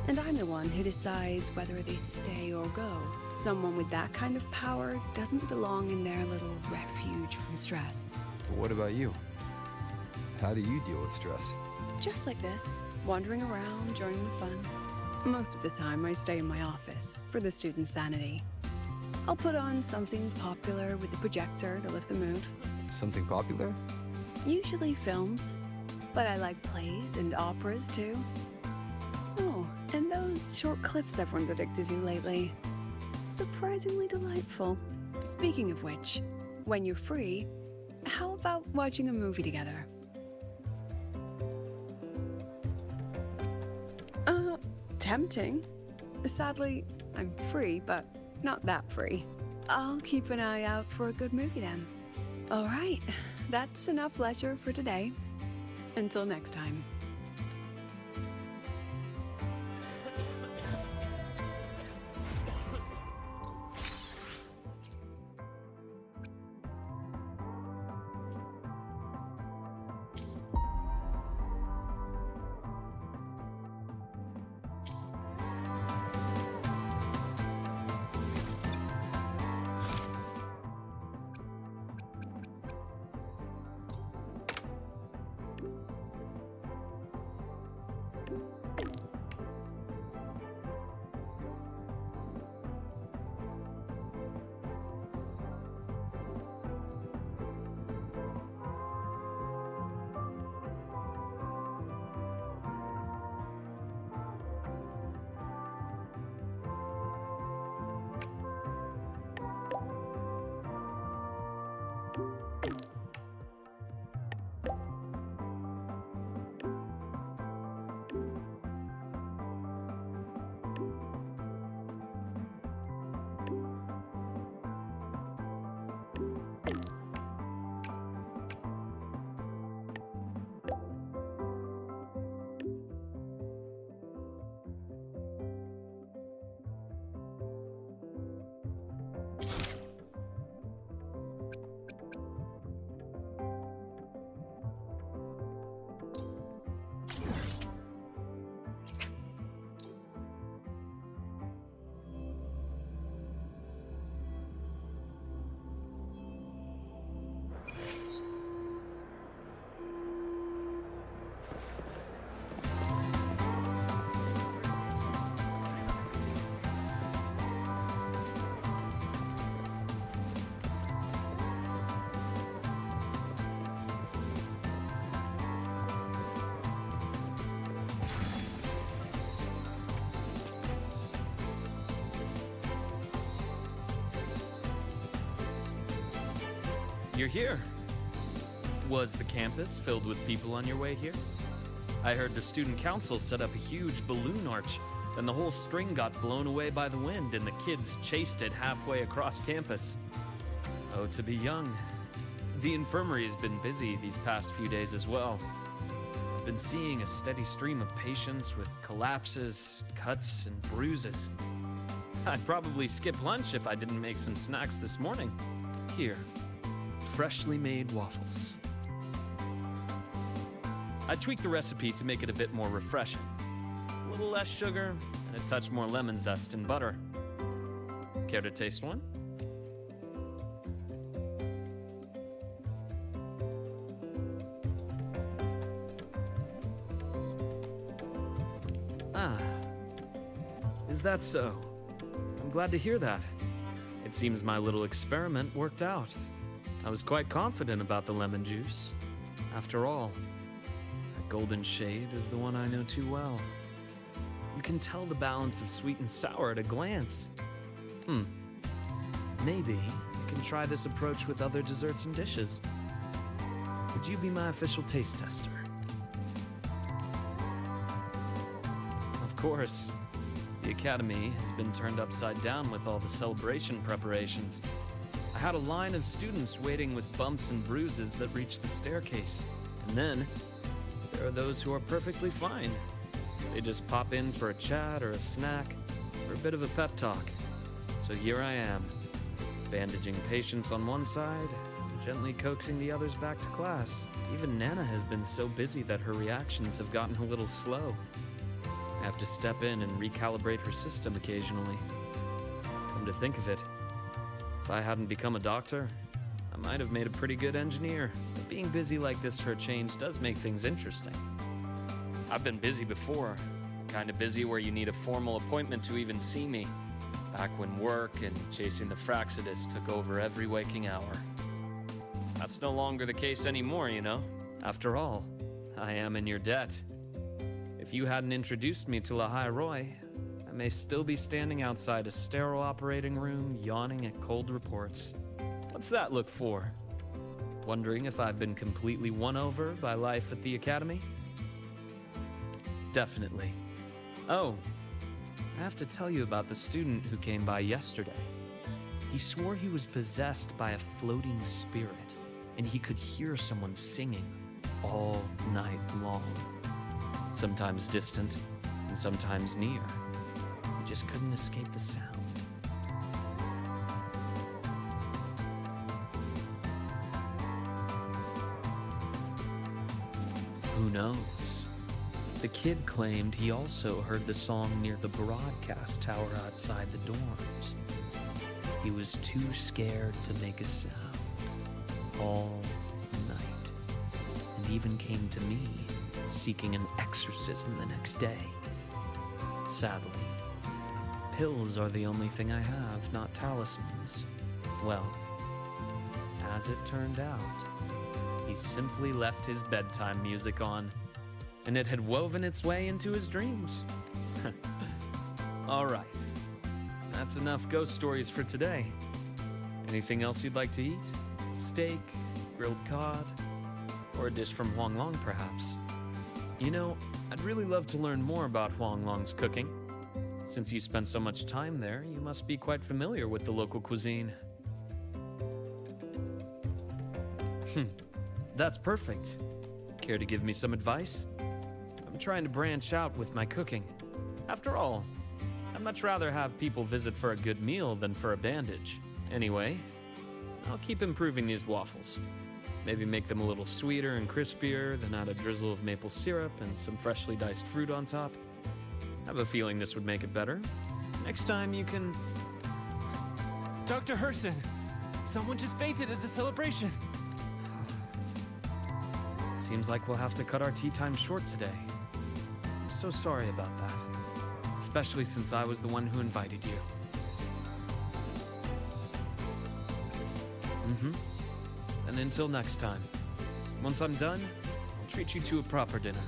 And I'm the one who decides whether they stay or go. Someone with that kind of power doesn't belong in their little refuge from stress. But what about you? How do you deal with stress? Just like this, wandering around, joining the fun. Most of the time I stay in my office for the students' sanity. I'll put on something popular with the projector to lift the mood. Something popular? Usually films, but I like plays and operas too. Oh, and those short clips everyone's addicted to lately. Surprisingly delightful. Speaking of which, when you're free, how about watching a movie together? Tempting. Sadly, I'm free, but not that free. I'll keep an eye out for a good movie then. All right, that's enough leisure for today. Until next time. You're here. Was the campus filled with people on your way here? I heard the student council set up a huge balloon arch, and the whole string got blown away by the wind, and the kids chased it halfway across campus. Oh, to be young. The infirmary's been busy these past few days as well. I've been seeing a steady stream of patients with collapses, cuts, and bruises. I'd probably skip lunch if I didn't make some snacks this morning. Here, freshly made waffles. I tweaked the recipe to make it a bit more refreshing. A little less sugar and a touch more lemon zest and butter. Care to taste one? Ah, is that so? I'm glad to hear that. It seems my little experiment worked out. I was quite confident about the lemon juice. After all, that golden shade is the one I know too well. You can tell the balance of sweet and sour at a glance. Maybe I can try this approach with other desserts and dishes. Would you be my official taste tester? Of course. The Academy has been turned upside down with all the celebration preparations. I had a line of students waiting with bumps and bruises that reached the staircase. And then, there are those who are perfectly fine. They just pop in for a chat or a snack, or a bit of a pep talk. So here I am, bandaging patients on one side, gently coaxing the others back to class. Even Nana has been so busy that her reactions have gotten a little slow. I have to step in and recalibrate her system occasionally. Come to think of it, if I hadn't become a doctor, I might have made a pretty good engineer. But being busy like this for a change does make things interesting. I've been busy before, kind of busy where you need a formal appointment to even see me. Back when work and chasing the Fraxidus took over every waking hour. That's no longer the case anymore, you know. After all, I am in your debt. If you hadn't introduced me to Lahai-Roi, I may still be standing outside a sterile operating room, yawning at cold reports. What's that look for? Wondering if I've been completely won over by life at the Academy? Definitely. Oh, I have to tell you about the student who came by yesterday. He swore he was possessed by a floating spirit, and he could hear someone singing all night long. Sometimes distant, and sometimes near. He just couldn't escape the sound. Who knows? The kid claimed he also heard the song near the broadcast tower outside the dorms. He was too scared to make a sound all night, and even came to me seeking an exorcism the next day. Sadly, pills are the only thing I have, not talismans. Well, as it turned out, he simply left his bedtime music on, and it had woven its way into his dreams. All right, that's enough ghost stories for today. Anything else you'd like to eat? Steak, grilled cod, or a dish from Huanglong, perhaps? You know, I'd really love to learn more about Huanglong's cooking. Since you spend so much time there, you must be quite familiar with the local cuisine. That's perfect. Care to give me some advice? I'm trying to branch out with my cooking. After all, I'd much rather have people visit for a good meal than for a bandage. Anyway, I'll keep improving these waffles. Maybe make them a little sweeter and crispier, then add a drizzle of maple syrup and some freshly diced fruit on top. I have a feeling this would make it better. Next time you can... Dr. Herssen! Someone just fainted at the celebration! Seems like we'll have to cut our tea time short today. I'm so sorry about that. Especially since I was the one who invited you. And until next time. Once I'm done, I'll treat you to a proper dinner.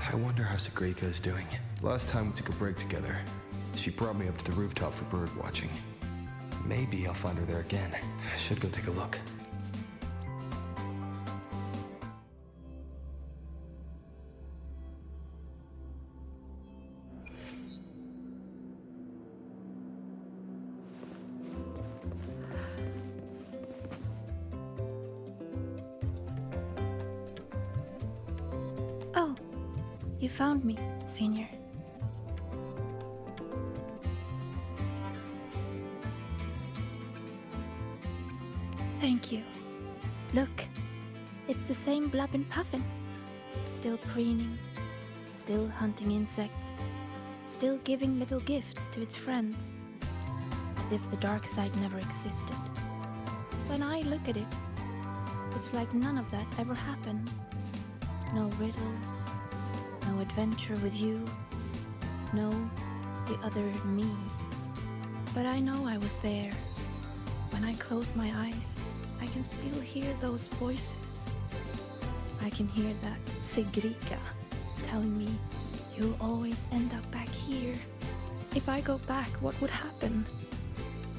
I wonder how Sigrika is doing. Last time we took a break together, she brought me up to the rooftop for bird watching. Maybe I'll find her there again. I should go take a look. You found me, Senior. Thank you. Look, it's the same Blubbin' Puffin. Still preening, still hunting insects, still giving little gifts to its friends, as if the dark side never existed. When I look at it, it's like none of that ever happened. No riddles, no adventure with you, no the other me. But I know I was there. When I close my eyes, I can still hear those voices. I can hear that Sigrika telling me, you'll always end up back here. If I go back, what would happen?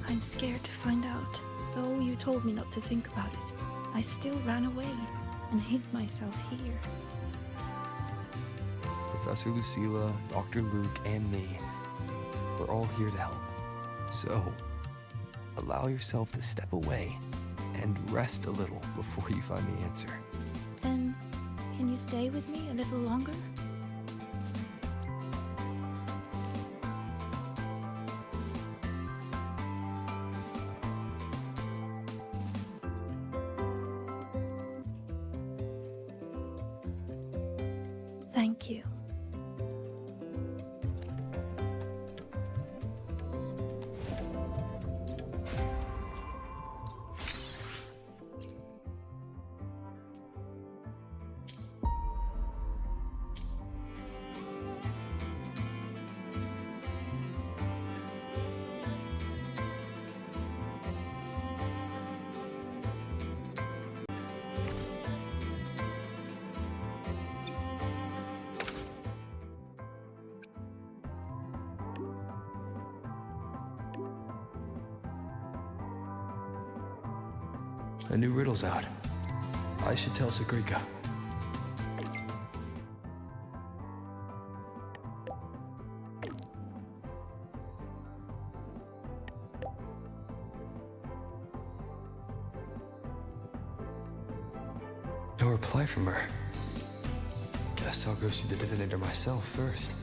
I'm scared to find out. Though you told me not to think about it, I still ran away and hid myself here. Professor Lucilla, Dr. Luuk, and me, we're all here to help. So, allow yourself to step away and rest a little before you find the answer. Then, can you stay with me a little longer? Thank you. A new riddle's out. I should tell Sigrika. No reply from her. Guess I'll go see the divinator myself first.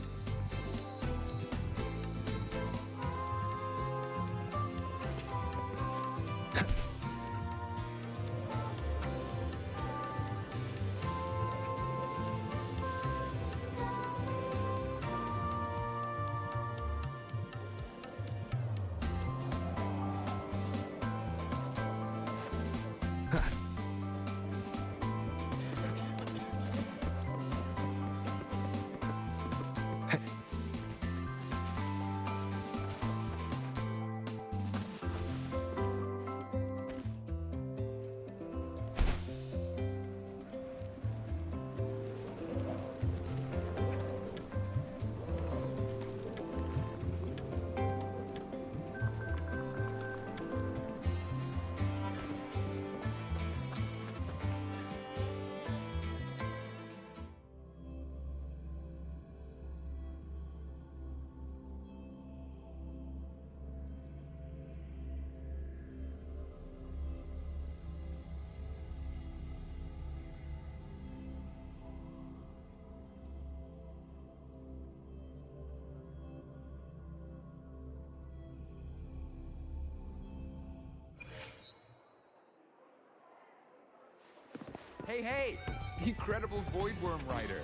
Hey, hey! Incredible void worm writer.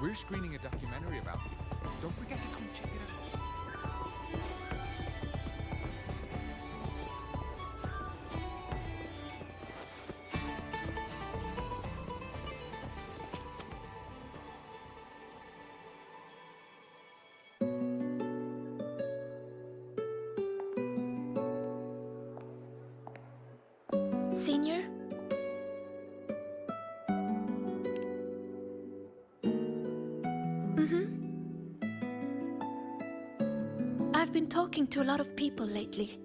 We're screening a documentary about you. Don't forget to come check it out. Senior? I've been talking to a lot of people lately.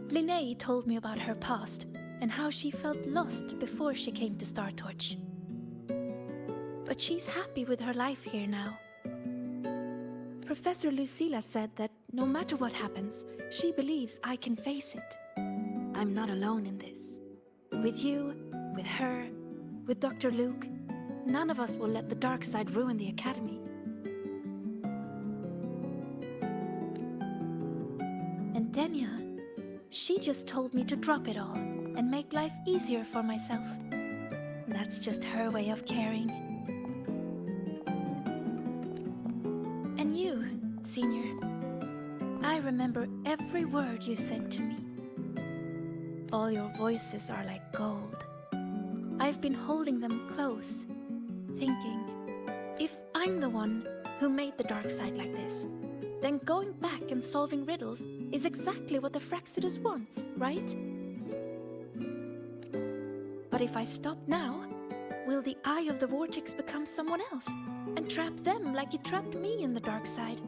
Linnea told me about her past and how she felt lost before she came to Star Torch. But she's happy with her life here now. Professor Lucilla said that no matter what happens, she believes I can face it. I'm not alone in this. With you, with her, with Dr. Luuk, none of us will let the dark side ruin the Academy. And Denya, she just told me to drop it all and make life easier for myself. That's just her way of caring. And you, Senior, I remember every word you said to me. All your voices are like gold. I've been holding them close, thinking, if I'm the one who made the dark side like this, then going back and solving riddles is exactly what the Fraxidus wants, right? But if I stop now, will the Eye of the Vortex become someone else and trap them like it trapped me in the dark side?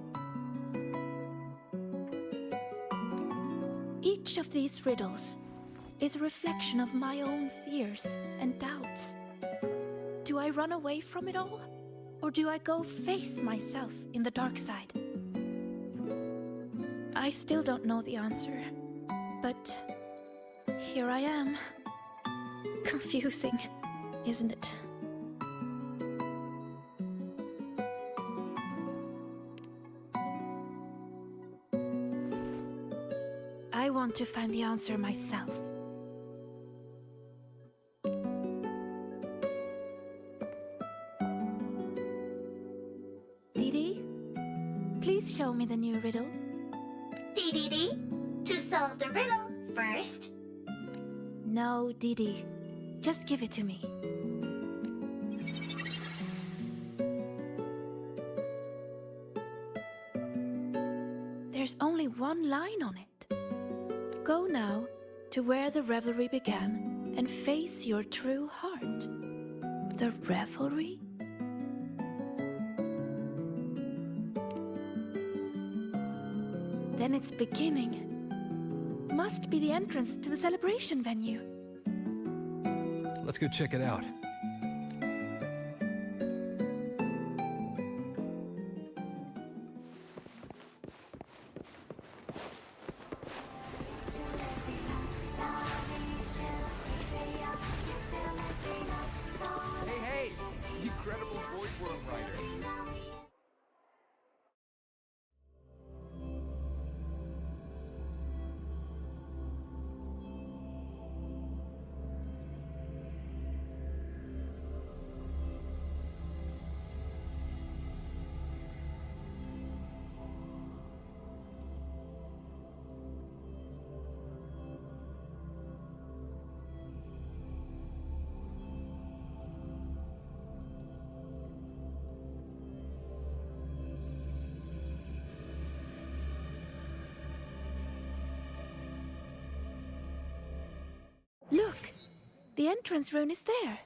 Each of these riddles is a reflection of my own fears and doubts. Do I run away from it all? Or do I go face myself in the dark side? I still don't know the answer, but here I am. Confusing, isn't it? I want to find the answer myself. Didi, please show me the new riddle. Dee, to solve the riddle first. No, Didi. Just give it to me. There's only one line on it. Go now to where the revelry began and face your true heart. The revelry? Then its beginning must be the entrance to the celebration venue. Let's go check it out. Hey, incredible void worm writer. Look! The entrance rune is there.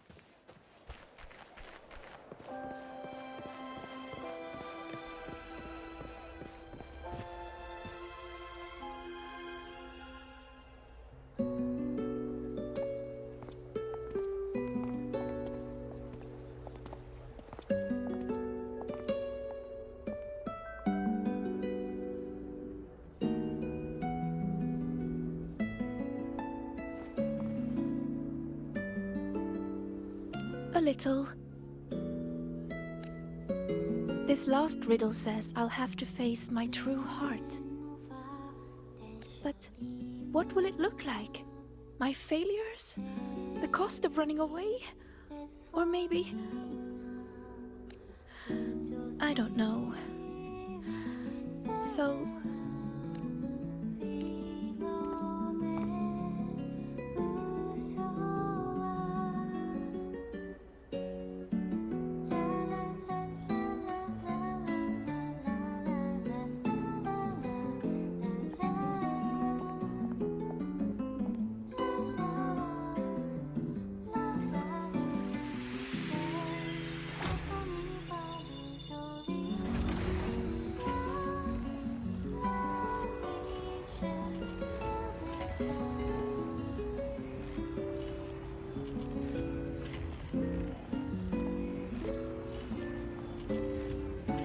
A little. This last riddle says I'll have to face my true heart. But what will it look like? My failures? The cost of running away? Or maybe... I don't know. So...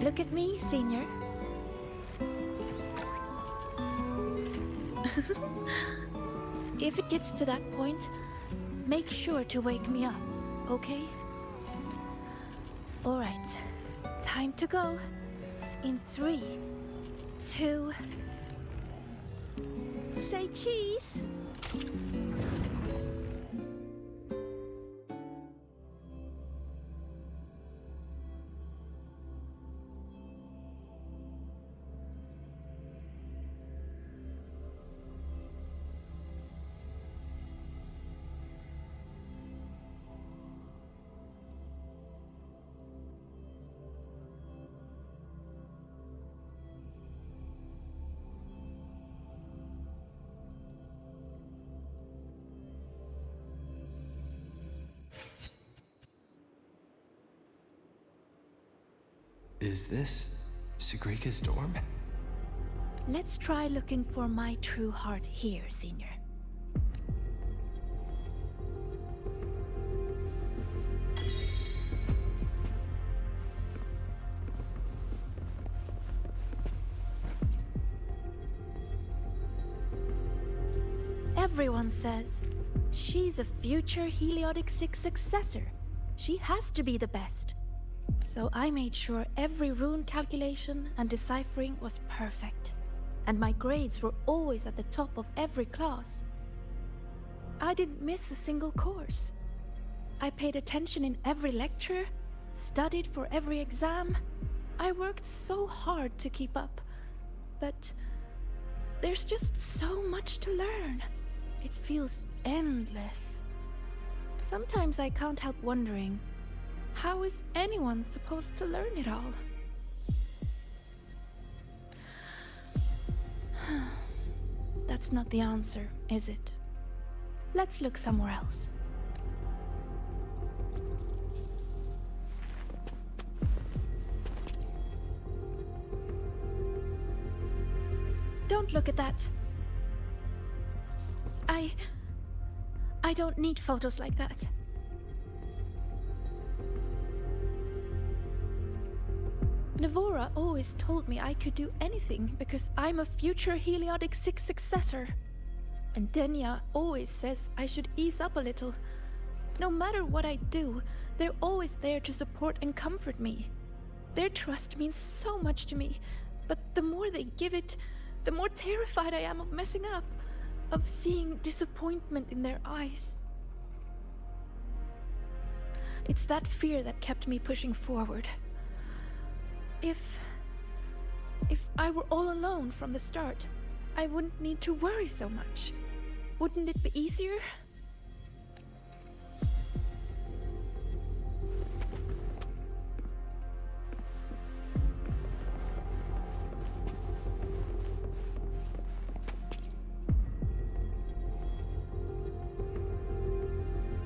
Look at me, Senior. If it gets to that point, make sure to wake me up, okay? All right, time to go. In 3, 2... Say cheese! Is this Sigrika's dorm? Let's try looking for my true heart here, Senior. Everyone says she's a future Heliotic 6 successor. She has to be the best. So I made sure every rune calculation and deciphering was perfect. And my grades were always at the top of every class. I didn't miss a single course. I paid attention in every lecture, studied for every exam. I worked so hard to keep up. But there's just so much to learn. It feels endless. Sometimes I can't help wondering, how is anyone supposed to learn it all? That's not the answer, is it? Let's look somewhere else. Don't look at that. I don't need photos like that. Nivora always told me I could do anything because I'm a future Heliotic 6 successor. And Denya always says I should ease up a little. No matter what I do, they're always there to support and comfort me. Their trust means so much to me, but the more they give it, the more terrified I am of messing up, of seeing disappointment in their eyes. It's that fear that kept me pushing forward. If I were all alone from the start, I wouldn't need to worry so much. Wouldn't it be easier?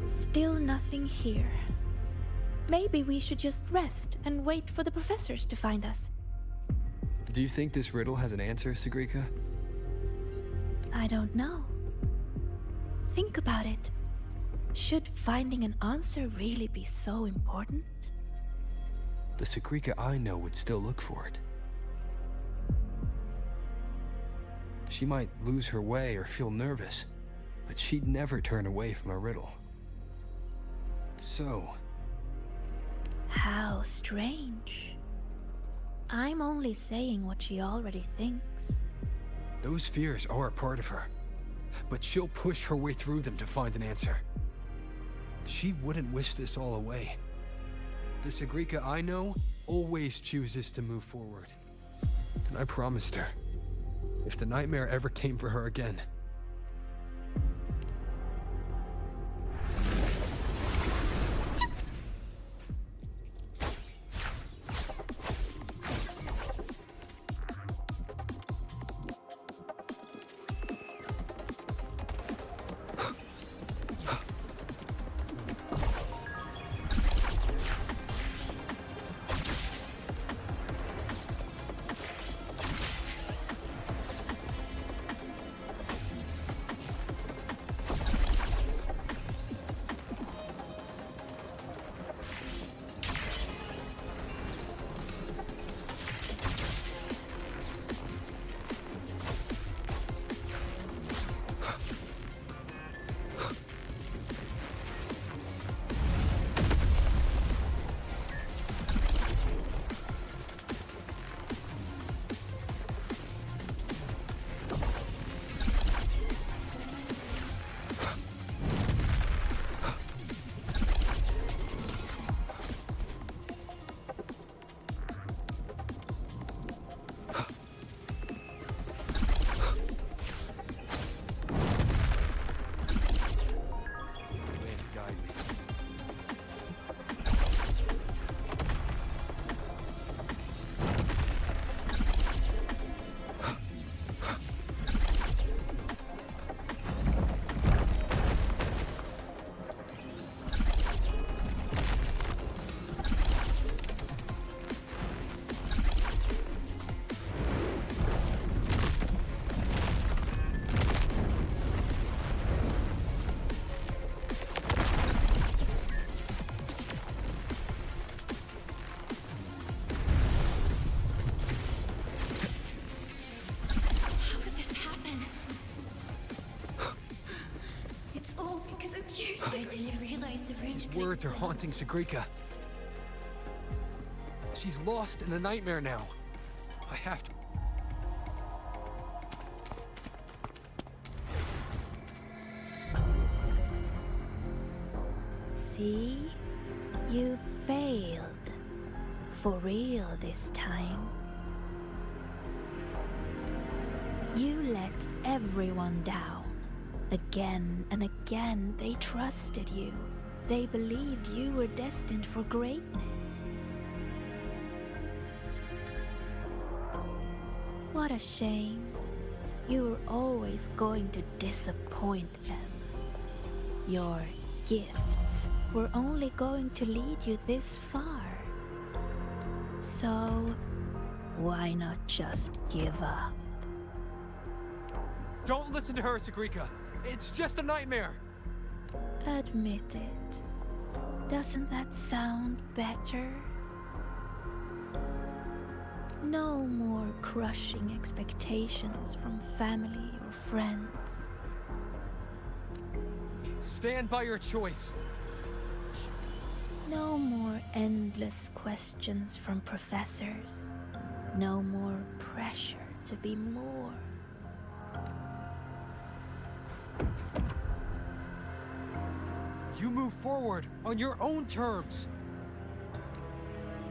Still nothing here. Maybe we should just rest and wait for the professors to find us. Do you think this riddle has an answer, Sigrika? I don't know. Think about it. Should finding an answer really be so important? The Sigrika I know would still look for it. She might lose her way or feel nervous, but she'd never turn away from a riddle. So... How strange. I'm only saying what she already thinks. Those fears are a part of her, but she'll push her way through them to find an answer. She wouldn't wish this all away. The Sigrika I know always chooses to move forward. And I promised her, if the nightmare ever came for her again, These words are haunting Sigrika. She's lost in a nightmare now. I have to... See? You failed. For real this time. You let everyone down. Again and again, they trusted you. They believed you were destined for greatness. What a shame. You were always going to disappoint them. Your gifts were only going to lead you this far. So, why not just give up? Don't listen to her, Sigrika. It's just a nightmare. Admit it. Doesn't that sound better? No more crushing expectations from family or friends. Stand by your choice. No more endless questions from professors. No more pressure to be more. You move forward on your own terms.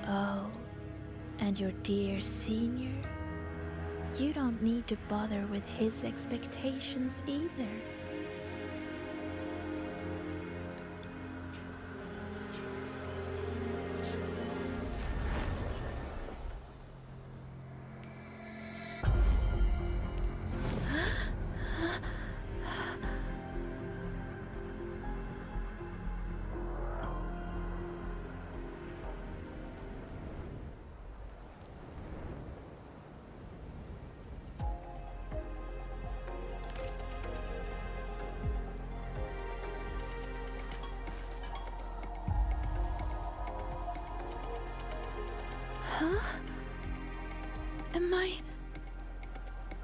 Oh, and your dear senior? You don't need to bother with his expectations either. Huh? Am I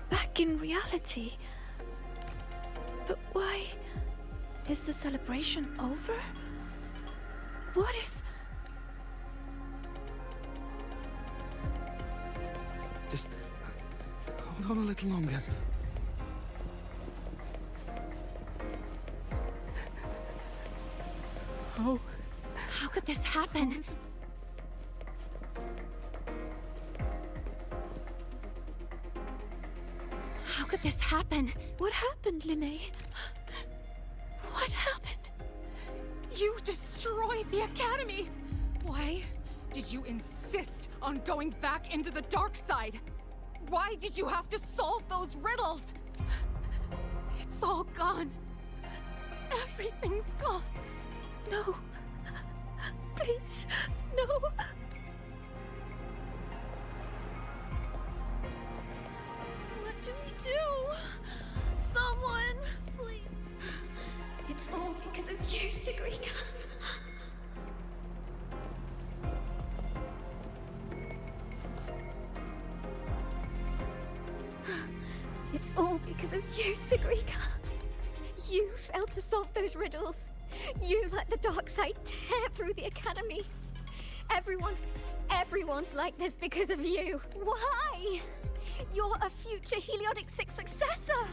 back in reality? But why is the celebration over? What is... Just hold on a little longer. Oh. How could this happen? How could this happen? What happened, Linnae? What happened? You destroyed the Academy! Why did you insist on going back into the dark side? Why did you have to solve those riddles? It's all gone. Everything's gone. No. Please, no. What do we do? Someone, please. It's all because of you, Sigrika. It's all because of you, Sigrika. You failed to solve those riddles. You let the dark side tear through the Academy. Everyone's like this because of you. Why? You're a future Heliotic 6 successor.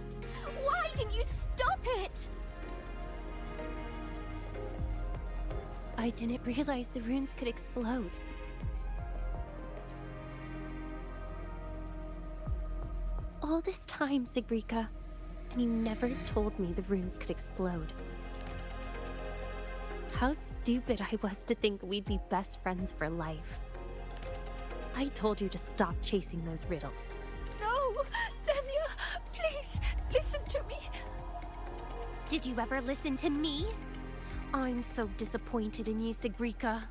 Why didn't you stop it? I didn't realize the runes could explode. All this time, Sigrika, and you never told me the runes could explode. How stupid I was to think we'd be best friends for life. I told you to stop chasing those riddles. No! Denia, please, listen to me. Did you ever listen to me? I'm so disappointed in you, Sigrika.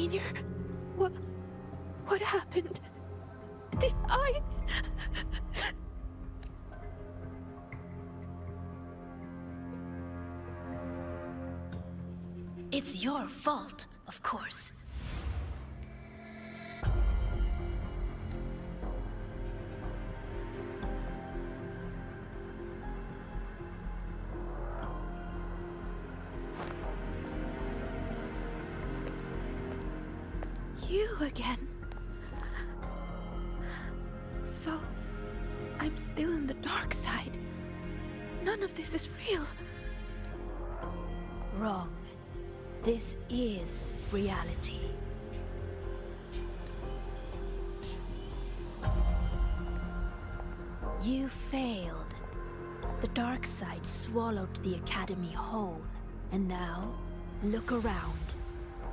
failure? What happened? Did I... It's your fault, of course. You again. So, I'm still in the dark side. None of this is real. Wrong. This is reality. You failed. The dark side swallowed the Academy whole. And now, look around.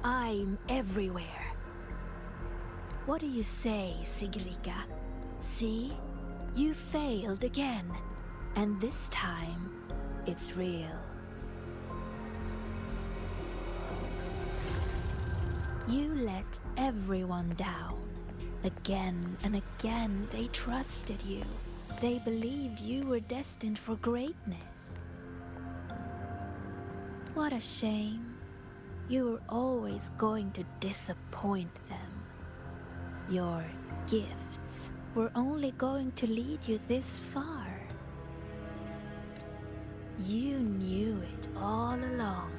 I'm everywhere. What do you say, Sigrika? See? You failed again. And this time, it's real. You let everyone down. Again and again, they trusted you. They believed you were destined for greatness. What a shame. You were always going to disappoint them. Your gifts were only going to lead you this far. You knew it all along.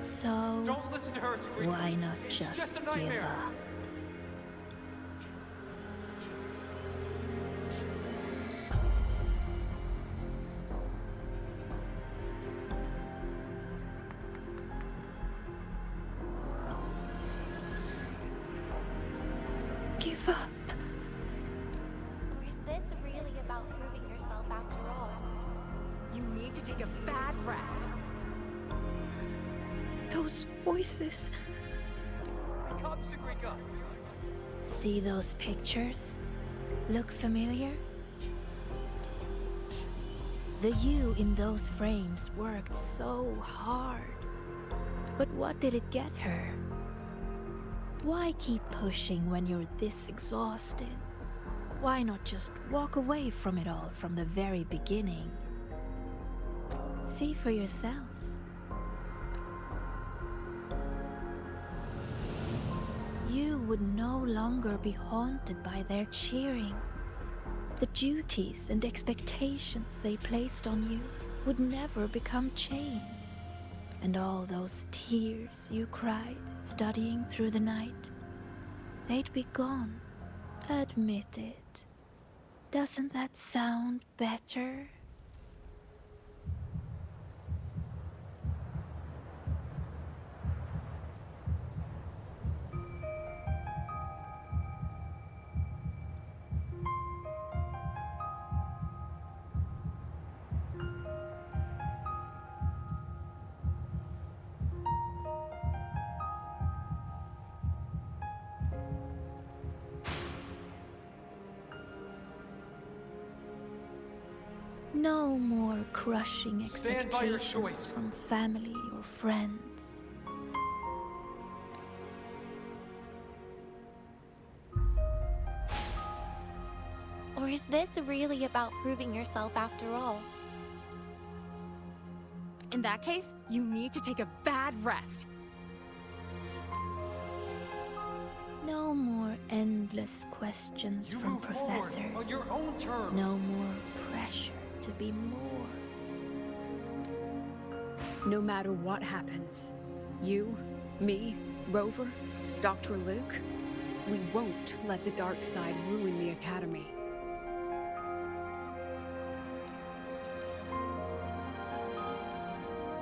So, Don't listen to her, Sigrika. why not It's just a give nightmare. up? Give up. Or is this really about proving yourself after all? You need to take a bad rest. Those voices. Wake up, Sigrika. See those pictures? Look familiar? The you in those frames worked so hard. But what did it get her? Why keep pushing when you're this exhausted? Why not just walk away from it all from the very beginning? See for yourself. You would no longer be haunted by their cheering. The duties and expectations they placed on you would never become chains. And all those tears you cried studying through the night, they'd be gone. Admit it. Doesn't that sound better? No more crushing Stand by your expectations choice. from family or friends. Or is this really about proving yourself after all? In that case, you need to take a bad rest. No more endless questions You from move forward professors. on your own terms. No more pressure to be more. No matter what happens, you, me, Rover, Dr. Luuk, we won't let the dark side ruin the Academy.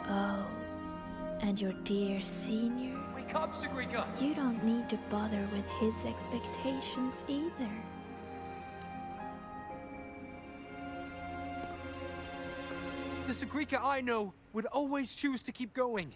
Oh, and your dear senior? Wake up, Sigrika. You don't need to bother with his expectations either. The Sigrika I know would always choose to keep going.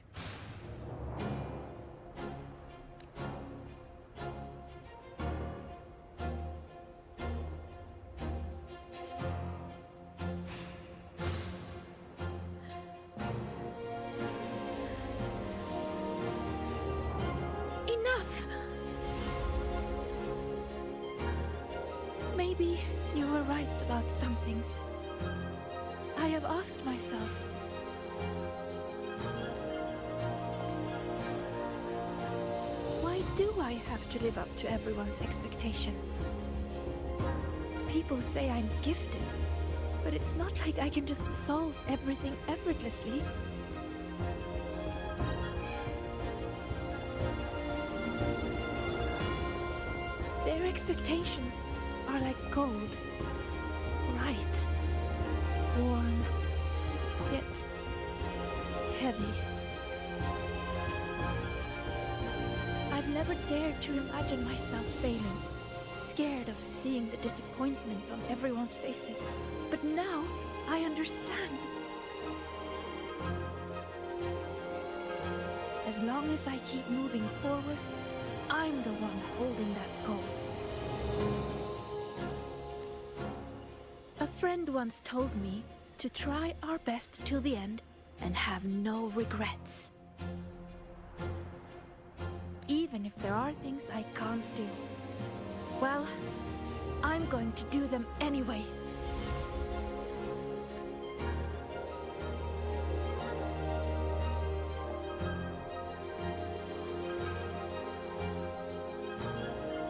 Maybe you were right about some things. I have asked myself, why do I have to live up to everyone's expectations? People say I'm gifted, but it's not like I can just solve everything effortlessly. Their expectations are like gold. Bright, warm, yet heavy. I've never dared to imagine myself failing, scared of seeing the disappointment on everyone's faces. But now I understand. As long as I keep moving forward, I'm the one holding that goal. A friend once told me to try our best till the end and have no regrets. Even if there are things I can't do. Well, I'm going to do them anyway.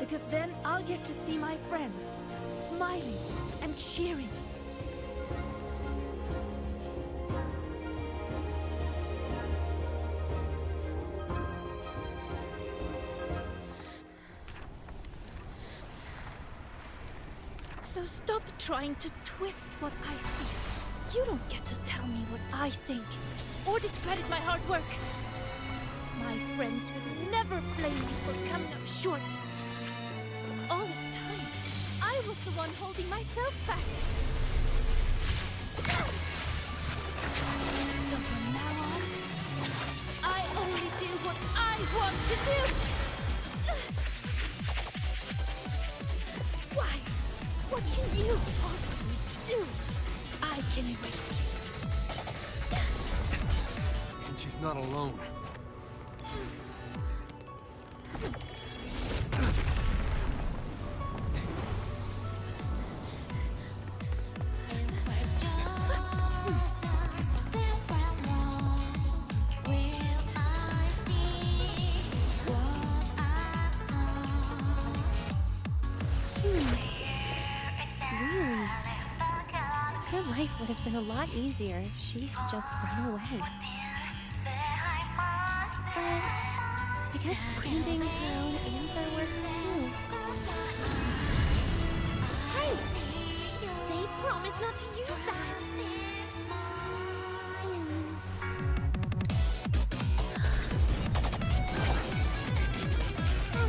Because then I'll get to see my friends, smiling and cheering. So stop trying to twist what I feel. You don't get to tell me what I think, or discredit my hard work. My friends would never blame me for coming up short. All this time, I was the one holding myself back. So from now on, I only do what I want to do. Why? What can you possibly do? I can erase you. And she's not alone. Would have been a lot easier if she had just run away. But I guess finding her own answer works too. Hey! They promised not to use that! Oh.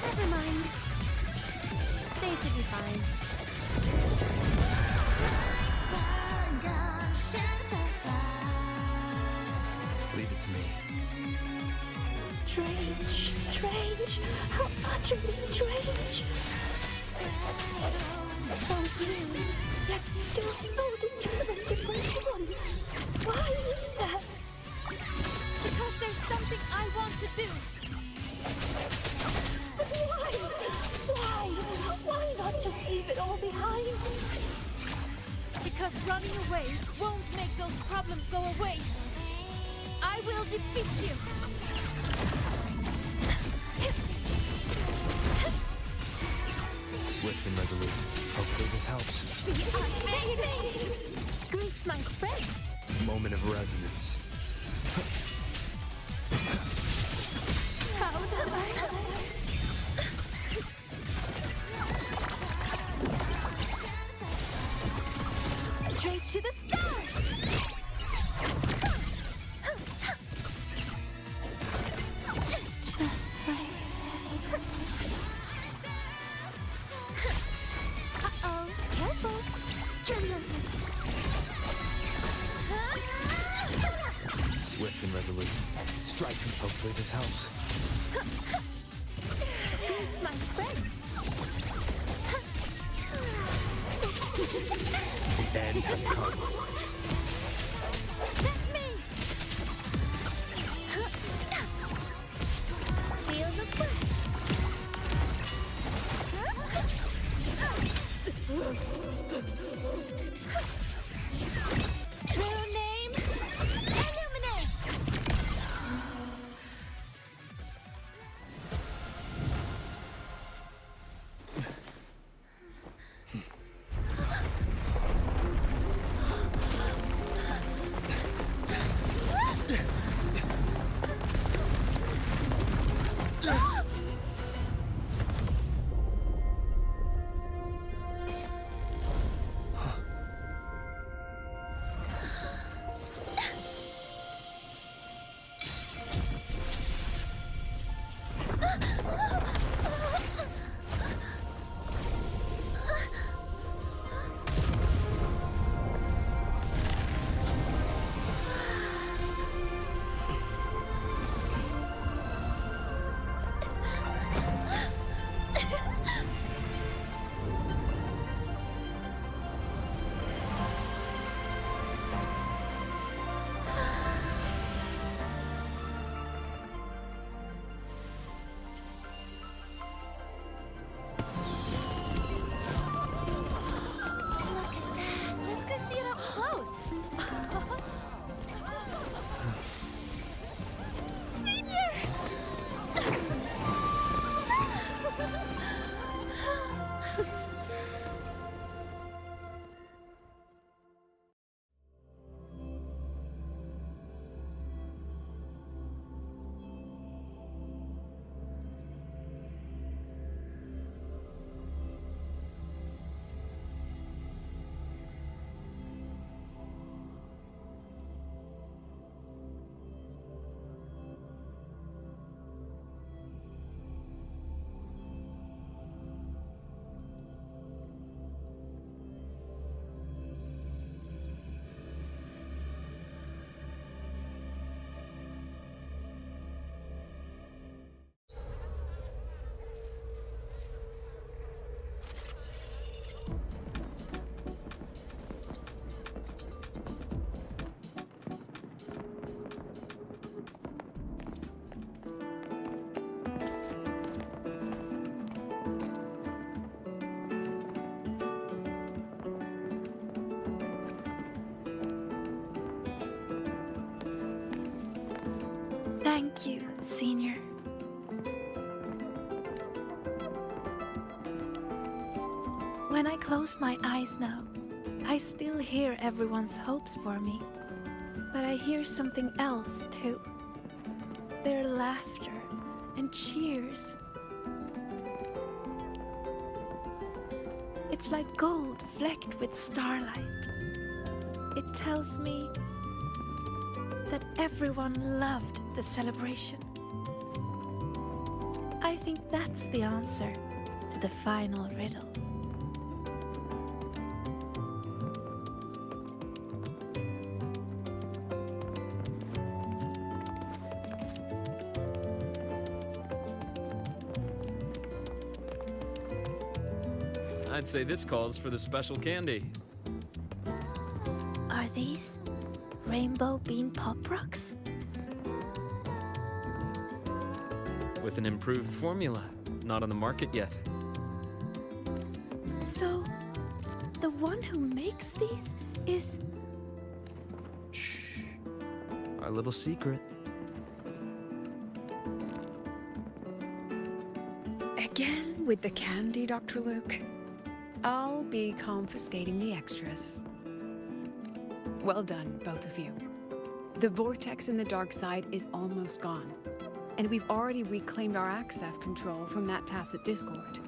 Never mind. They should be fine. Leave it to me. Strange. How utterly strange. So weird, yet still so determined to pursue. Why is that? Because there's something I want to do. But why? Why not just leave it all behind? Because running away won't make those problems go away. I will defeat you! Swift and resolute. Hopefully this helps. Be amazing! Greet my friends! Moment of resonance. How nice! Straight to the stars! Just like this. Uh-oh, careful! Swift and resolute. Strike. Hopefully this helps. Greet my friends! The end has come. That's me! Feel the breath! True name, Illuminate! Let's go see it up close. Thank you, Senior. When I close my eyes now, I still hear everyone's hopes for me. But I hear something else too. Their laughter and cheers. It's like gold flecked with starlight. It tells me that everyone loved the celebration. I think that's the answer to the final riddle. I'd say this calls for the special candy. Are these rainbow bean pop rocks? With an improved formula, not on the market yet. So, the one who makes these is... Shh. Our little secret. Again with the candy, Dr. Luuk. I'll be confiscating the extras. Well done, both of you. The vortex in the dark side is almost gone, and we've already reclaimed our access control from that tacit discord.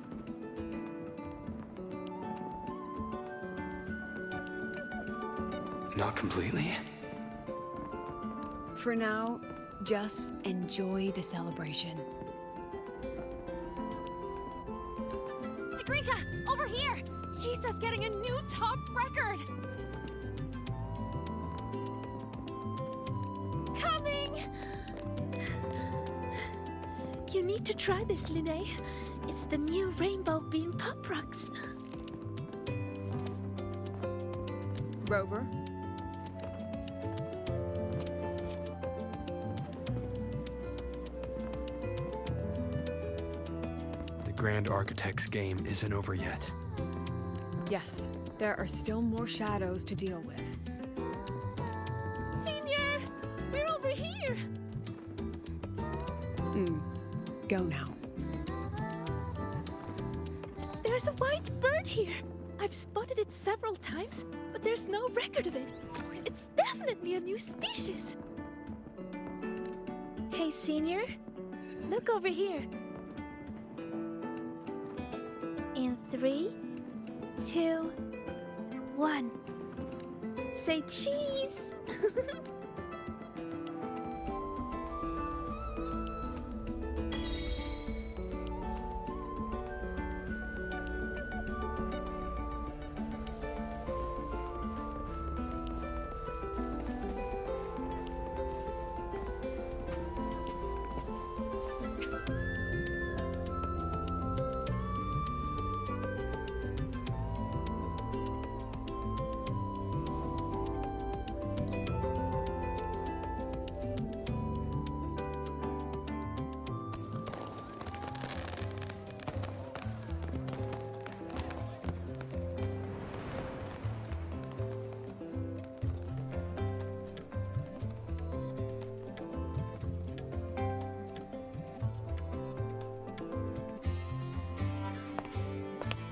Not completely. For now, just enjoy the celebration. Sigrika, over here! Chisa's getting a new top record! Coming! You need to try this, Linnae. It's the new rainbow bean pop rocks. Rover? The Grand Architect's game isn't over yet. Yes, there are still more shadows to deal with. Senior! We're over here! Go now. There's a white bird here! I've spotted it several times, but there's no record of it. It's definitely a new species. Hey, Senior. Look over here. In 3, 2, 1. Say cheese!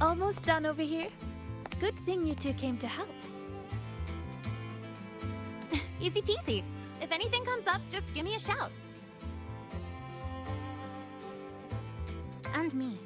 Almost done over here. Good thing you two came to help. Easy peasy. If anything comes up, just give me a shout. And me.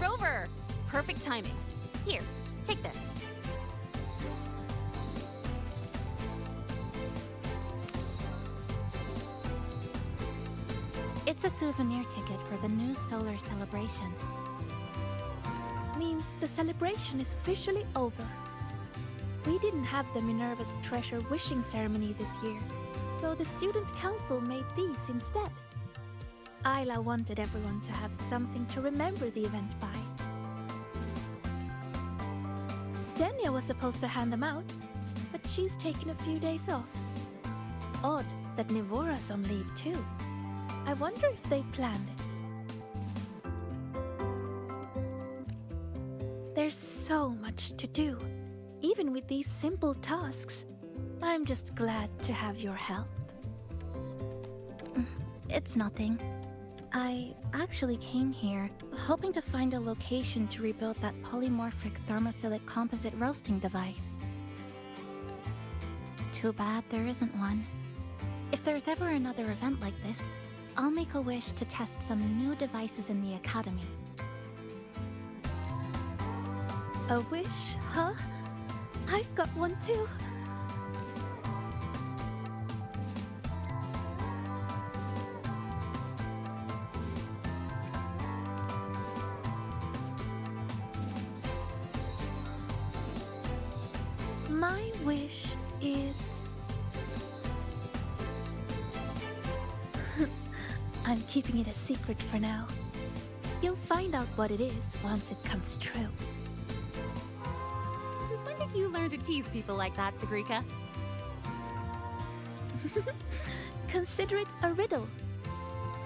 Rover! Perfect timing. Here, take this. It's a souvenir ticket for the new solar celebration. Means the celebration is officially over. We didn't have the Minerva's treasure wishing ceremony this year, so the student council made these instead. Isla wanted everyone to have something to remember the event by. Denia was supposed to hand them out, but she's taken a few days off. Odd that Nivora's on leave too. I wonder if they planned it. There's so much to do, even with these simple tasks. I'm just glad to have your help. It's nothing. I actually came here hoping to find a location to rebuild that polymorphic thermophilic composite roasting device. Too bad there isn't one. If there's ever another event like this, I'll make a wish to test some new devices in the academy. A wish, huh? I've got one too. My wish is... I'm keeping it a secret for now. You'll find out what it is once it comes true. Since when did you learn to tease people like that, Sigrika? Consider it a riddle.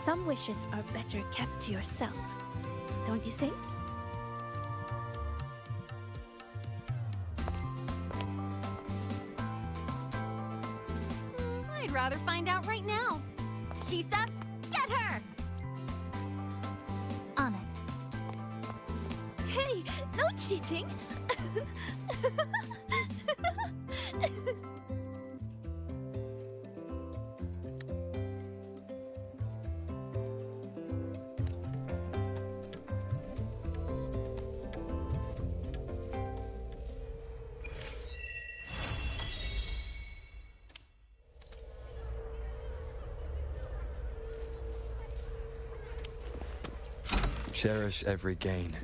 Some wishes are better kept to yourself, don't you think? I'd rather find out right now. Chisa, get her! On it. Hey, no cheating! Cherish every gain.